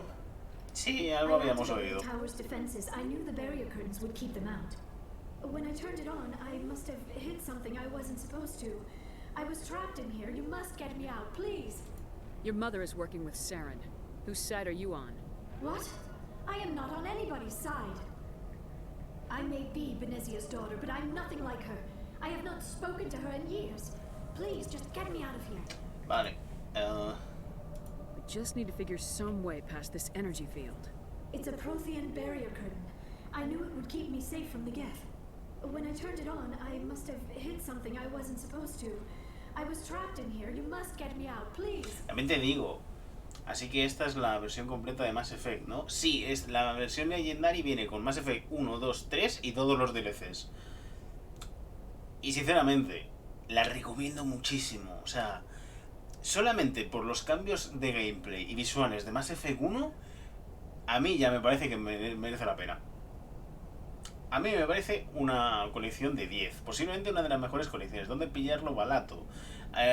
Sí, algo habíamos oído. The tower's defenses. I knew the barrier curtains would keep them out. When I turned it on, I must have hit something I wasn't supposed to. I was trapped in here. You must get me out, please. Your mother is working with Saren. Whose side are you on? What? I am not on anybody's side. I may be Benezia's daughter, but I'm nothing like her. I have not spoken to her in years. Please, just get me out of here. Vale. We just need to figure some way past this energy field. It's a Prothean barrier curtain. I knew it would keep me safe from the Geth. When I turned it on, I must have hit something I wasn't supposed to. I was trapped in here. You must get me out, please. También te digo. Así que esta es la versión completa de Mass Effect, ¿no? Sí, es la versión Legendary, viene con Mass Effect 1, 2, 3 y todos los DLCs. Y sinceramente, la recomiendo muchísimo. O sea, solamente por los cambios de gameplay y visuales de Mass Effect 1, a mí ya me parece que merece la pena. A mí me parece una colección de 10. Posiblemente una de las mejores colecciones. ¿Dónde pillarlo barato?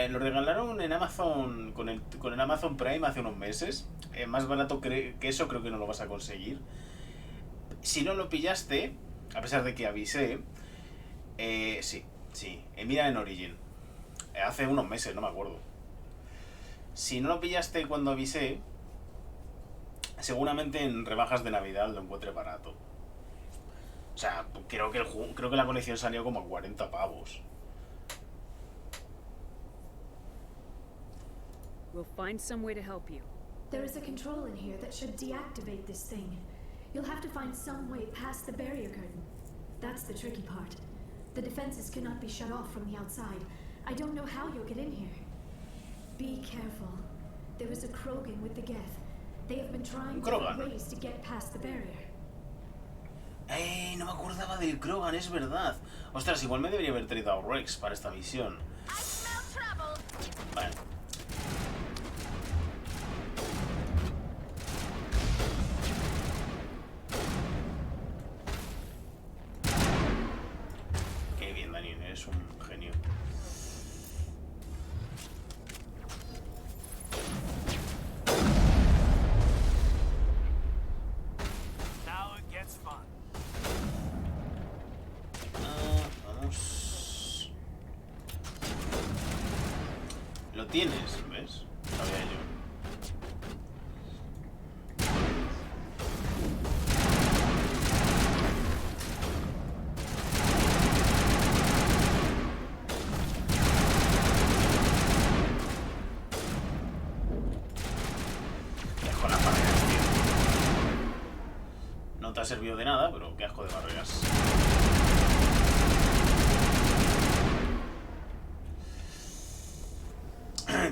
Lo regalaron en Amazon con el Amazon Prime hace unos meses. Más barato que eso creo que no lo vas a conseguir. Si no lo pillaste, a pesar de que avisé, sí. Mira en Origin. Hace unos meses, no me acuerdo. Si no lo pillaste cuando avisé, seguramente en rebajas de Navidad lo encuentres barato. O sea, creo que la colección salió como a 40 pavos. We'll find some way to help you. There is a control in here that should deactivate this thing. You'll have to find some way past the barrier curtain. That's the tricky part. The defenses cannot be shut off from the outside. I don't know how you'll get in here. Be careful. There is a Krogan with the Geth. They have been trying different ways to get past the barrier. No me acordaba del Krogan, es verdad. Ostras, igual me debería haber traído a Rex para esta misión. Vale. Qué bien, Daniel, eres un genio. Now it gets fun. Vamos. Lo tienes, ¿ves? Sabía yo. no te ha servido de nada, pero qué asco de barreras.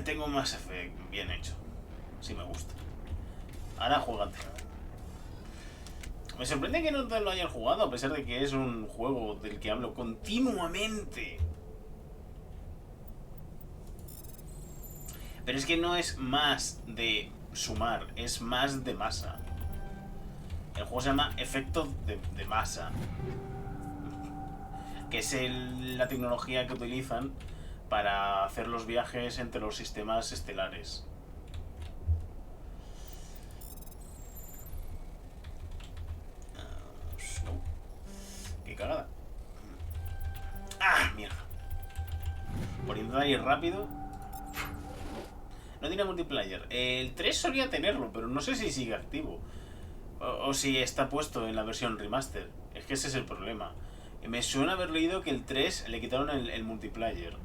Tengo más Effect bien hecho. Sí me gusta. Ahora juégate. Me sorprende que no te lo hayan jugado, a pesar de que es un juego del que hablo continuamente. Pero es que no es más de sumar, es más de masa. El juego se llama efecto de masa. Que es la tecnología que utilizan para hacer los viajes entre los sistemas estelares. No. Qué cagada. ¡Ah, mierda! Por intentar ir rápido. No tiene multiplayer. El 3 solía tenerlo, pero no sé si sigue activo. O si está puesto en la versión remaster. Es que ese es el problema. Me suena haber leído que el 3 le quitaron el multiplayer.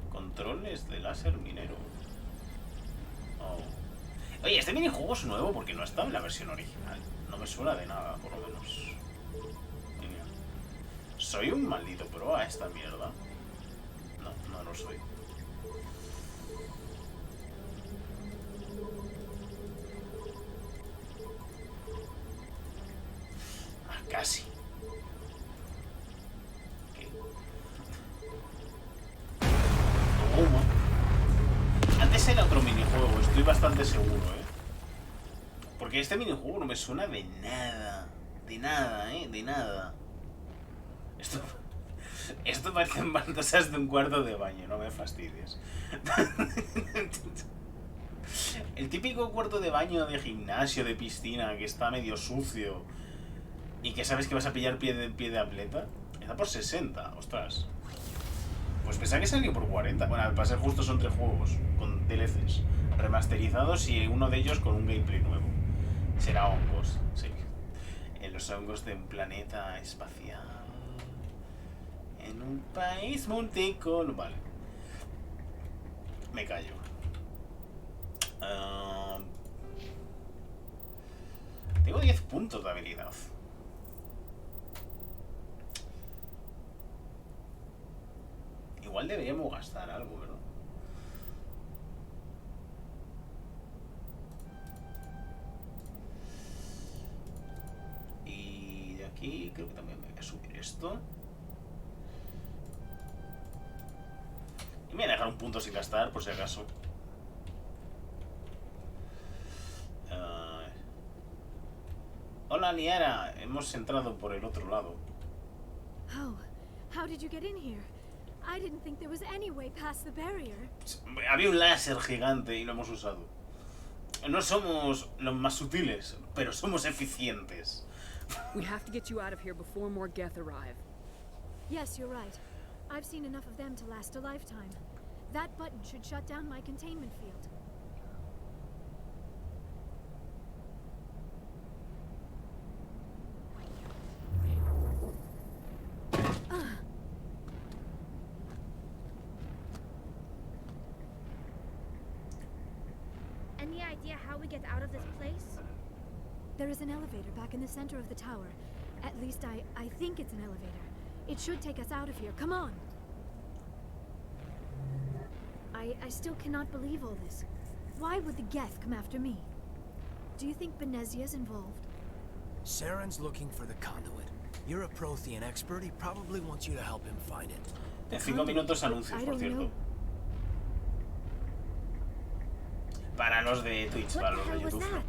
Controles de láser minero. Oh. Oye, este minijuego es nuevo porque no estaba en la versión original. No me suena de nada, por lo menos. Genial. ¿Soy un maldito pro a esta mierda? No, no lo soy. Ah, casi. Antes era otro minijuego, estoy bastante seguro, porque este minijuego no me suena de nada. De nada, de nada. Esto parecen baldosas de un cuarto de baño, no me fastidies. El típico cuarto de baño de gimnasio, de piscina, que está medio sucio y que sabes que vas a pillar pie de atleta, está por 60, ostras. Pues pensaba que salió por 40. Bueno, para ser justo son 3 juegos con DLCs remasterizados y uno de ellos con un gameplay nuevo. Será hongos, sí. En los hongos de un planeta espacial. En un país multicolor. Vale. Me callo. Tengo 10 puntos de habilidad. Igual deberíamos gastar algo, ¿verdad? Y de aquí creo que también me voy a subir esto. Y me voy a dejar un punto sin gastar, por si acaso. Hola, Liara. Hemos entrado por el otro lado. How did you get in here? I didn't think there was any way past the barrier. Había un láser gigante y lo hemos usado. No somos los más sutiles, pero somos eficientes. We have to get you out of here before more Geth arrive. Yes, you're right. I've seen enough of them to last a lifetime. That button should shut down my containment field. Any idea how we get out of this place? There is an elevator back in the center of the tower. At least I think it's an elevator. It should take us out of here. Come on! I still cannot believe all this. Why would the Geth come after me? Do you think Benezia's involved? Saren's looking for the conduit. You're a Prothean expert. He probably wants you to help him find it. En 5 minutos anuncios, por cierto. Para los de Twitch, para los de YouTube.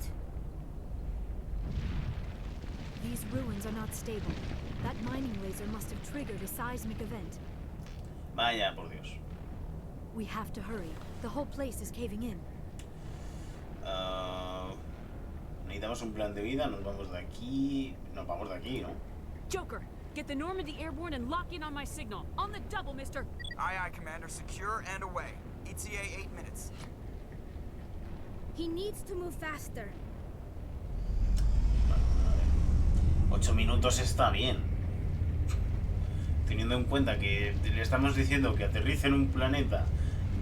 These ruins are not stable. That mining laser must have triggered a seismic event. Vaya, por Dios. We have to hurry. The whole place is caving in. Necesitamos un plan de vida, nos vamos de aquí. Nos vamos de aquí, ¿no? Joker, get the Normandy airborne and lock in on my signal. On the double, mister. Aye, aye, Commander. Secure and away. ETA 8 minutes. He needs to move faster. 8 minutos está bien. Teniendo en cuenta que le estamos diciendo que aterrice en un planeta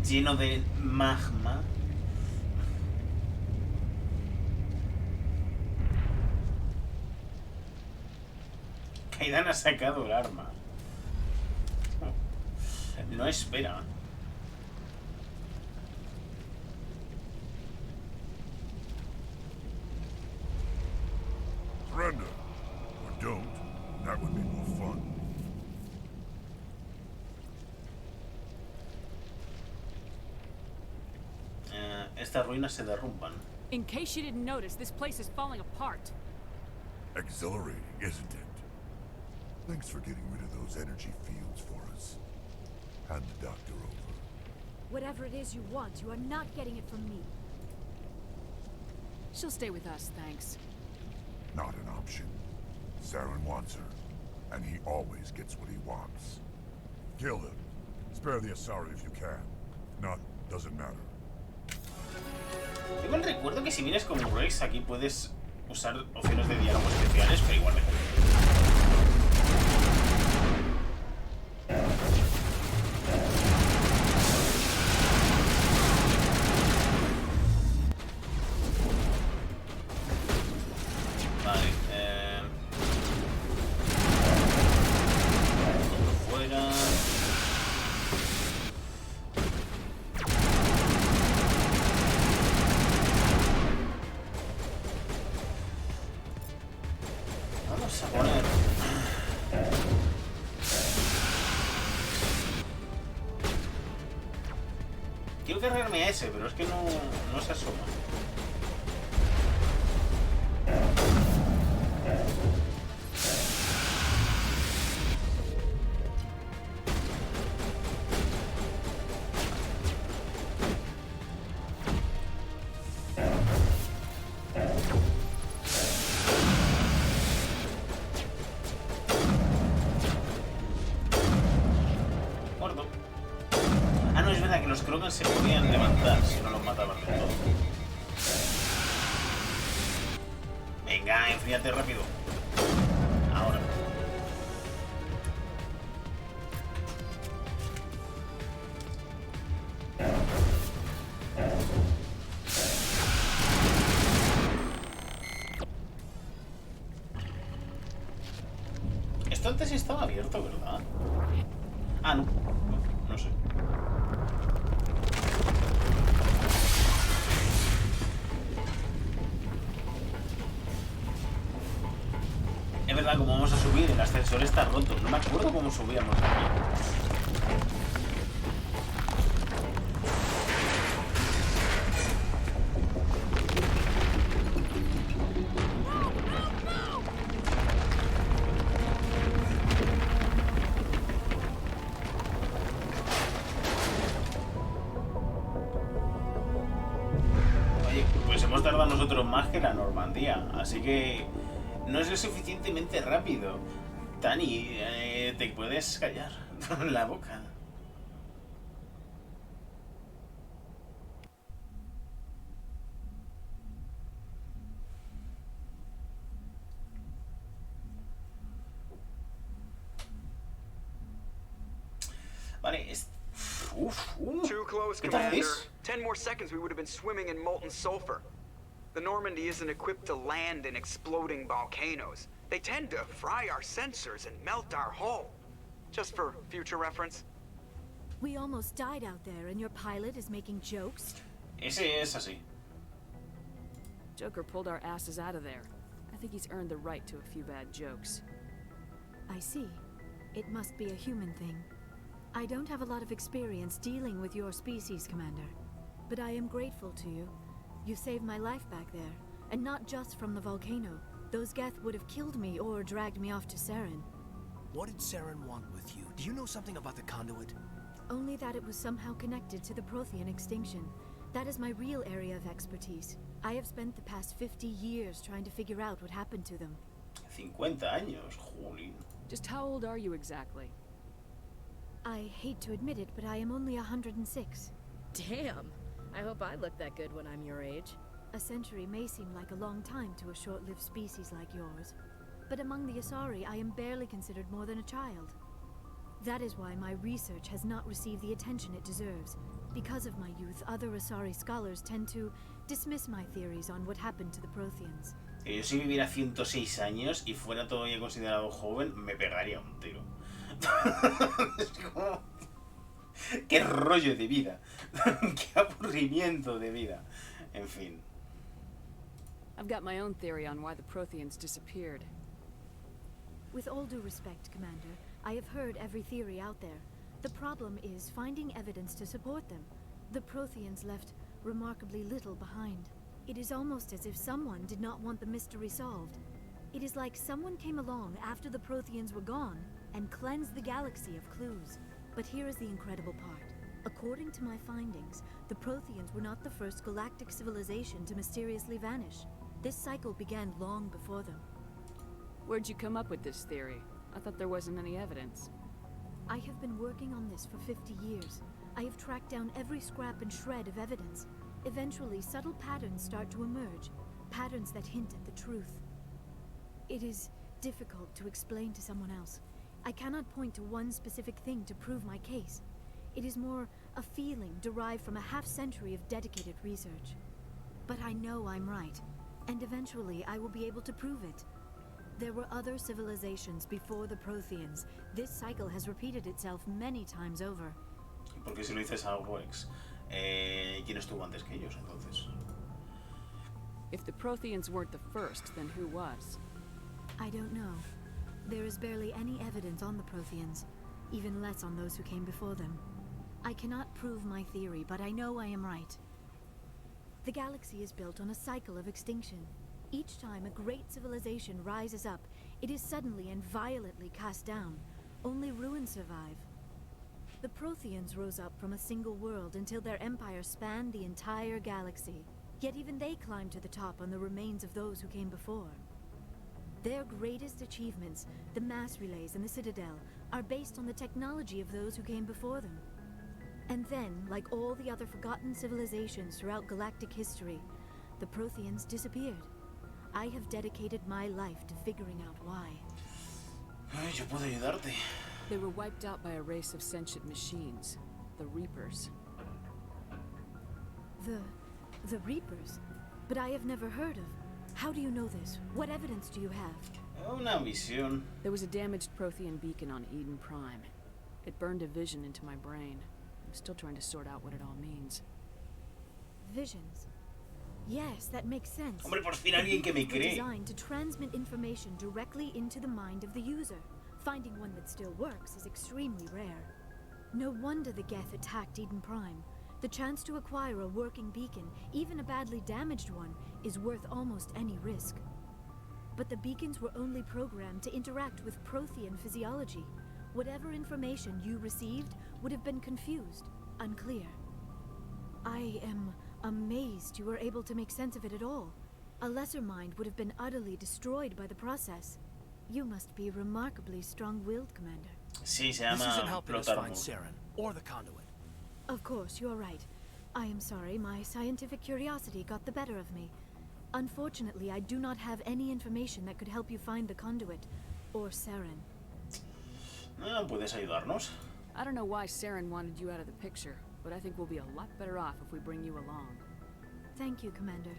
lleno de magma. Kaidan ha sacado el arma. No espera. Surrender. Or don't. That would be more fun. Estas ruinas se derrumban. In case you didn't notice, this place is falling apart. Exhilarating, isn't it? Thanks for getting rid of those energy fields for us. Hand the doctor over. Whatever it is you want, you are not getting it from me. She'll stay with us, thanks. Not an option. Saren wants her, and he always gets what he wants. Kill him. Spare the Asari if you can. If not, doesn't matter. Tengo el recuerdo que si vienes como Rex aquí puedes usar opciones de diálogo especiales, pero igual mejor. Vale, fuera. Vamos a poner... Quiero cargarme a ese, pero es que no se asoma. Muerto. Ah, no, es verdad que los Krogan se podían levantar si no los mataban del todo. Venga, enfríate rápido. Ahora. Esto antes estaba abierto, ¿verdad? Ah, no. No sé. Es verdad, como vamos a subir, el ascensor está roto. No me acuerdo cómo subíamos de aquí. Oye, pues hemos tardado nosotros más que la Normandía, así que no es lo suficientemente rápido. Tani, te puedes callar la boca. Vale, es... Too close, ¿Qué tal Commander. es? 10 more seconds, we would have been swimming in molten sulfur. The Normandy isn't equipped to land in exploding volcanoes. They tend to fry our sensors and melt our hull. Just for future reference. We almost died out there, and your pilot is making jokes? Ese es así. Joker pulled our asses out of there. I think he's earned the right to a few bad jokes. I see. It must be a human thing. I don't have a lot of experience dealing with your species, Commander. But I am grateful to you. You saved my life back there, and not just from the volcano. Those Geth would have killed me or dragged me off to Saren. What did Saren want with you? Do you know something about the conduit? Only that it was somehow connected to the Prothean extinction. That is my real area of expertise. I have spent the past 50 years trying to figure out what happened to them. 50 años, jolín. Just how old are you exactly? I hate to admit it, but I am only 106. Damn! I hope I look that good when I'm your age. A century may seem like a long time to a short-lived species like yours. But among the Asari, I am barely considered more than a child. That is why my research has not received the attention it deserves. Because of my youth, other Asari scholars tend to dismiss my theories on what happened to the Protheans. Que yo si viviera 106 años y fuera todavía considerado joven, me pegaría un tiro. Es como... ¡Qué rollo de vida! ¡Qué aburrimiento de vida! En fin. I've got my own theory on why the Protheans disappeared. With all due respect, Commander, I have heard every theory out there. The problem is finding evidence to support them. The Protheans left remarkably little behind. It is almost as if someone did not want the mystery solved. It is like someone came along after the Protheans were gone and cleansed the galaxy of clues. But here is the incredible part. According to my findings, the Protheans were not the first galactic civilization to mysteriously vanish. This cycle began long before them. Where'd you come up with this theory? I thought there wasn't any evidence. I have been working on this for 50 years. I have tracked down every scrap and shred of evidence. Eventually, subtle patterns start to emerge, patterns that hint at the truth. It is difficult to explain to someone else. I cannot point to one specific thing to prove my case. It is more a feeling derived from a half-century of dedicated research. But I know I'm right, and eventually I will be able to prove it. There were other civilizations before the Protheans. This cycle has repeated itself many times over. Porque si lo dices a Rolex, ¿quién estuvo antes que ellos entonces? If the Protheans weren't the first, then who was? I don't know. There is barely any evidence on the Protheans, even less on those who came before them. I cannot prove my theory, but I know I am right. The galaxy is built on a cycle of extinction. Each time a great civilization rises up, it is suddenly and violently cast down. Only ruins survive. The Protheans rose up from a single world until their empire spanned the entire galaxy. Yet even they climbed to the top on the remains of those who came before. Their greatest achievements, the mass relays and the Citadel, are based on the technology of those who came before them. And then, like all the other forgotten civilizations throughout galactic history, the Protheans disappeared. I have dedicated my life to figuring out why. Ay, yo puedo ayudarte. They were wiped out by a race of sentient machines, the Reapers. The Reapers? But I have never heard of. How do you know this? What evidence do you have? Una visión. There was a damaged Prothean beacon on Eden Prime. It burned a vision into my brain. I'm still trying to sort out what it all means. Visions. Yes, that makes sense. Hombre, por fin alguien que me They were cree. designed to transmit information directly into the mind of the user. Finding one that still works is extremely rare. No wonder the Geth attacked Eden Prime. The chance to acquire a working beacon, even a badly damaged one, is worth almost any risk. But the beacons were only programmed to interact with Prothean physiology. Whatever information you received would have been confused, unclear. I am amazed you were able to make sense of it at all. A lesser mind would have been utterly destroyed by the process. You must be remarkably strong-willed, Commander. Sí, se This isn't llama helping us find Plotarmo. Saren, or the conduit. Of course, you're right. I am sorry, my scientific curiosity got the better of me. Unfortunately, I do not have any information that could help you find the conduit, or Saren. Ah, ¿puedes ayudarnos? I don't know why Saren wanted you out of the picture, but I think we'll be a lot better off if we bring you along. Thank you, Commander.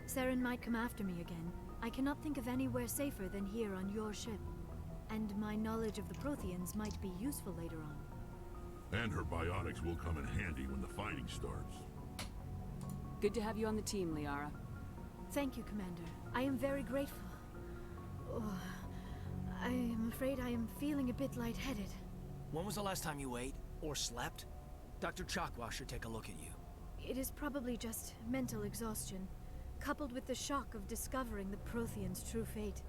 Saren might come after me again. I cannot think of anywhere safer than here on your ship. And my knowledge of the Protheans might be useful later on. And her bionics will come in handy when the fighting starts. Good to have you on the team, Liara. Thank you, Commander. I am very grateful. Oh, I am afraid I am feeling a bit lightheaded. When was the last time you ate, or slept? Dr. Chakwa should take a look at you. It is probably just mental exhaustion, coupled with the shock of discovering the Protheans' true fate.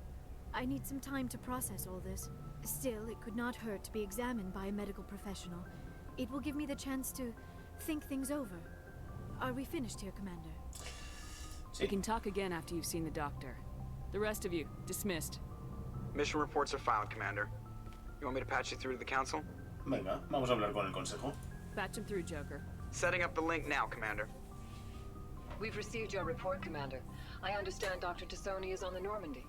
I need some time to process all this. Still, it could not hurt to be examined by a medical professional. It will give me the chance to think things over. Are we finished here, Commander? We can talk again after you've seen the doctor. The rest of you, dismissed. Mission reports are filed, Commander. You want me to patch you through to the Council? Venga, vamos a hablar con el Consejo. Patch him through, Joker. Setting up the link now, Commander. We've received your report, Commander. I understand Dr. Tassoni is on the Normandy.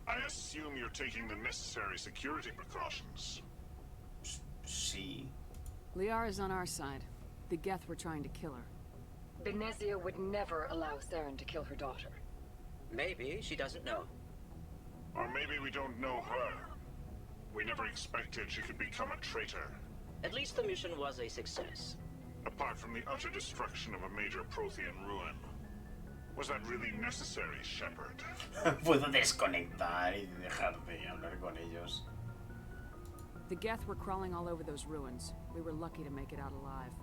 I assume you're taking the necessary security precautions. Sí. Liara's on our side. The Geth were trying to kill her. Benezia would never allow Saren to kill her daughter. Maybe she doesn't know. Or maybe we don't know her. We never expected she could become a traitor. At least the mission was a success. Apart from the utter destruction of a major Prothean ruin. Was that really necessary, Shepard? Puedo desconectar y dejar de hablar con ellos. The Geth were crawling all over those ruins. We were lucky to make it out alive.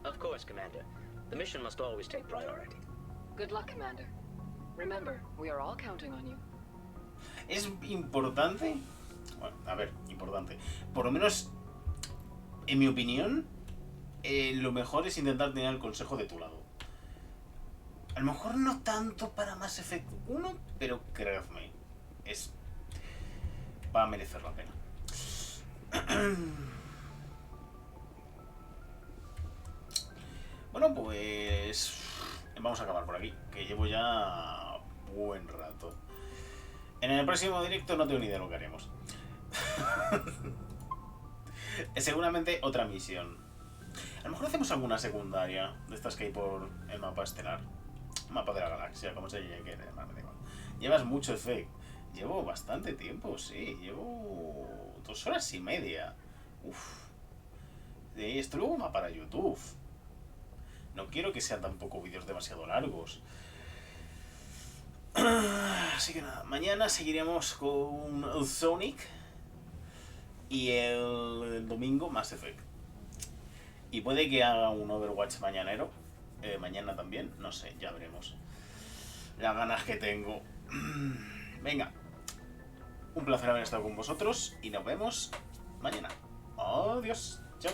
Of course, Commander. The mission must always take priority. Good luck, Commander. Remember, we are all counting on you. Es importante. Bueno, a ver, importante. Por lo menos, en mi opinión, lo mejor es intentar tener el consejo de tu lado. A lo mejor no tanto para Mass Effect 1, pero creedme, va a merecer la pena. Bueno, pues vamos a acabar por aquí, que llevo ya buen rato. En el próximo directo no tengo ni idea de lo que haremos. Seguramente otra misión. A lo mejor hacemos alguna secundaria de estas que hay por el mapa estelar. Mapa de la galaxia, como se quiere llamar, me da igual. Llevas mucho Effect. Llevo bastante tiempo, sí. Llevo 2 horas y media. Uf. Esto luego va para YouTube. No quiero que sean tampoco vídeos demasiado largos. Así que nada, mañana seguiremos con Sonic. Y el domingo Mass Effect. Y puede que haga un Overwatch mañanero. Mañana también, no sé, ya veremos. Las ganas que tengo. Venga. Un placer haber estado con vosotros. Y nos vemos mañana. Adiós. Chao.